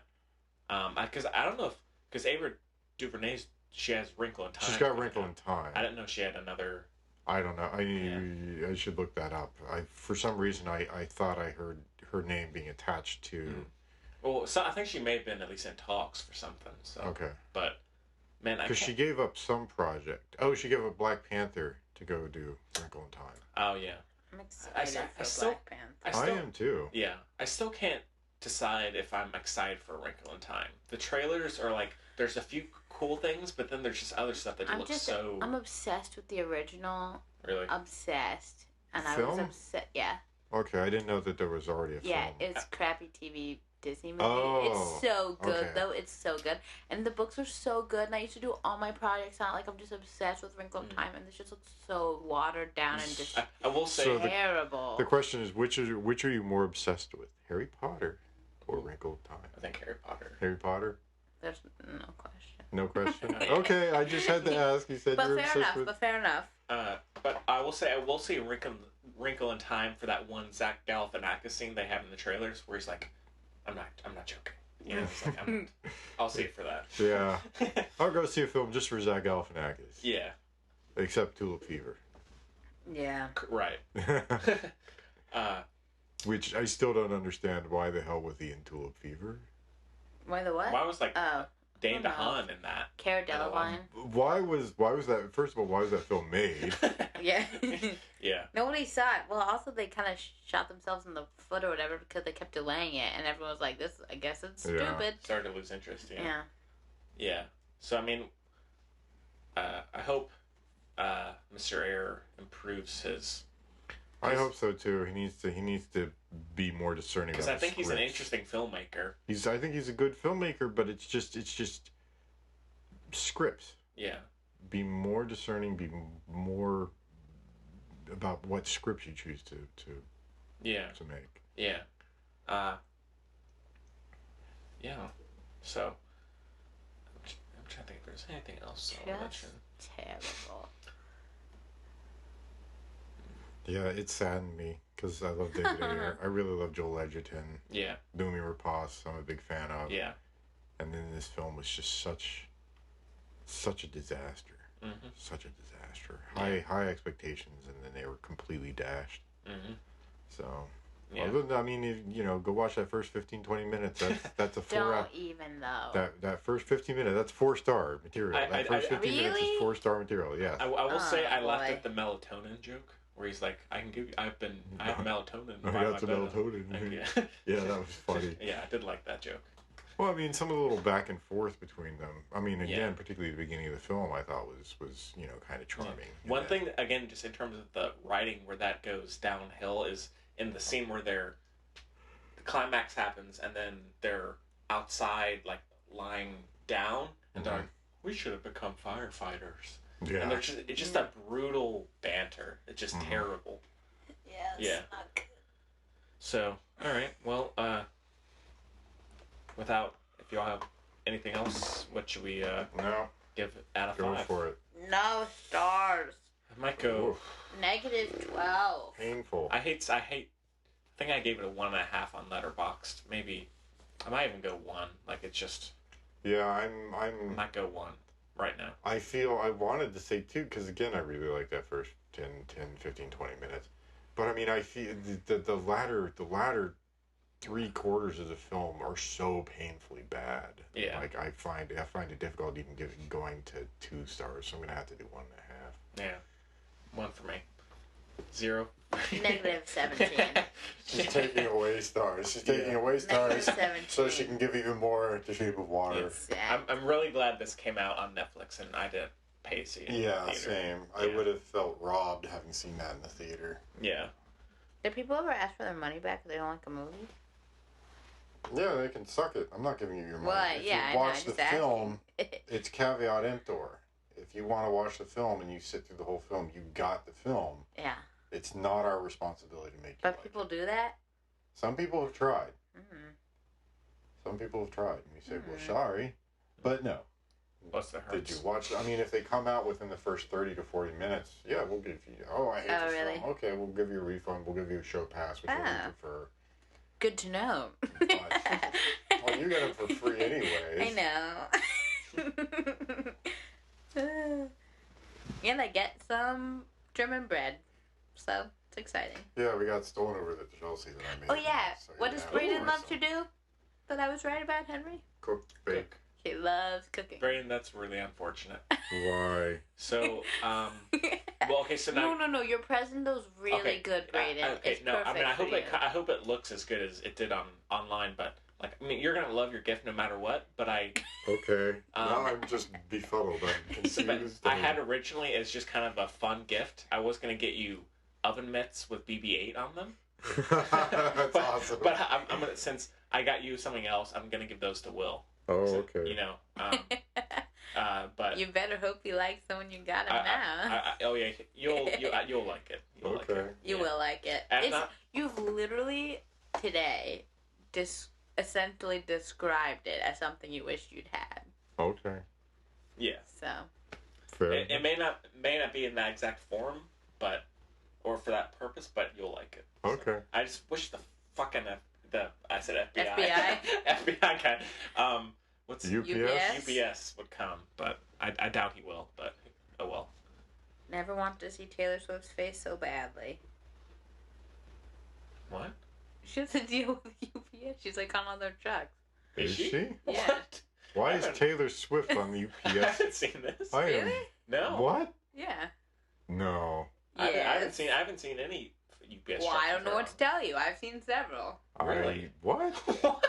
Because I don't know if... Because Ava DuVernay, she has Wrinkle in Time. She's got Wrinkle in Time. I didn't know she had another... I don't know. I should look that up. For some reason, I thought I heard her name being attached to... Well, so I think she may have been at least in talks for something. So. Okay. But, man, because she gave up some project. Oh, she gave up Black Panther to go do Wrinkle in Time. Oh, yeah. I'm excited for Black Panther. I am too. Yeah. I still can't decide if I'm excited for Wrinkle in Time. The trailers are like, there's a few cool things, but then there's just other stuff that looks so... I'm obsessed with the original. Really? Obsessed. And film? I was upset. Yeah. Okay, I didn't know that there was already a film. Yeah, it's crappy TV Disney movie. Oh, it's so good, though. It's so good. And the books are so good, and I used to do all my projects on it. Like, I'm just obsessed with Wrinkle in Time, and this just looks so watered down and just I will say terrible. The question is, which are you more obsessed with? Harry Potter or Wrinkle in Time? I think Harry Potter. Harry Potter? There's no question. No question? Okay, I just had to ask. You said you're obsessed with... But fair enough. But I will say Wrinkle in Time for that one Zach Galifianakis scene they have in the trailers where he's like, I'm not joking. You know, it's like, I'll see it for that. Yeah. I'll go see a film just for Zach Galifianakis. Yeah. Except Tulip Fever. Yeah. Right. Which I still don't understand why the hell was he in Tulip Fever. Why the what? Why was Dane DeHaan in that? Cara Delevingne. Why was that? First of all, why was that film made? Yeah. Yeah. Nobody saw it. Well, also they kind of shot themselves in the foot or whatever because they kept delaying it, and everyone was like, "This, I guess it's stupid." Started to lose interest. Yeah. Yeah. Yeah. So I mean, I hope Mr. Ayer improves his. I hope so too. He needs to be more discerning. Because I think he's an interesting filmmaker. I think he's a good filmmaker, but it's just scripts. Yeah. Be more discerning. Be more about what scripts you choose to make. Yeah. Yeah. So I'm trying to think if there's anything else I want to mention. Terrible. Yeah, it saddened me because I love David Ayer. I really love Joel Edgerton. Yeah. Noomi Rapace, I'm a big fan of. Yeah. And then this film was just such a disaster. Mm-hmm. Such a disaster. disaster. High expectations, and then they were completely dashed. Mm-hmm. So, other than, I mean, go watch that first 15-20 minutes. That's a 4 Don't even though. That first 15 minutes, that's 4 star material. That first 15 minutes is 4-star material. Yeah. I will say I laughed at the melatonin joke. Where he's like, I have melatonin. I got some melatonin. Yeah, that was funny. Yeah, I did like that joke. Well, I mean, some of the little back and forth between them. I mean, again, particularly the beginning of the film, I thought was kind of charming. Yeah. One thing, again, just in terms of the writing, where that goes downhill is in the scene where the climax happens, and then they're outside, like lying down, and they're like, "We should have become firefighters." Yeah. And it's just a brutal banter. It's just terrible. Yeah. Not good. So, all right. Well, if y'all have anything else, what should we give out of 5? Go for it. No stars. I might go -12. Painful. I think I gave it a 1.5 on Letterboxd. Maybe I might even go 1. Like it's just. Yeah, I might go 1 right now. I feel I wanted to say 2 because again I really like that first 10, 15, 20 minutes. But I mean I feel the latter 3/4 of the film are so painfully bad. Yeah. Like I find it difficult even going to 2 stars. So I'm gonna have to do 1.5. Yeah. 1 for me. 0. -17. She's taking away stars. She's taking away stars so she can give even more The Shape of Water. Yes. I'm really glad this came out on Netflix and I didn't pay to see it. Yeah, same. I would have felt robbed having seen that in the theater. Yeah. Did people ever ask for their money back if they don't like a movie? Yeah, they can suck it. I'm not giving you your money. Well, if you watch the exactly. film, it's caveat emptor. If you want to watch the film and you sit through the whole film, you got the film. Yeah. It's not our responsibility to make you But people do that? Some people have tried. Mm-hmm. Some people have tried. And you say, well, sorry. But no. What's the hurts? Did you watch? I mean, if they come out within the first 30 to 40 minutes, yeah, we'll give you. Oh, I hate this really? film. Okay, we'll give you a refund. We'll give you a show pass, which one you prefer. Good to know. Well, you get them for free anyways. I know. And I get some German bread, so it's exciting. Yeah, we got stolen over the Chelsea that I made. Oh yeah, So, what does Braden love to do? That I was right about, Henry. Cook, bake. He loves cooking. Braden, that's really unfortunate. Why? So, well, okay, so now. No, your present was really good, Braden. Okay, no, I mean, I hope it looks as good as it did online, but like, I mean, you're gonna love your gift no matter what. But Okay. Now I'm just befuddled. I'm confused. I had originally as just kind of a fun gift. I was gonna get you oven mitts with BB-8 on them. That's awesome. But I'm gonna, since I got you something else, I'm gonna give those to Will. Oh, okay. You know, but you better hope he likes the one you got him now. Oh yeah, you'll like it. You will like it. You've literally today essentially described it as something you wish you'd had. Okay. Yeah. So. Fair. It may not be in that exact form, or for that purpose, but you'll like it. Okay. So, I just wish the fucking I said FBI. FBI? FBI guy. What's UPS? UPS would come, but I doubt he will, but oh well. Never want to see Taylor Swift's face so badly. What? She has to deal with UPS. She's like on all their trucks. Is she? Yeah. What? Why is Taylor Swift on the UPS? I haven't seen this. Really? No. What? Yeah. No. Yes. I haven't seen any UPS. Well, I don't know what to tell you. I've seen several. Really? What? What?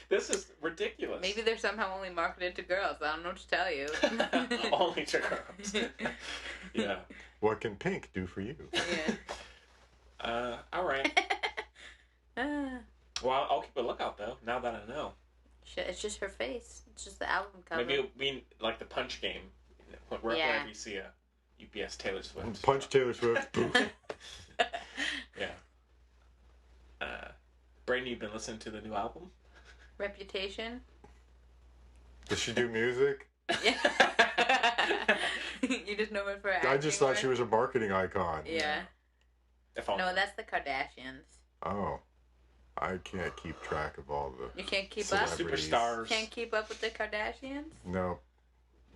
This is ridiculous. Maybe they're somehow only marketed to girls. I don't know what to tell you. Only to girls. Yeah. What can pink do for you? Yeah. All right. Well, I'll keep a lookout though. Now that I know. It's just her face. It's just the album cover. Maybe it'll be like the Punch game. Whenever you see a UPS Taylor Swift. Punch Taylor Swift. Yeah. Braden, you've been listening to the new album? Reputation. Does she do music? Yeah. You just know her for acting. I just thought she was a marketing icon. Yeah. No, that's the Kardashians. Oh. I can't keep track of all the You can't keep up? Superstars. Can't keep up with the Kardashians? No.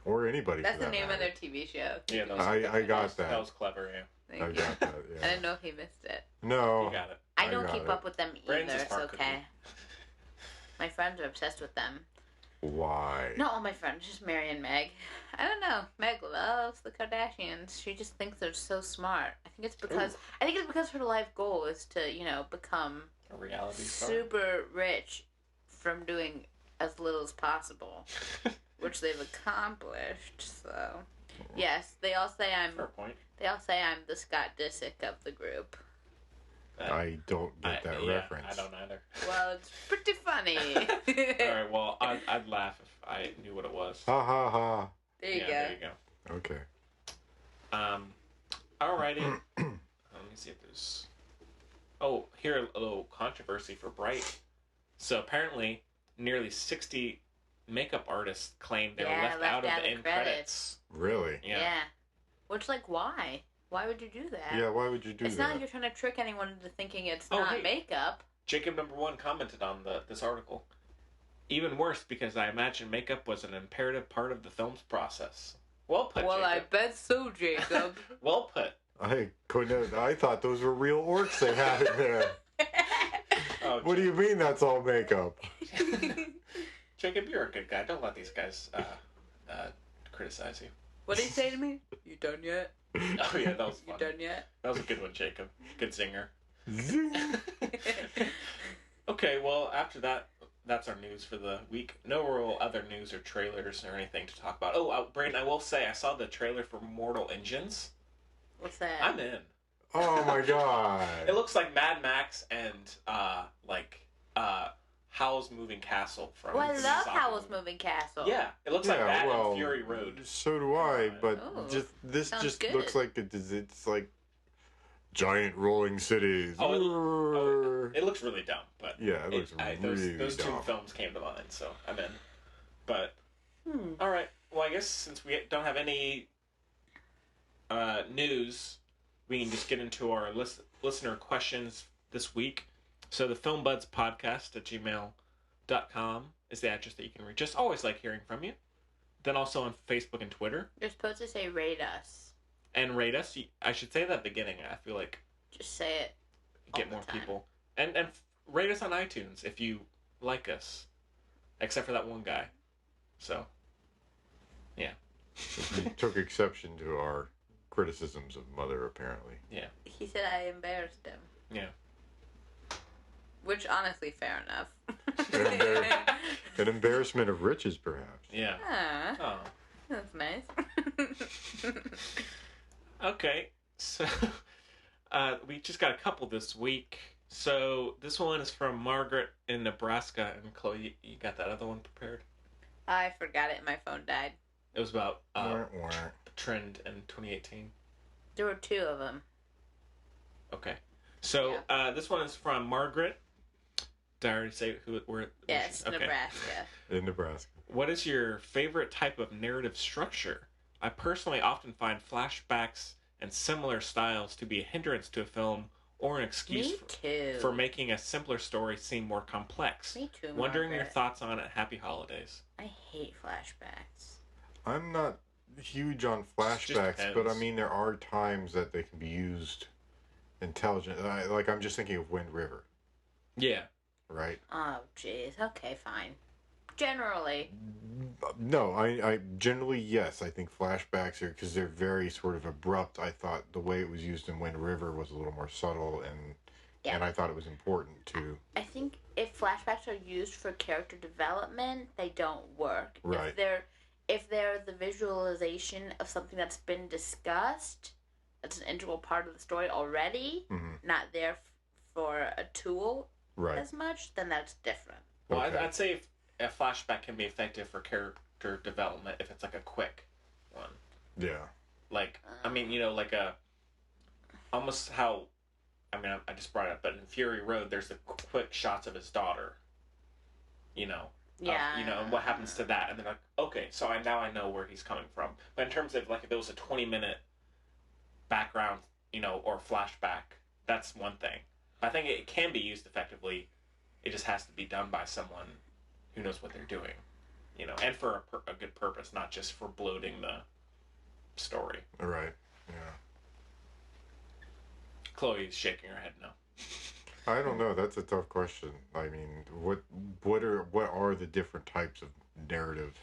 Or anybody. That's for the that name matter. of their TV show. Yeah, I got that. That was clever, yeah. Thank I you. got that. Yeah. I didn't know if he missed it. No. You got it. I don't got keep it. up with them Braden's either. a It's smart okay. cookie. My friends are obsessed with them. Why? Not all my friends, just Mary and Meg. I don't know. Meg loves the Kardashians. She just thinks they're so smart. I think it's because her life goal is to, become A reality star. super rich from doing as little as possible, which they've accomplished. So, yes, they all say I'm. Fair point. They all say I'm the Scott Disick of the group. I don't get that reference. I don't either. Well, it's pretty funny. All right, well, I'd laugh if I knew what it was. Ha ha ha. There you go. There you go. Okay. Alrighty. Let me see if there's... Oh, here a little controversy for Bright. So apparently, nearly 60 makeup artists claimed they were left out of the end credits. Really? Yeah. Which, why? Why would you do that? Yeah, why would you do It's that? not like you're trying to trick anyone into thinking it's not makeup. Jacob #1 commented on this article. Even worse, because I imagine makeup was an imperative part of the film's process. Well put, Well, Jacob. I bet so, Jacob. Well put. I thought those were real orcs they had in there. Oh, What do you mean that's all makeup? Jacob, you're a good guy. Don't let these guys criticize you. What did he say to me? You done yet? Oh yeah, that was You fun. done yet? That was a good one, Jacob. Good singer. Zing. Okay, well, after that, that's our news for the week. No real other news or trailers or anything to talk about. Oh, Braden, I will say, I saw the trailer for Mortal Engines. What's that? I'm in. Oh my god. It looks like Mad Max and, Howl's Moving Castle from... Oh, I the love soccer Howl's movie. Moving Castle. Yeah, it looks like that and Fury Road. So do I, but Oh, this sounds just good. looks like it's like giant rolling cities. It looks really dumb, but... Yeah, it looks really Those two dumb. films came to mind, so I'm in. But, alright, well, I guess since we don't have any news, we can just get into our listener questions this week. So the Thefilmbudspodcast at gmail.com is the address that you can reach us. Always like hearing from you. Then also on Facebook and Twitter. You're supposed to say rate us. And rate us. I should say that at the beginning. I feel like Just say it. get all the more time. people. And rate us on iTunes if you like us. Except for that one guy. So, yeah. He took exception to our criticisms of Mother, apparently. Yeah. He said I embarrassed him. Yeah. Which, honestly, fair enough. An embarrassment of riches, perhaps. Yeah. Ah, Oh. that's nice. Okay. So, we just got a couple this week. So, this one is from Margaret in Nebraska. And Chloe, you got that other one prepared? I forgot it. My phone died. It was about Wah, wah. the trend in 2018. There were two of them. Okay. So, this one is from Margaret. Did I already say where Yes, okay. Nebraska. In Nebraska. What is your favorite type of narrative structure? I personally often find flashbacks and similar styles to be a hindrance to a film or an excuse Me too. for making a simpler story seem more complex. Me too, Wondering your Margaret. thoughts on it. Happy holidays. I hate flashbacks. I'm not huge on flashbacks, but I depends. mean, there are times that they can be used intelligent. I'm just thinking of Wind River, Yeah. right? Oh, jeez. Okay, fine. Generally. No, I generally, yes. I think flashbacks are, because they're very sort of abrupt. I thought the way it was used in Wind River was a little more subtle, and I thought it was important to... I think if flashbacks are used for character development, they don't work. Right. If they're the visualization of something that's been discussed, that's an integral part of the story already, not there for a tool Right. as much, then that's different. Well, Okay. I'd say if a flashback can be effective for character development if it's like a quick one. Yeah. Like, I mean, like almost how, I just brought it up, but in Fury Road, there's the quick shots of his daughter, Yeah. and what happens to that, and they're like, okay, so now I know where he's coming from. But in terms of, like, if it was a 20-minute background, or flashback, that's one thing. I think it can be used effectively. It just has to be done by someone who knows what they're doing. you know, and for a good purpose, not just for bloating the story. Right. Yeah. Chloe's shaking her head no. I don't know. That's a tough question. I mean, what are the different types of narrative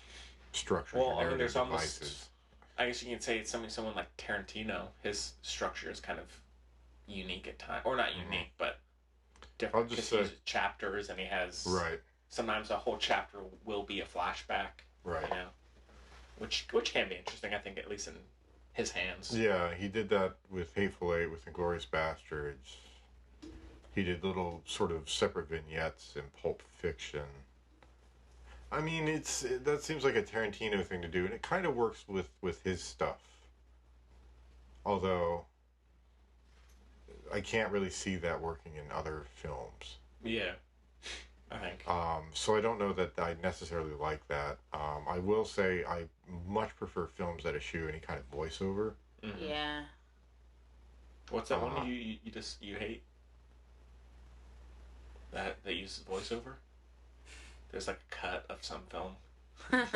structures? Well, or I mean, narrative there's devices? almost. I guess you can say it's someone like Tarantino. His structure is kind of unique at times, or not unique, but different. I'll just Because he say uses chapters, and he has right. Sometimes a whole chapter will be a flashback. Right. You know, which can be interesting. I think at least in his hands. Yeah, he did that with Hateful Eight, with Inglourious Bastards. He did little sort of separate vignettes in Pulp Fiction. I mean, that seems like a Tarantino thing to do, and it kind of works with his stuff. Although, I can't really see that working in other films. Yeah, I think. So I don't know that I necessarily like that. I will say I much prefer films that eschew any kind of voiceover. Mm-hmm. Yeah. What's that one you hate? That uses voiceover? There's like a cut of some film. I'm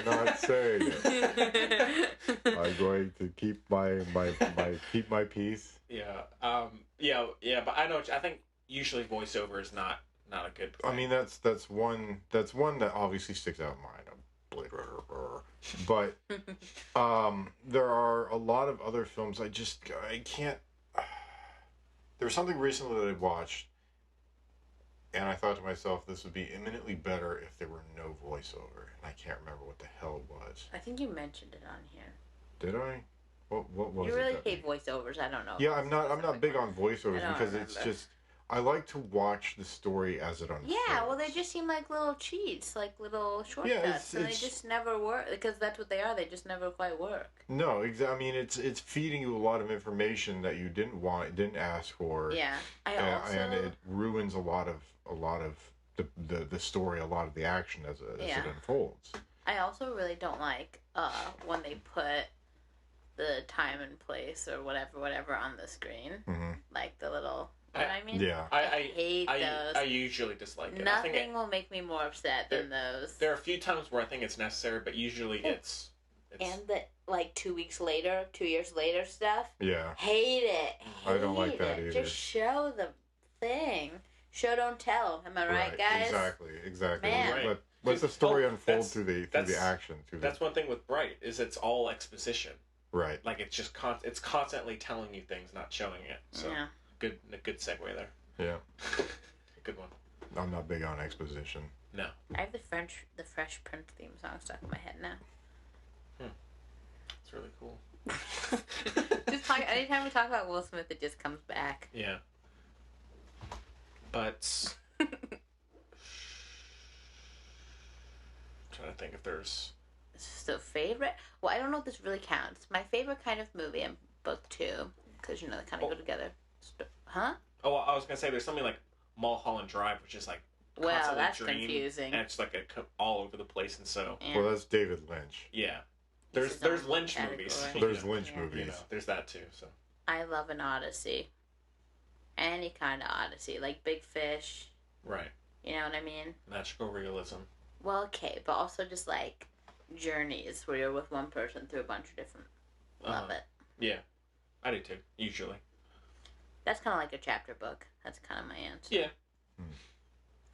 not saying it. I'm going to keep my peace. Yeah. Yeah. But I know. I think usually voiceover is not a good thing. I mean, that's one that obviously sticks out in mind. Blade Runner, but there are a lot of other films I can't. There was something recently that I watched, and I thought to myself, this would be eminently better if there were no voiceover. And I can't remember what the hell it was. I think you mentioned it on here. Did I? What was it? You really hate voiceovers. I don't know. Yeah, I'm not big on voiceovers because remember. it's just I like to watch the story as it unfolds. Yeah, well, they just seem like little cheats, like little shortcuts, and they just never work because that's what they are. They just never quite work. No, I mean, it's feeding you a lot of information that you didn't want, didn't ask for. Yeah, and it ruins a lot of the story, a lot of the action as it unfolds. I also really don't like when they put the time and place or whatever on the screen, like the little. You know what I mean? Yeah. I hate those. I usually dislike it. Nothing will make me more upset than those. There are a few times where I think it's necessary, but usually it's and the like 2 weeks later, 2 years later stuff. Yeah. Hate it. I don't like that either. Just show the thing. Show don't tell. Am I right, guys? Exactly. Man. Let the story unfold through the action. That's one thing with Bright is it's all exposition. Right. Like it's just it's constantly telling you things, not showing it. So. Yeah. A good segue there. Yeah. Good one. I'm not big on exposition. No. I have the Fresh Prince theme song stuck in my head now. It's really cool. Anytime we talk about Will Smith, it just comes back. Yeah. But I'm trying to think if there's so favorite. Well, I don't know if this really counts. My favorite kind of movie, and both two, because they kind of go together. Huh? Oh, I was gonna say there's something like Mulholland Drive, which is like that's dream, confusing, and it's like all over the place, and so well, that's David Lynch. Yeah, there's Lynch movies. There's Lynch movies. You know, there's that too. So I love an Odyssey, any kind of Odyssey, like Big Fish. Right. You know what I mean? Magical realism. Well, okay, but also just like journeys where you're with one person through a bunch of different. Love it. Yeah, I do too. Usually. That's kind of like a chapter book. That's kind of my answer. Yeah.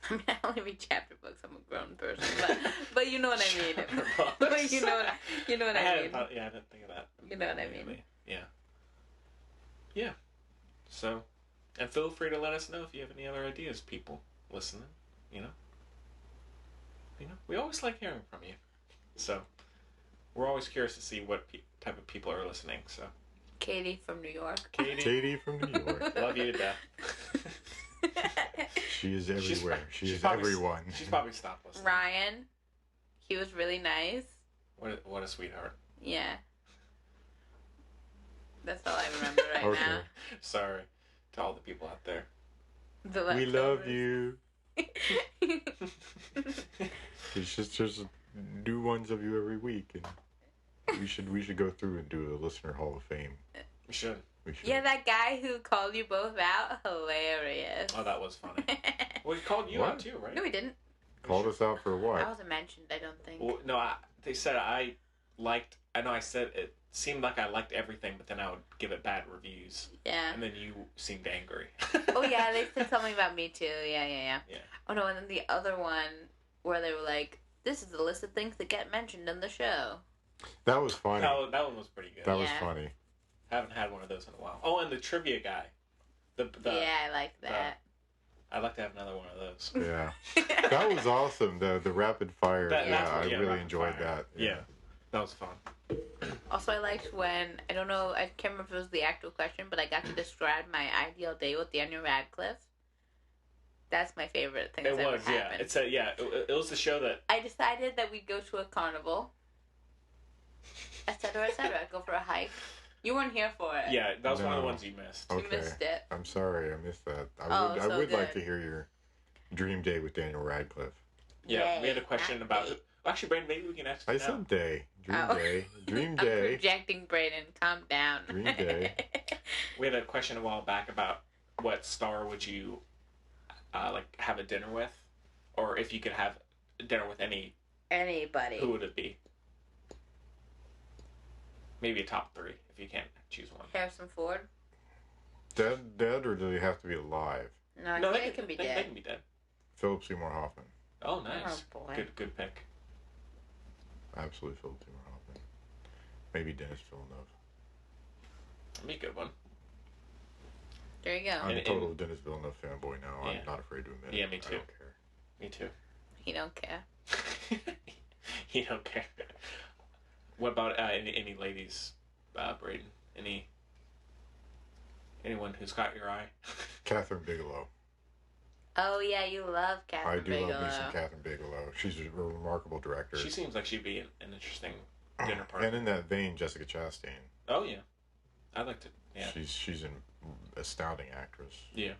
I mean, I only read chapter books. I'm a grown person, but you know what I mean. But you know what I mean. I didn't think of that. You know what I mean. Yeah. Yeah. So, and feel free to let us know if you have any other ideas, people listening. You know, we always like hearing from you. So, we're always curious to see what type of people are listening. So. Katie from New York. Katie from New York. Love you to death. She is everywhere. She is everyone. She's probably stopped listening. Ryan. He was really nice. What a sweetheart. Yeah. That's all I remember right now. Sorry to all the people out there. We love you. It's just new ones of you every week, and we should go through and do a listener Hall of Fame. We should. Yeah, that guy who called you both out, hilarious. Oh, that was funny. Well, he called you out too, right? No, he didn't. Called us out for I what? wasn't mentioned, I don't think. Well, no, they said I know I said it seemed like I liked everything, but then I would give it bad reviews. Yeah. And then you seemed angry. Oh, yeah, they said something about me, too. Yeah. Yeah. Oh, no, and then the other one where they were like, this is the list of things that get mentioned in the show. That was funny. That one was pretty good. That was funny. Haven't had one of those in a while. Oh, and the trivia guy. Yeah, I like that. I'd like to have another one of those. Yeah. That was awesome. The rapid fire. I really enjoyed that. Yeah. That was fun. Also, I liked when, I don't know, I can't remember if it was the actual question, but I got to describe my ideal day with Daniel Radcliffe. That's my favorite thing that's ever happened. It was the show that... I decided that we'd go to a carnival, etc., etc. Go for a hike. You weren't here for it. Yeah, that was one of the ones you missed. Okay. You missed it. I'm sorry, I missed that. I so would like good. to hear your dream day with Daniel Radcliffe. Yeah, we had a question about... Actually, Braden, maybe we can ask you I now. said day. Dream day. Dream I'm day. projecting, Braden. Calm down. Dream day. We had a question a while back about what star would you have a dinner with, or if you could have dinner with anybody. Who would it be? Maybe a top 3 if you can't choose one. Harrison Ford. Dead, or do they have to be alive? No, they can be dead. They can be dead. Philip Seymour Hoffman. Oh, nice. Oh, boy. Good pick. Absolutely Philip Seymour Hoffman. Maybe Dennis Villeneuve. That'd be a good one. There you go. I'm a total Dennis Villeneuve fanboy now. Yeah. I'm not afraid to admit it. Yeah, me too. I don't care. Me too. He don't care. He don't care. What about any ladies, Braden? Anyone who's caught your eye? Catherine Bigelow. Oh, yeah, you love Catherine Bigelow. I do love me some Catherine Bigelow. She's a remarkable director. She seems like she'd be an interesting dinner partner. And in that vein, Jessica Chastain. Oh, yeah. I'd like to, yeah. She's an astounding actress. Yeah.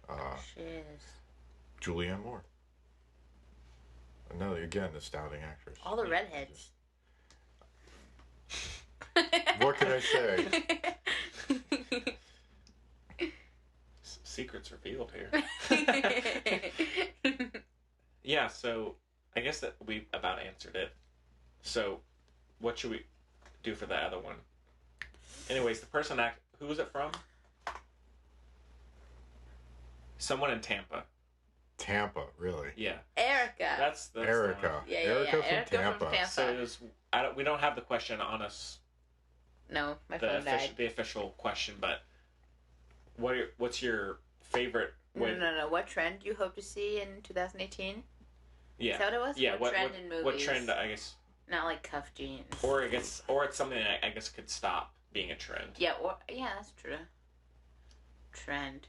She is. Julianne Moore. Another, again, astounding actress. All the redheads. What can I say? Secrets revealed here. Yeah, so I guess that we about answered it. So what should we do for the other one? Anyways, the person who was it from? Someone in Tampa. Tampa, really? Yeah. Erica. That's Erica. Yeah, Erica Erica from Tampa. So it was, we don't have the question on us. No, my phone died. The official question, but what's your favorite way? No. What trend do you hope to see in 2018? Yeah. Is that what it was? Yeah. What trend in movies? What trend? I guess. Not like cuff jeans. Or it's something that I guess could stop being a trend. Yeah. Yeah, that's true. Trend.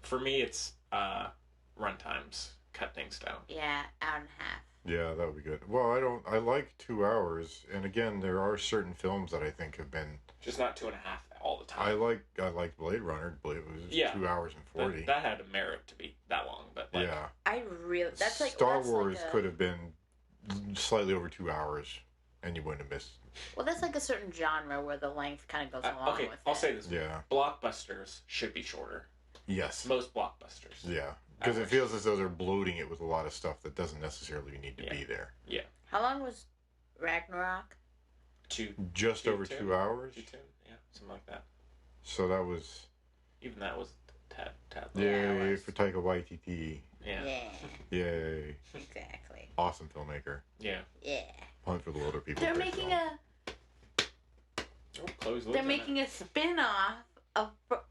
For me, it's run times. Cut things down. Yeah, hour and a half. Yeah, that would be good. Well, I like 2 hours, and again, there are certain films that I think have been just not 2.5 all the time. I like Blade Runner. It was 2 hours and 40. That had a merit to be that long, but yeah, that's like Star Wars could have been slightly over 2 hours, and you wouldn't have missed. Well, that's like a certain genre where the length kind of goes along with it. I'll say this. Yeah, blockbusters should be shorter. Yes, most blockbusters. Yeah. Because it feels as though they're bloating it with a lot of stuff that doesn't necessarily need to be there. Yeah. How long was Ragnarok? Just over 2 hours? 2, yeah, something like that. So that was... Even that was tad Yay for Taika Waititi. Yeah. Yay. Exactly. Awesome filmmaker. Yeah. Yeah. Hunt for the Wilder People. They're making They're making a spin-off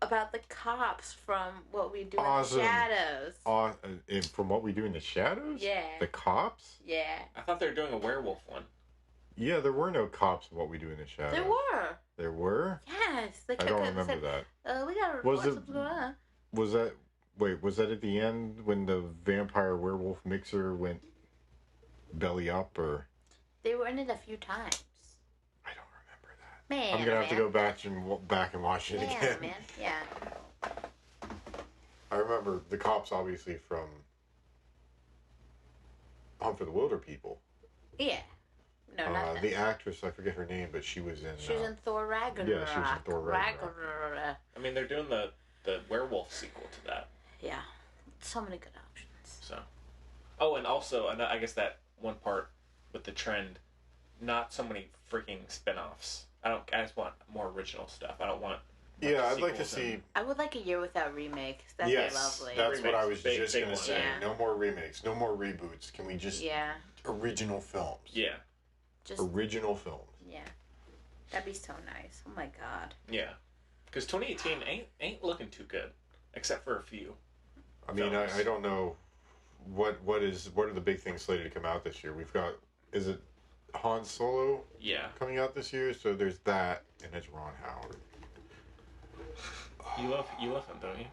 about the cops from What We Do in the Shadows. From What We Do in the Shadows? Yeah. The cops? Yeah. I thought they were doing a werewolf one. Yeah, there were no cops in What We Do in the Shadows. There were. There were? Yes. I don't remember that. We gotta was that at the end when the vampire werewolf mixer went belly up, or? They were in it a few times. I'm gonna have to go back and watch it again. Man. Yeah. I remember the cops, obviously, from Hunt for the Wilder People. Yeah. No, not the actress, I forget her name, but she was in. She was in Thor Ragnarok. Yeah, she was in Thor Ragnarok. I mean, they're doing the werewolf sequel to that. Yeah. So many good options. So. Oh, and also, and I guess that one part with the trend, not so many freaking spin-offs. I just want more original stuff. I don't want. Yeah, I'd like to see. I would like a year without remakes. That'd Yes, be lovely. that's what I was Big- just big gonna one. say. Yeah. No more remakes. No more reboots. Can we just original films? Yeah. Just Original films. yeah. That'd be so nice. Oh my god. Yeah. Because 2018 ain't looking too good, except for a few. I mean, films. I don't know what are the big things slated to come out this year. We've got, is it Han Solo Yeah. coming out this year? So there's that, and it's Ron Howard. You love him, don't you?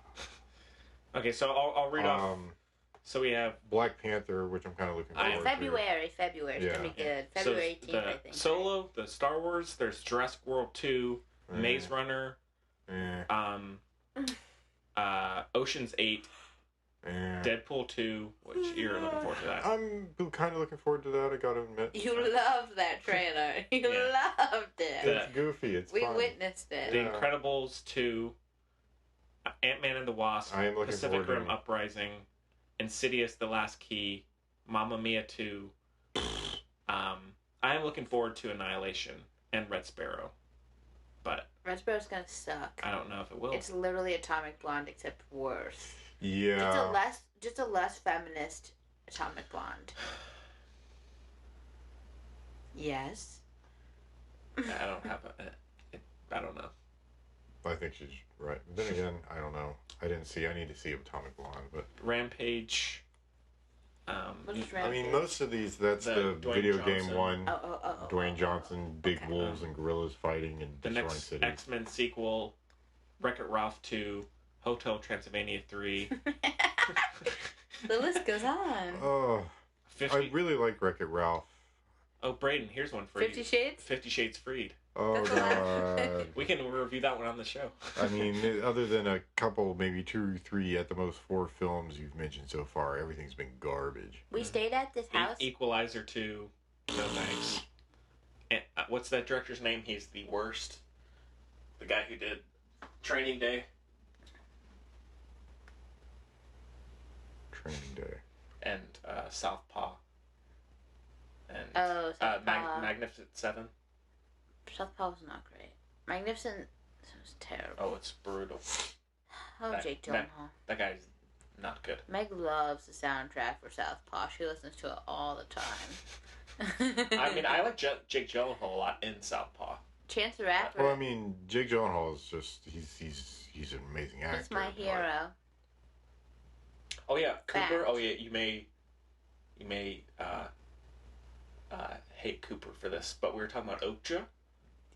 Okay, so I'll read off. So we have Black Panther, which I'm kind of looking forward to. February. It's Yeah. gonna be good. so February 18th, the I think. Solo, the Star Wars. There's Jurassic World 2, Maze Runner, Ocean's 8, Deadpool 2. Which you're looking forward to that? I'm kind of looking forward to that. I gotta admit. You loved that trailer. You loved it. It's goofy. It's We fun. witnessed it. The Incredibles 2, Ant-Man and the Wasp, I am looking Pacific forward to Rim it. Uprising, Insidious: The Last Key, Mamma Mia 2. I am looking forward to Annihilation and Red Sparrow, but Red Sparrow's gonna suck. I don't know if it will. It's literally Atomic Blonde except worse. Yeah. Just a less feminist Atomic Blonde. Yes. I don't have I don't know. I think she's right. Then again, I don't know. I need to see Atomic Blonde, but Rampage. What is I Rampage? mean, most of these, that's the Dwayne video Johnson. game one. Dwayne Oh. Johnson, big Okay. wolves and gorillas fighting and The destroying next cities. X-Men sequel, Wreck-It Ralph 2, Hotel Transylvania 3. The list goes on. Oh, 50, I really like Wreck-It Ralph. Oh, Braden, here's one for 50 you. Shades? 50 Shades Freed. Oh, That's a lot. God. We can review that one on the show. I mean, other than a couple, maybe 2 or 3, at the most 4 films you've mentioned so far, everything's been garbage. We stayed at this house. Equalizer 2, no thanks. And, what's that director's name? He's the worst. The guy who did Training Day. Training Day. And Southpaw. And Southpaw. Magnificent Seven. Southpaw was not great. Magnificent was terrible. Oh, it's brutal. Jake Gyllenhaal. That guy's not good. Meg loves the soundtrack for Southpaw. She listens to it all the time. I mean, I like Jake Gyllenhaal a lot in Southpaw. Chance the Rapper. Well, I mean, Jake Gyllenhaal is just, he's an amazing actor. He's my but- hero. Oh yeah, Cooper. Fact. Oh yeah, you may hate Cooper for this, but we were talking about Okja,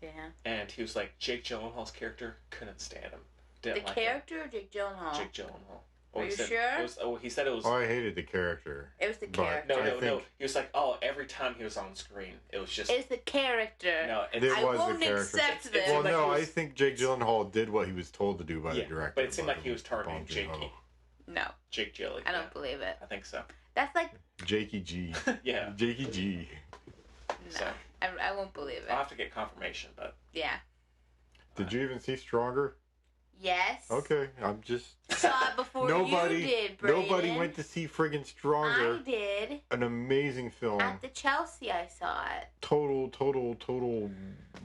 Yeah. and he was like Jake Gyllenhaal's character couldn't stand him. The Didn't like character or Jake him. Gyllenhaal? Jake Gyllenhaal. Are you he said, sure? He said it was. Oh, I hated the character. It was the But character. No. I think- He was like, oh, every time he was on screen, it was just. It's the character. No, It it's, I was won't the character. accept It this. seemed Well, like no, he was- I think Jake Gyllenhaal did what he was told to do by the director. but it seemed like he was Bong targeting Joon-ho. Jakey. No, Jake Gyllenhaal. I don't believe it. I think so. That's like, Jakey G. Yeah. Jakey G. no. So I won't believe it. I'll have to get confirmation, but Yeah. Did you even see Stronger? Yes. Okay, I'm just. Saw it before you did, Braden. Nobody went to see friggin' Stronger. I did. An amazing film. At the Chelsea, I saw it. Total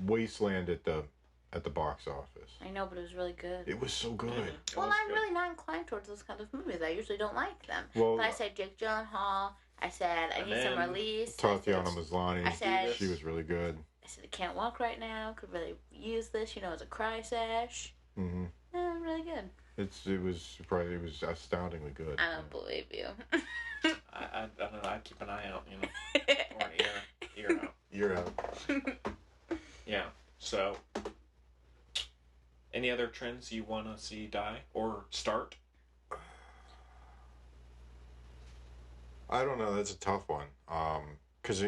wasteland at the box office. I know, but it was really good. It was so good. it Well, was I'm good. really not inclined towards those kind of movies. I usually don't like them. Well, But I said Jake Gyllenhaal. I said I And need some then release. Tatiana I said, Maslany. I said- she was really good. I can't walk right now. Could really use this. You know, as a cry sash. Hmm. Really good. It was astoundingly good. I don't believe you. I don't know. I'd keep an eye out, you know, or an ear out. You're out. Yeah. So, any other trends you want to see die or start? I don't know. That's a tough one. Because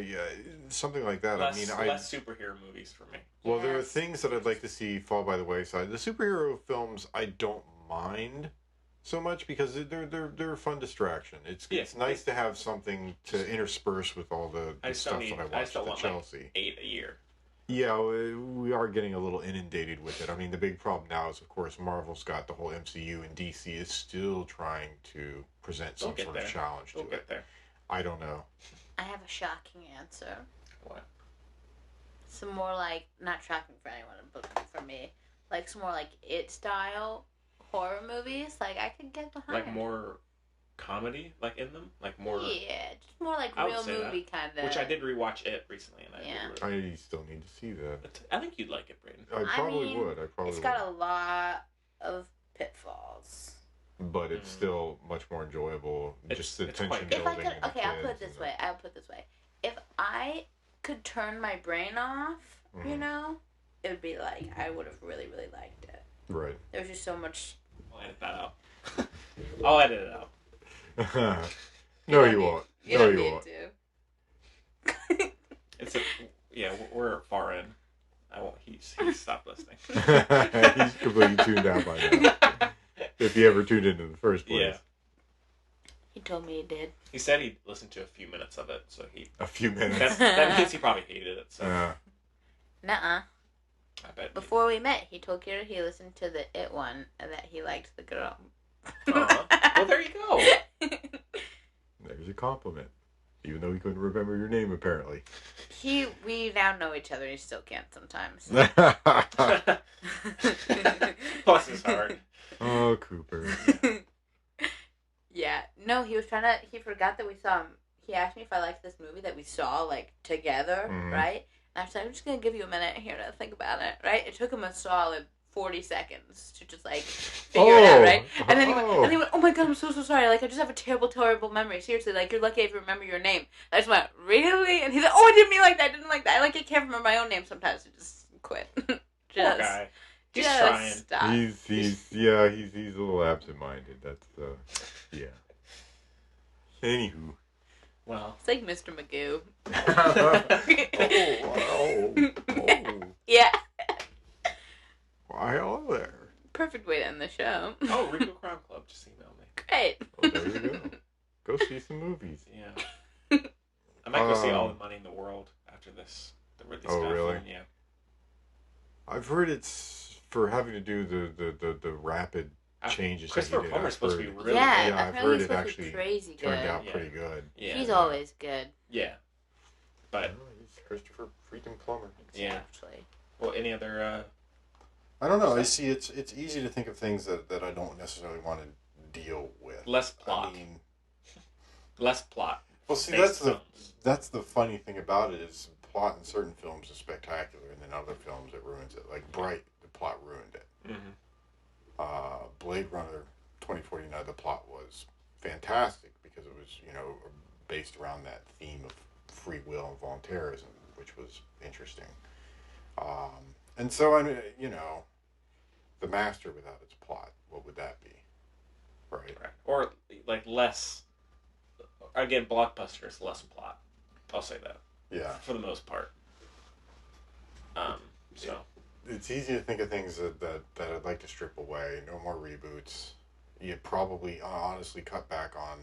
something like that. Less, I mean, less superhero movies for me. Well, there are Yes. things that I'd like to see fall by the wayside. The superhero films I don't mind so much because they're a fun distraction. It's nice to have something to intersperse with all the stuff that I watched at the Chelsea. Like 8 a year. Yeah, we are getting a little inundated with it. I mean, the big problem now is, of course, Marvel's got the whole MCU, and DC is still trying to present some get sort there. of challenge We'll to get it. there. I don't know. I have a shocking answer. What? Some more like, not shocking for anyone, but for me, like some more like It style horror movies. Like I could get behind. Like more comedy, like in them, like more. Yeah, just more like I would real say movie kind of. Which I did rewatch it recently, and Yeah. I still need to see that. I think you'd like it, Braden. I probably mean, would. It's got a lot of pitfalls. But it's still much more enjoyable. Just the tension quite- building. If I could, and the okay, I'll put it kids this and way. I'll put it this way. If I could turn my brain off, you know, it would be like I would have really, really liked it. Right. There's just so much. I'll edit that out. I'll edit it out. No, you won't. You No, don't you need won't. to. It's we're far in. I won't. He's stopped listening. He's completely tuned out by now. If he ever tuned into the first place. Yeah. He told me he did. He said he listened to a few minutes of it, so he. A few minutes. That means he probably hated it. So Nuh-uh. I bet. Before we met, he told Kira he listened to the It one and that he liked the girl. Well, there you go. There's a compliment. Even though he couldn't remember your name, apparently. We now know each other and he still can't sometimes. Bless his heart. Oh, Cooper. Yeah. No, he forgot that we saw him. He asked me if I liked this movie that we saw, like, together, right? And I was like, I'm just going to give you a minute here to think about it, right? It took him a solid 40 seconds to just, like, figure it out, right? And then he went, oh my god, I'm so sorry. Like, I just have a terrible, terrible memory. Seriously, like, you're lucky if you remember your name. I just went, really? And he's like, oh, I didn't mean like that. I didn't like that. I can't remember my own name sometimes. I just quit. Poor guy. He's trying. Stop. He's a little absent-minded. That's, yeah. Anywho. Well. It's like Mr. Magoo. Oh. Yeah. Why all there? Perfect way to end the show. Oh, Rico Crime Club just emailed me. Great. Oh, there you go. Go see some movies. Yeah. I might go see All the Money in the World after this. The Ridley Scott really? film, yeah. I've heard it's for having to do the rapid changes. Christopher that he did. Plummer's supposed to be really Yeah, good. I've heard it actually crazy turned good. out pretty good. Yeah. He's always good. Yeah. But, He's Christopher freaking Plummer. yeah. Actually. Well, any other, I don't know. I see it's easy to think of things that I don't necessarily want to deal with. less plot? I mean, Less plot. well, see, based films. that's the funny thing about it is plot in certain films is spectacular, and then other films it ruins it. Like Bright, the plot ruined it. Blade Runner 2049, the plot was fantastic because it was based around that theme of free will and voluntarism, which was interesting. And so, I mean, The Master without its plot, what would that be? Right. Or, like, less... Again, blockbusters, less plot. I'll say that. Yeah. For the most part. So... It's easy to think of things that I'd like to strip away. No more reboots. You'd probably honestly cut back on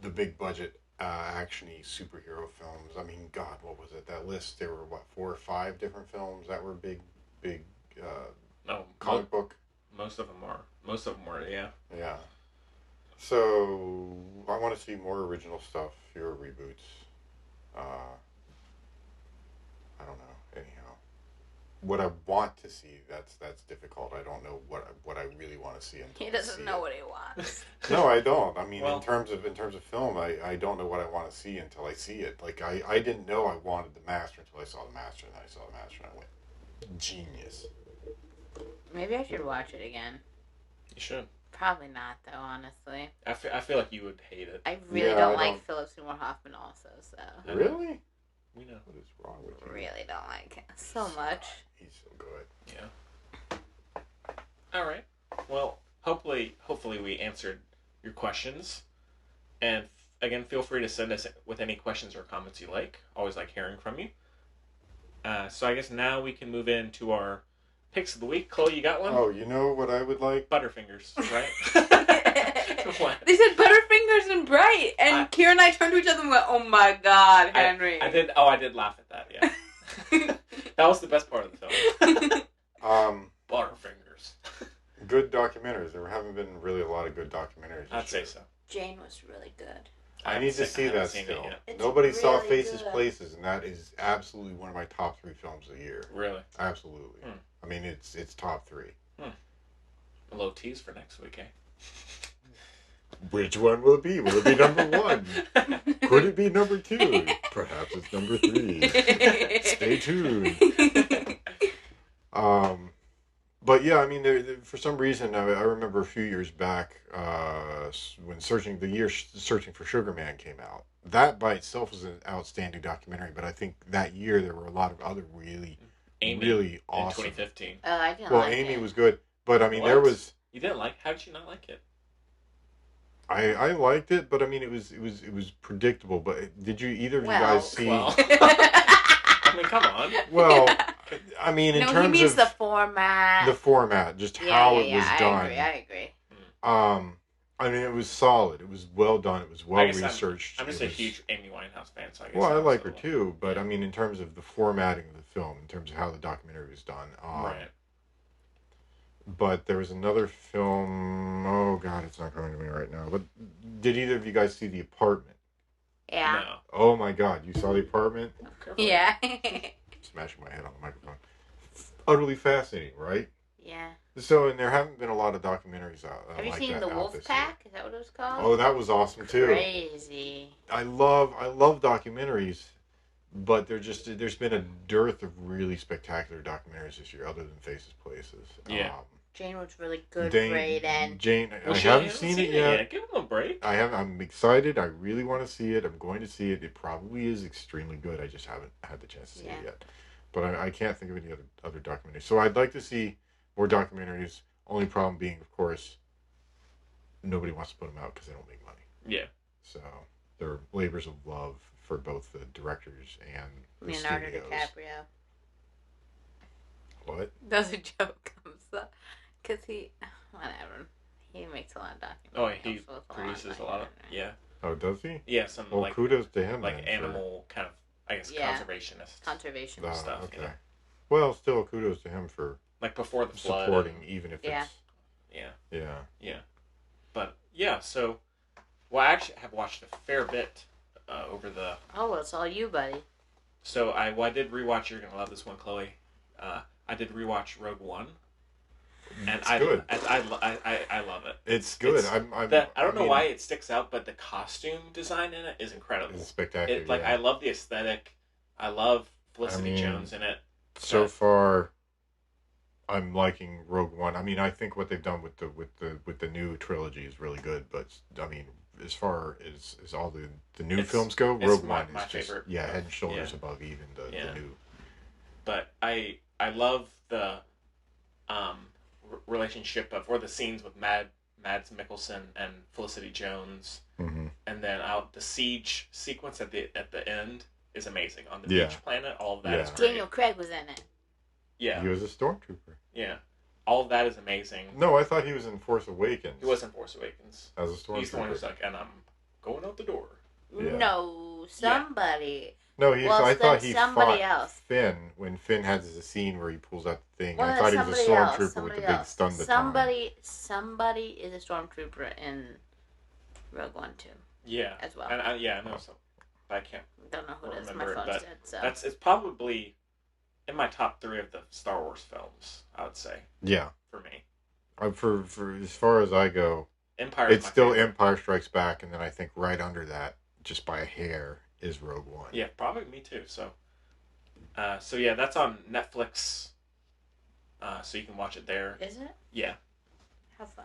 the big budget action-y superhero films. I mean, God, what was it? That list, there were, 4 or 5 different films that were big comic book? Most of them are, yeah. Yeah. So, I want to see more original stuff, fewer reboots. I don't know. Anyhow, what I want to see, that's difficult. I don't know what I really want to see until He doesn't know what he wants. No, I don't. I mean, Well, in terms of film, I don't know what I want to see until I see it. Like I didn't know I wanted The Master until I saw The Master, and then I saw The Master, and I went, genius. Maybe I should watch it again. You should. Probably not, though, honestly. I feel like you would hate it. I really Yeah, don't I like don't- Philip Seymour Hoffman also, so... Really? We know. What is wrong with you? Really don't like him so much. He's so good. Yeah. All right. Well, hopefully we answered your questions. And again, feel free to send us with any questions or comments you like. Always like hearing from you. So I guess now we can move into our picks of the week. Chloe, you got one? Oh, you know what I would like? Butterfingers, right? What? They said Butterfingers and Bright, and Kira and I turned to each other and went, "Oh my God, Henry!" I did laugh at that. Yeah, that was the best part of the film. Butterfingers. good documentaries. There haven't been really a lot of good documentaries. I'd say so. Jane was really good. I need to see that seen still. it yet. It's Nobody saw really Faces, good. Places, and that is absolutely one of my top 3 films of the year. Really? Absolutely. Hmm. I mean, it's top 3. A low tease for next week, eh? Which one will it be? Will it be number 1? Could it be number 2? Perhaps it's number 3. Stay tuned. But yeah, I mean, for some reason, I remember a few years back when Searching for Sugar Man came out. That by itself was an outstanding documentary, but I think that year there were a lot of other really awesome. In 2015. Oh, I didn't Well, like Amy it. was good, but I mean, What? there was. You didn't like? How did you not like it? I liked it, but I mean, it was predictable. But did you either of you guys see? Well, I mean, come on. Well, I mean, in No, he terms means of the format. just how it was I done. I agree. I mean, it was solid. It was well done. It was well researched. I'm just It a was- huge Amy Winehouse fan, so I guess. Well, I was like a her little- too, but I mean, in terms of the formatting of the film, in terms of how the documentary was done, Right. But there was another film. Oh God, it's not coming to me right now. But did either of you guys see The Apartment? Yeah. No. Oh my God, you saw The Apartment? Yeah. Smashing my head on the microphone. Utterly fascinating, right? Yeah. So, and there haven't been a lot of documentaries out. Have you like seen that The out Wolf this Pack? Is that what it was called? year. Oh, that was awesome too. Crazy. I love documentaries, but there's been a dearth of really spectacular documentaries this year, other than Faces, Places. Yeah. Jane was really good, Jane, Braden. Jane, Well, I she haven't hasn't seen it yet. Give him a break. I'm excited. I really want to see it. I'm going to see it. It probably is extremely good. I just haven't had the chance to see it yet. But I can't think of any other documentaries. So I'd like to see more documentaries. Only problem being, of course, nobody wants to put them out because they don't make money. Yeah. So they're labors of love for both the directors and the Leonardo studios. DiCaprio. What? That's a joke. Because whatever. He makes a lot of documentaries. Oh, he produces a lot of. Yeah. Oh, does he? Yeah, some Well, like kudos to him. like then, for- animal kind of, I guess, conservationist Conservation Oh, stuff. okay. you know? Well, still kudos to him for Like before the flood. supporting, and- even if Yeah. it's Yeah. But yeah, so well, I actually have watched a fair bit over the. Oh, well, it's all you, buddy. So I did rewatch. You're gonna love this one, Chloe. I did rewatch Rogue One, and It's good. I love it. It's good. It's- I don't know mean, why it sticks out, but the costume design in it is incredible. It's spectacular. Like yeah. I love the aesthetic. I love Felicity I mean, Jones in it. So but- far, I'm liking Rogue One. I mean, I think what they've done with the new trilogy is really good. But I mean, as far as all the new It's- films go, it's Rogue my One is just favorite. head and shoulders Yeah. above even the new. But I love the relationship of, or the scenes with Mads Mikkelsen and Felicity Jones, Mm-hmm. and then the siege sequence at the end is amazing on the Yeah. beach planet. All of that is Yeah. great. Daniel Craig was in it. Yeah, He was a stormtrooper. yeah, all of that is amazing. No, I thought he was in Force Awakens. He was in Force Awakens. as a stormtrooper. He's the one who's like, and I'm going out the door. Yeah. No, somebody. No, Well, I thought then he somebody fought else. Finn when Finn has the scene where he pulls out the thing. Well, I thought he was a somebody else, stormtrooper with somebody the big else. stun baton. Somebody is a stormtrooper in Rogue One too. Yeah, As well. And I know some, but I can't Don't know who it is. My remember it. phone's But dead. So it's probably in my top 3 of the Star Wars films. I would say Yeah, for me, for as far as I go, Empire. it's still Empire Strikes Back, and then I think right under that, just by a hair, is Rogue One. Yeah, probably me too. So yeah, that's on Netflix. So you can watch it there. is it? Yeah. How fun.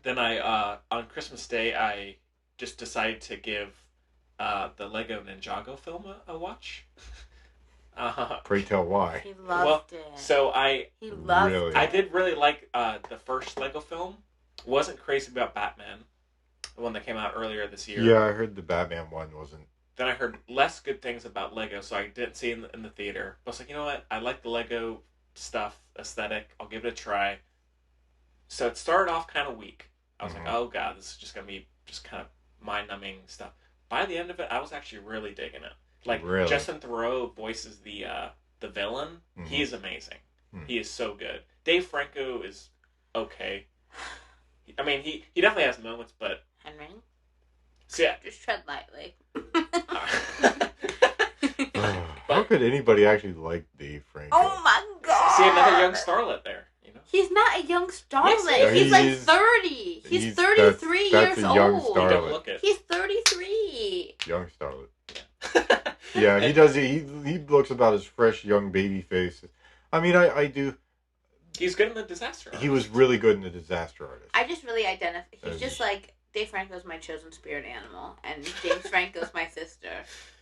Then I on Christmas Day I just decided to give the Lego Ninjago film a watch. Pray tell why. He loved it. So He loved Really? it. I did really like the first Lego film. Wasn't crazy about Batman, the one that came out earlier this year. Yeah, I heard the Batman one wasn't. Then I heard less good things about Lego, so I didn't see it in the theater. But I was like, you know what? I like the Lego stuff, aesthetic. I'll give it a try. So it started off kind of weak. I was like, oh god, this is just going to be just kind of mind-numbing stuff. By the end of it, I was actually really digging it. Like, Really? Justin Thoreau voices the villain. Mhm. He is amazing. Mhm. He is so good. Dave Franco is okay. I mean, he definitely has moments, but Henry, so yeah. just tread lightly. How could anybody actually like Dave Franco? Oh my god! See another young starlet there. You know, he's not a young starlet. Yes, he's like is. 30. He's 33 that's years a young old. you don't starlet. look it. He's 33. Young starlet. Yeah, he does. He looks about as fresh, young baby face. I mean, I do. He's good in the Disaster Artist. He was really good in the Disaster Artist. I just really identify. He's just like Dave Franco's my chosen spirit animal, and James Franco's my sister.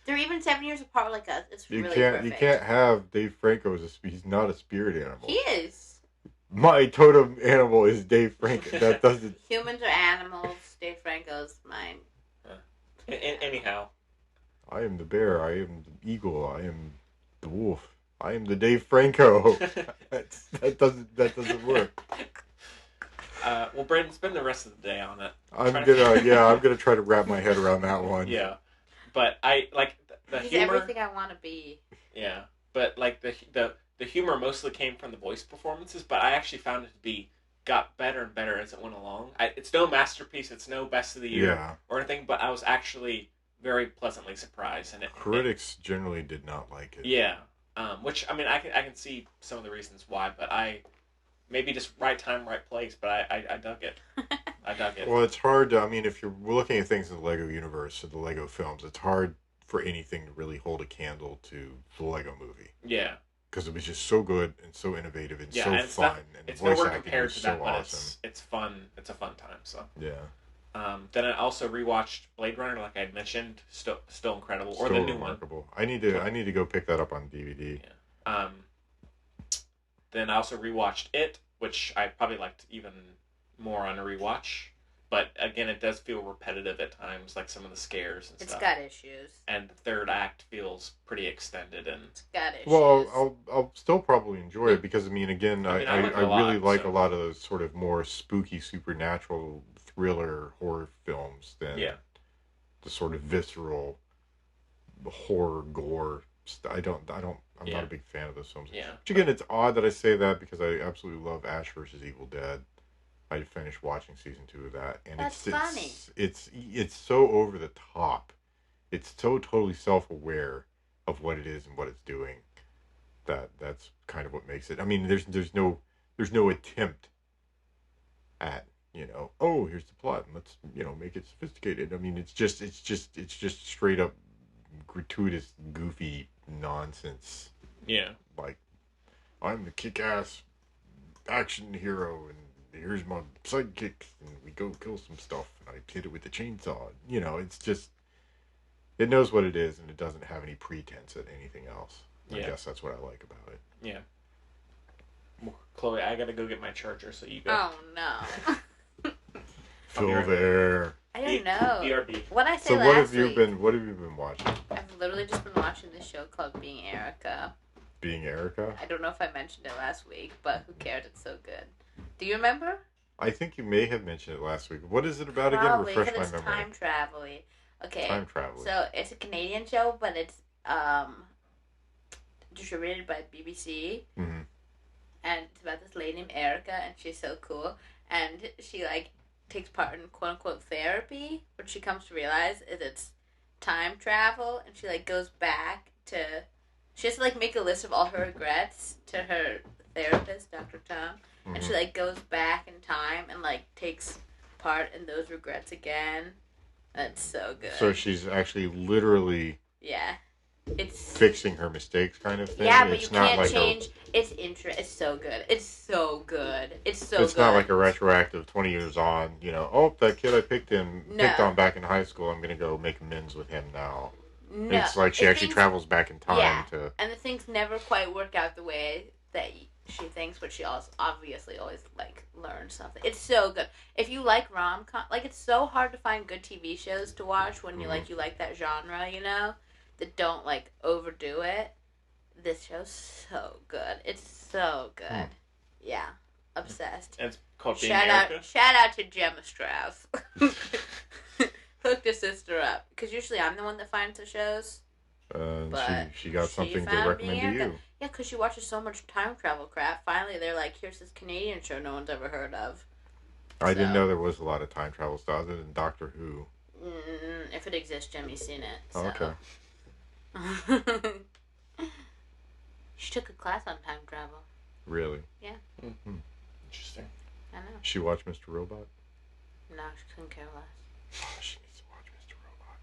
They're even 7 years apart like us. It's really perfect. You can't have Dave Franco as he's not a spirit animal. He is. My totem animal is Dave Franco. That doesn't. Humans are animals. Dave Franco's mine. Anyhow. I am the bear. I am the eagle. I am the wolf. I am the Dave Franco. that doesn't work. Well, Braden, spend the rest of the day on it. I'm gonna try to wrap my head around that one. Yeah, but I like the He's humor. everything I want to be. Yeah, but like the humor mostly came from the voice performances, but I actually found it to got better and better as it went along. It's no masterpiece. It's no best of the year or anything, but I was actually very pleasantly surprised. And critics generally did not like it. Yeah. Which, I mean, I can see some of the reasons why, but maybe just right time, right place, but I dug it. I dug it. Well, it's hard to, I mean, if you're looking at things in the Lego universe, or the Lego films, it's hard for anything to really hold a candle to the Lego movie. Yeah. Because it was just so good and so innovative and so and fun. And it's the voice nowhere acting compared was to so that, but awesome. it's fun. It's a fun time, so. Yeah. Then I also rewatched Blade Runner, like I had mentioned. Still incredible. Or Still the new remarkable. one. I need to go pick that up on DVD. Yeah. Then I also rewatched It, which I probably liked even more on a rewatch. But again, it does feel repetitive at times, like some of the scares and stuff. It's got issues. And the third act feels pretty extended and. It's got issues. Well, I'll still probably enjoy it because I mean, again, I really like a lot of those sort of more spooky, supernatural thriller horror films than the sort of visceral horror gore. I'm not a big fan of those films. Yeah. Which again, it's odd that I say that because I absolutely love Ash vs. Evil Dead. I finished watching season 2 of that, and That's funny. It's so over the top. It's so totally self-aware of what it is and what it's doing. That's kind of what makes it. I mean, there's no attempt at, oh, here's the plot and let's make it sophisticated. I mean, it's just straight up gratuitous, goofy nonsense. Yeah. Like, I'm the kick-ass action hero and here's my sidekick, and we go kill some stuff, and I hit it with the chainsaw. It's just, it knows what it is, and it doesn't have any pretense at anything else. I guess that's what I like about it. Yeah. Well, Chloe, I gotta go get my charger, so you go. Oh, no. Phil there. I don't know. BRB. What I said So last what have you week, been watching? I've literally just been watching this show called Being Erica. Being Erica? I don't know if I mentioned it last week, but who cares? It's so good. Do you remember? I think you may have mentioned it last week. What is it about Probably, again? Refresh my it's memory. time travel-y. Okay. Time travel. So it's a Canadian show, but it's distributed by BBC. Mm-hmm. And it's about this lady named Erica, and she's so cool. And she takes part in quote unquote therapy. What she comes to realize is it's time travel, and she goes back to. She has to make a list of all her regrets to her therapist, Dr. Tom, and she goes back in time and takes part in those regrets again. That's so good. So she's actually literally it's fixing her mistakes, kind of thing. Yeah, but it's you not can't change. It's so good. It's so good. It's so good. It's not like a retroactive 20 years on. Oh, that kid I picked on back in high school. I'm gonna go make amends with him now. No, it's like she actually travels back in time to. And the things never quite work out the way that she thinks, but she also obviously always learns something. It's so good. If you like rom-com, it's so hard to find good TV shows to watch when you like that genre, that don't overdo it. This show's so good. It's so good. Yeah, obsessed. And it's called Being Erica. Shout out to Gemma Strauss. Hooked her sister up, because usually I'm the one that finds the shows. She got something to recommend to you. Yeah, because she watches so much time travel crap. Finally, they're like, here's this Canadian show no one's ever heard of. I didn't know there was a lot of time travel stuff other than Doctor Who. If it exists, Jimmy's seen it. So. Oh, okay. She took a class on time travel. Really? Yeah. Mm-hmm. Interesting. I know. She watched Mr. Robot? No, she couldn't care less. Oh, she needs to watch Mr. Robot.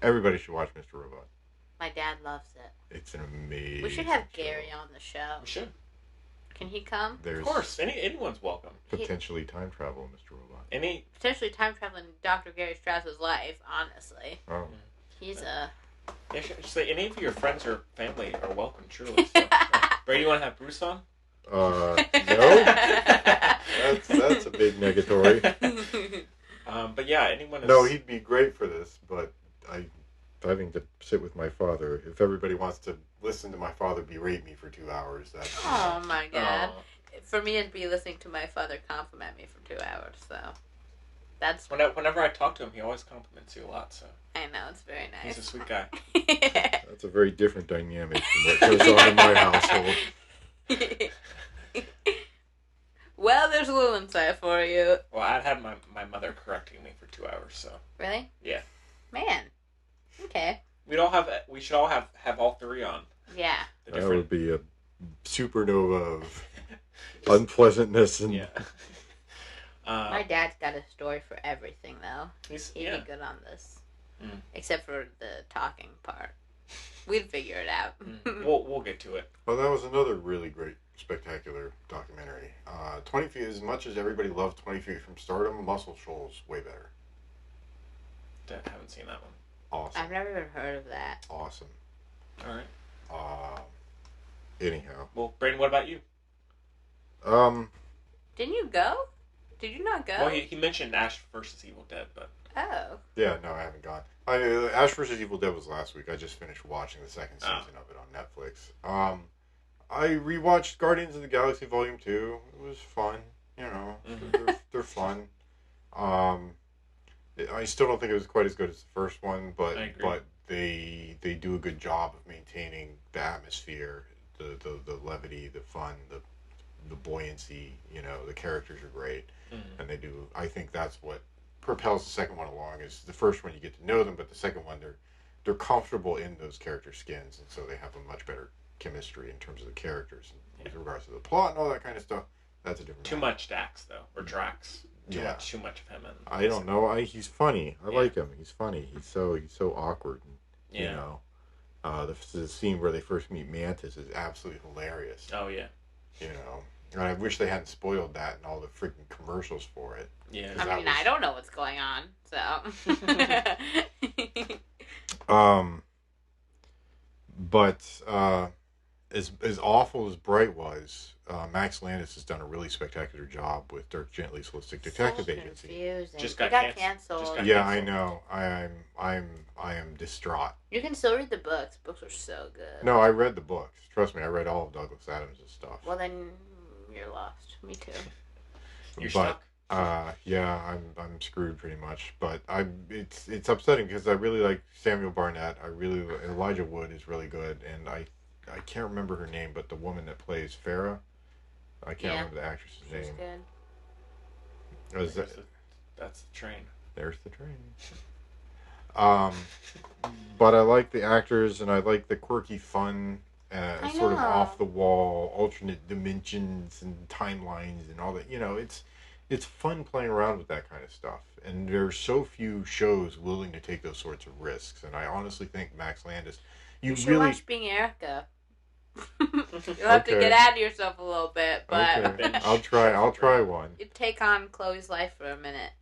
Everybody should watch Mr. Robot. My dad loves it. It's an amazing We should have show. Gary on the show. We should. Can he come? Of course. Anyone's welcome. Potentially time travel, Mr. Robot. Potentially time traveling Dr. Gary Strauss's life, honestly. Oh. He's a... Yeah, just say any of your friends or family are welcome, truly. So. Brady, you want to have Bruce on? No. That's a big negatory. But yeah, anyone is... No, he'd be great for this, but having to sit with my father. If everybody wants to listen to my father berate me for 2 hours, that's... Oh my god. For me, it'd be listening to my father compliment me for 2 hours, so... That's... Whenever I talk to him, he always compliments you a lot, so... I know, it's very nice. He's a sweet guy. That's a very different dynamic from what goes on in my household. Well, there's a little insight for you. Well, I'd have my mother correcting me for 2 hours, so... Really? Yeah. Man. Okay. We should all have all three on. Yeah. That would be a supernova of unpleasantness and... Yeah. My dad's got a story for everything, though. He'd be good on this. Except for the talking part. We'd figure it out. We'll get to it. Well, that was another really great, spectacular documentary. 20 Feet, as much as everybody loved 20 Feet from Stardom, Muscle Shoals way better. I haven't seen that one. Awesome. I've never even heard of that. Awesome. All right. Anyhow. Well, Braden, what about you? Didn't you go? Did you not go? Well, he mentioned Ash vs. Evil Dead, but... Oh. Yeah, no, I haven't gone. Ash vs. Evil Dead was last week. I just finished watching the second season of it on Netflix. I rewatched Guardians of the Galaxy Volume 2. It was fun. You know, they're fun. I still don't think it was quite as good as the first one, but they do a good job of maintaining the atmosphere, the levity, the fun, the buoyancy. You know, the characters are great, and they do. I think that's what propels the second one along. Is the first one you get to know them, but the second one they're comfortable in those character skins, and so they have a much better chemistry in terms of the characters with regards to the plot and all that kind of stuff. That's a different. Too much Dax though, or Drax. Too much of him. I don't know. He's funny. I like him. He's funny. He's so awkward. And, you know, the scene where they first meet Mantis is absolutely hilarious. Oh yeah. You know, and I wish they hadn't spoiled that and all the freaking commercials for it. Yeah. I mean, I don't know what's going on, so. But as awful as Bright was, Max Landis has done a really spectacular job with Dirk Gently's Holistic Detective Agency. Confusing. Just got canceled. Yeah, I know. I am distraught. You can still read the books. Books are so good. No, I read the books. Trust me, I read all of Douglas Adams' stuff. Well, then you're lost. Me too. You're stuck. Yeah, I'm screwed pretty much. But it's upsetting because I really like Samuel Barnett. Elijah Wood is really good, and I can't remember her name, but the woman that plays Farrah, I can't remember the actress's name. She's good. That's the train. There's the train. But I like the actors, and I like the quirky fun, sort of off the wall, alternate dimensions and timelines and all that. You know, it's fun playing around with that kind of stuff. And there's so few shows willing to take those sorts of risks. And I honestly think Max Landis, you should really watch Being Erica. You'll have to get out of yourself a little bit, but okay. I'll try one. You take on Chloe's life for a minute.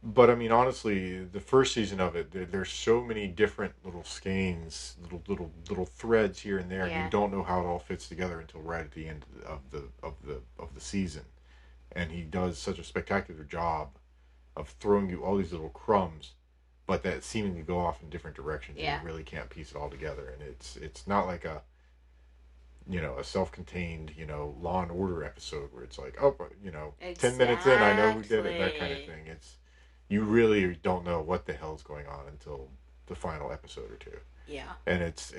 But I mean, honestly, the first season of it, there's so many different little skeins, little threads here and there, and you don't know how it all fits together until right at the end of the season. And he does such a spectacular job of throwing you all these little crumbs, but that seemingly go off in different directions. And you really can't piece it all together, and it's not like a self-contained, Law and Order episode where it's like, 10 minutes in, I know who did it, that kind of thing. You really don't know what the hell's going on until the final episode or two. Yeah. And it's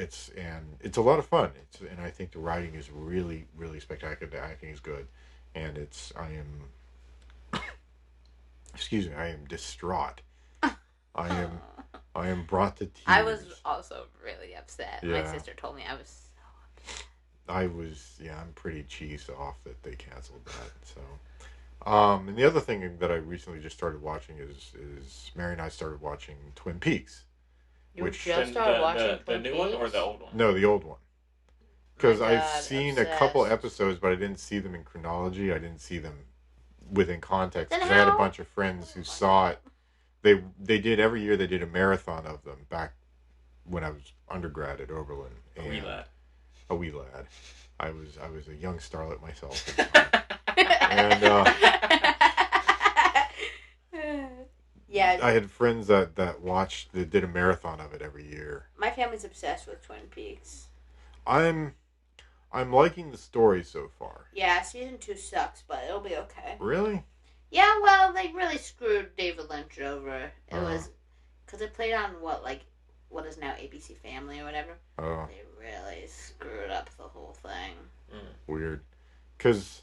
a lot of fun. And I think the writing is really, really spectacular. The acting is good, and excuse me, I am distraught. I am brought to tears. I was also really upset. Yeah. My sister told me I was so upset. I'm pretty cheesed off that they canceled that. So, and the other thing that I recently just started watching is Mary and I started watching Twin Peaks. You just started watching the new one or the old one? No, the old one. Because My I've God, seen obsessed. a couple episodes, but I didn't see them in chronology. I didn't see them within context. Then Because I had a how? bunch of friends who saw it. They did every year. They did a marathon of them back when I was undergrad at Oberlin. A wee lad. A wee lad. I was a young starlet myself at the time. And yeah. I had friends that did a marathon of it every year. My family's obsessed with Twin Peaks. I'm liking the story so far. Yeah, season 2 sucks, but it'll be okay. Really? Yeah, well, they really screwed David Lynch over. It was because it played on what is now ABC Family or whatever. Oh. They really screwed up the whole thing. Weird. Because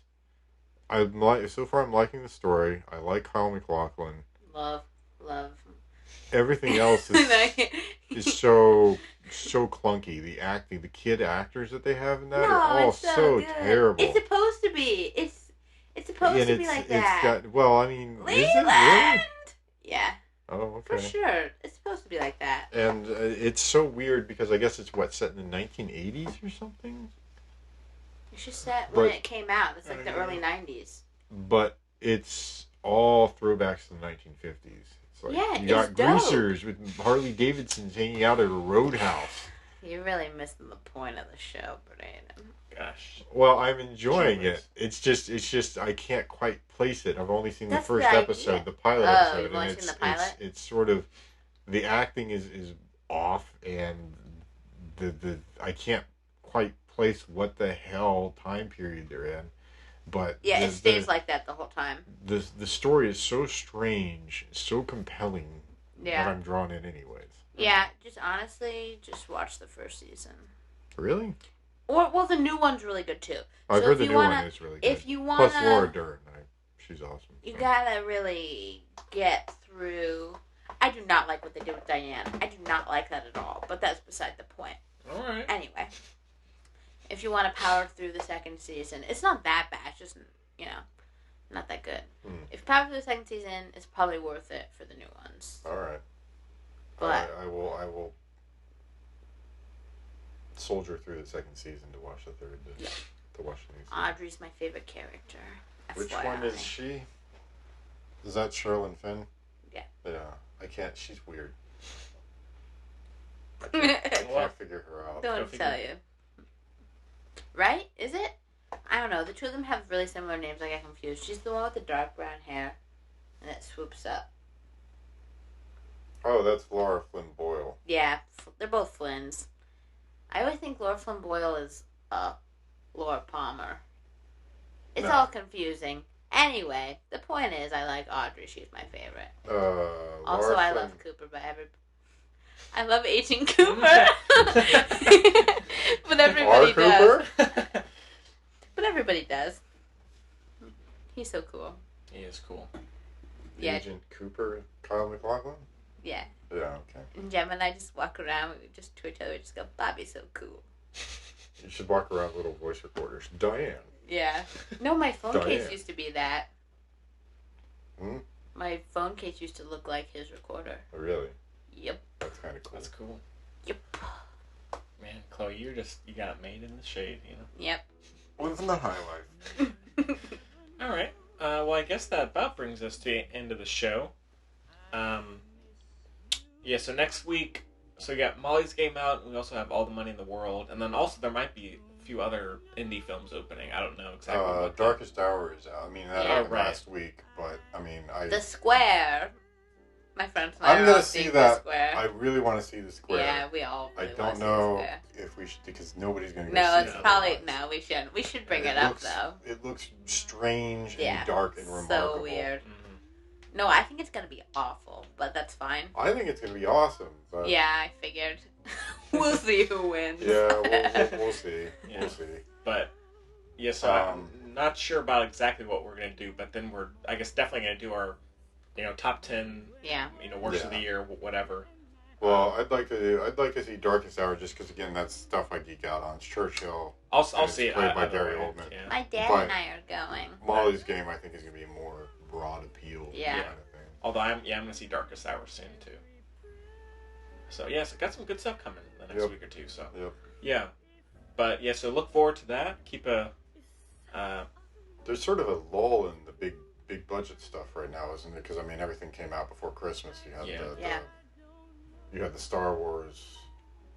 so far I'm liking the story. I like Kyle MacLachlan. Love. Everything else is so clunky. The acting, the kid actors that they have in that are all it's so good. terrible. It's supposed to be. It's supposed to be like that. Is it really? Leland! Yeah. Oh, okay. For sure. It's supposed to be like that. And it's so weird because I guess it's set in the 1980s or something? It's just set when it came out. It's like the early 90s. But it's all throwbacks to the 1950s. It's like you got greasers with Harley Davidsons hanging out at a roadhouse. You're really missing the point of the show, Braden. Gosh. Well, I'm enjoying it. It's just I can't quite place it. I've only seen the first episode, the pilot episode. You've only seen the pilot? It's sort of the acting is off, and the I can't quite place what the hell time period they're in. But yeah, it stays like that the whole time. The story is so strange, so compelling that I'm drawn in anyways. Yeah, just honestly, just watch the first season. Really? Well, the new one's really good too. I've heard the new one is really good. If you want, plus Laura Dern, she's awesome. You gotta really get through. I do not like what they did with Diane. I do not like that at all. But that's beside the point. All right. Anyway, if you want to power through the second season, it's not that bad. It's just not that good. If you power through the second season, it's probably worth it for the new ones. All right. But I will soldier through the second season to watch the third. To watch the new season. Audrey's my favorite character. Which FYI. one is she? Is that Sherilyn Fenn? Yeah. Yeah. I can't. She's weird. I can't figure her out. Don't tell you. Right? Is it? I don't know. The two of them have really similar names. I get confused. She's the one with the dark brown hair, and it swoops up. Oh, that's Laura Flynn Boyle. Yeah, they're both Flynns. I always think Laura Flynn Boyle is Laura Palmer. It's all confusing. Anyway, the point is, I like Audrey. She's my favorite. Also, I love Cooper, but I love Agent Cooper. But everybody does. But everybody does. He's so cool. He is cool. Yeah. Agent Cooper, Kyle MacLachlan? Yeah. Yeah, okay. And Jem and I just walk around, we just to each other, we just go, Bobby's so cool. You should walk around with little voice recorders. Diane. Yeah. No, my phone Diane. case used to be that. Hmm? My phone case used to look like his recorder. Oh, really? Yep. That's kind of cool. That's cool. Yep. Man, Chloe, you got made in the shade, you know? Yep. Living the high life. All right. Well, I guess that about brings us to the end of the show. Yeah, so next week, so we got Molly's Game Out, and we also have All the Money in the World, and then also there might be a few other indie films opening. I don't know exactly what. Darkest Hour is out. I mean, that happened last week, but, I mean, The Square. My friends and I I'm are going all to see seeing that. The Square. I really want to see The Square. Yeah, we all really I don't know if we should, because nobody's going to go see it. No, it's probably, no, we shouldn't. We should bring it up, though. It looks strange Yeah, and dark and remarkable. So weird. No, I think it's gonna be awful, but that's fine. I think it's gonna be awesome, but Yeah, I figured. We'll see who wins. yeah, we'll see. Yeah. We'll see. But yeah, so I'm not sure about exactly what we're gonna do, but then we're, I guess, definitely gonna do our, top 10. Yeah. Worst of the year, whatever. Well, I'd like to see Darkest Hour just because again, that's stuff I geek out on. It's Churchill. I'll see it. Played by Gary Oldman. Yeah. My dad But and I are going. Molly's Game, I think, is gonna be a more broad appeal. Yeah. Kind of thing. Although I'm gonna see Darkest Hour soon too. So yeah, so got some good stuff coming the next week or two. So yeah, but yeah, so look forward to that. Keep a. There's sort of a lull in the big budget stuff right now, isn't it? Because I mean, everything came out before Christmas. You had you had the Star Wars.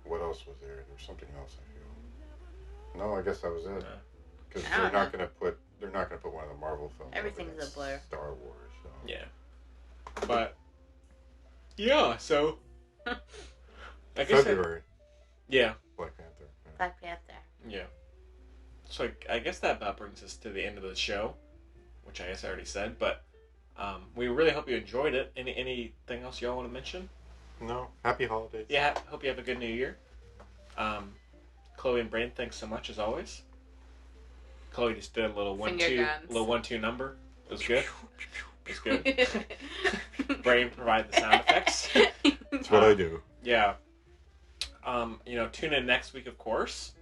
What else was there? There was something else. I feel. No, I guess that was it. Because they're not gonna put one of the Marvel films. Everything's a blur. Star Wars. So. Yeah. But yeah, so I guess February. Yeah. Black Panther. Black Panther. Yeah. So I guess that about brings us to the end of the show, which I guess I already said. But we really hope you enjoyed it. Anything else y'all want to mention? No. Happy holidays. Yeah. Hope you have a good New Year. Chloe and Braden, thanks so much as always. Chloe just did a little 1-2 number. It was good. It's good. Braden provided the sound effects. That's what I do. Yeah. Tune in next week, of course,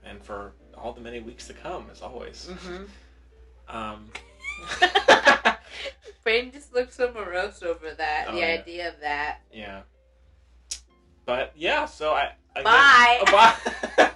and for all the many weeks to come, as always. Braden just looked so morose over that. Oh, the yeah. idea of that. Yeah. But yeah, so I Bye. Bye.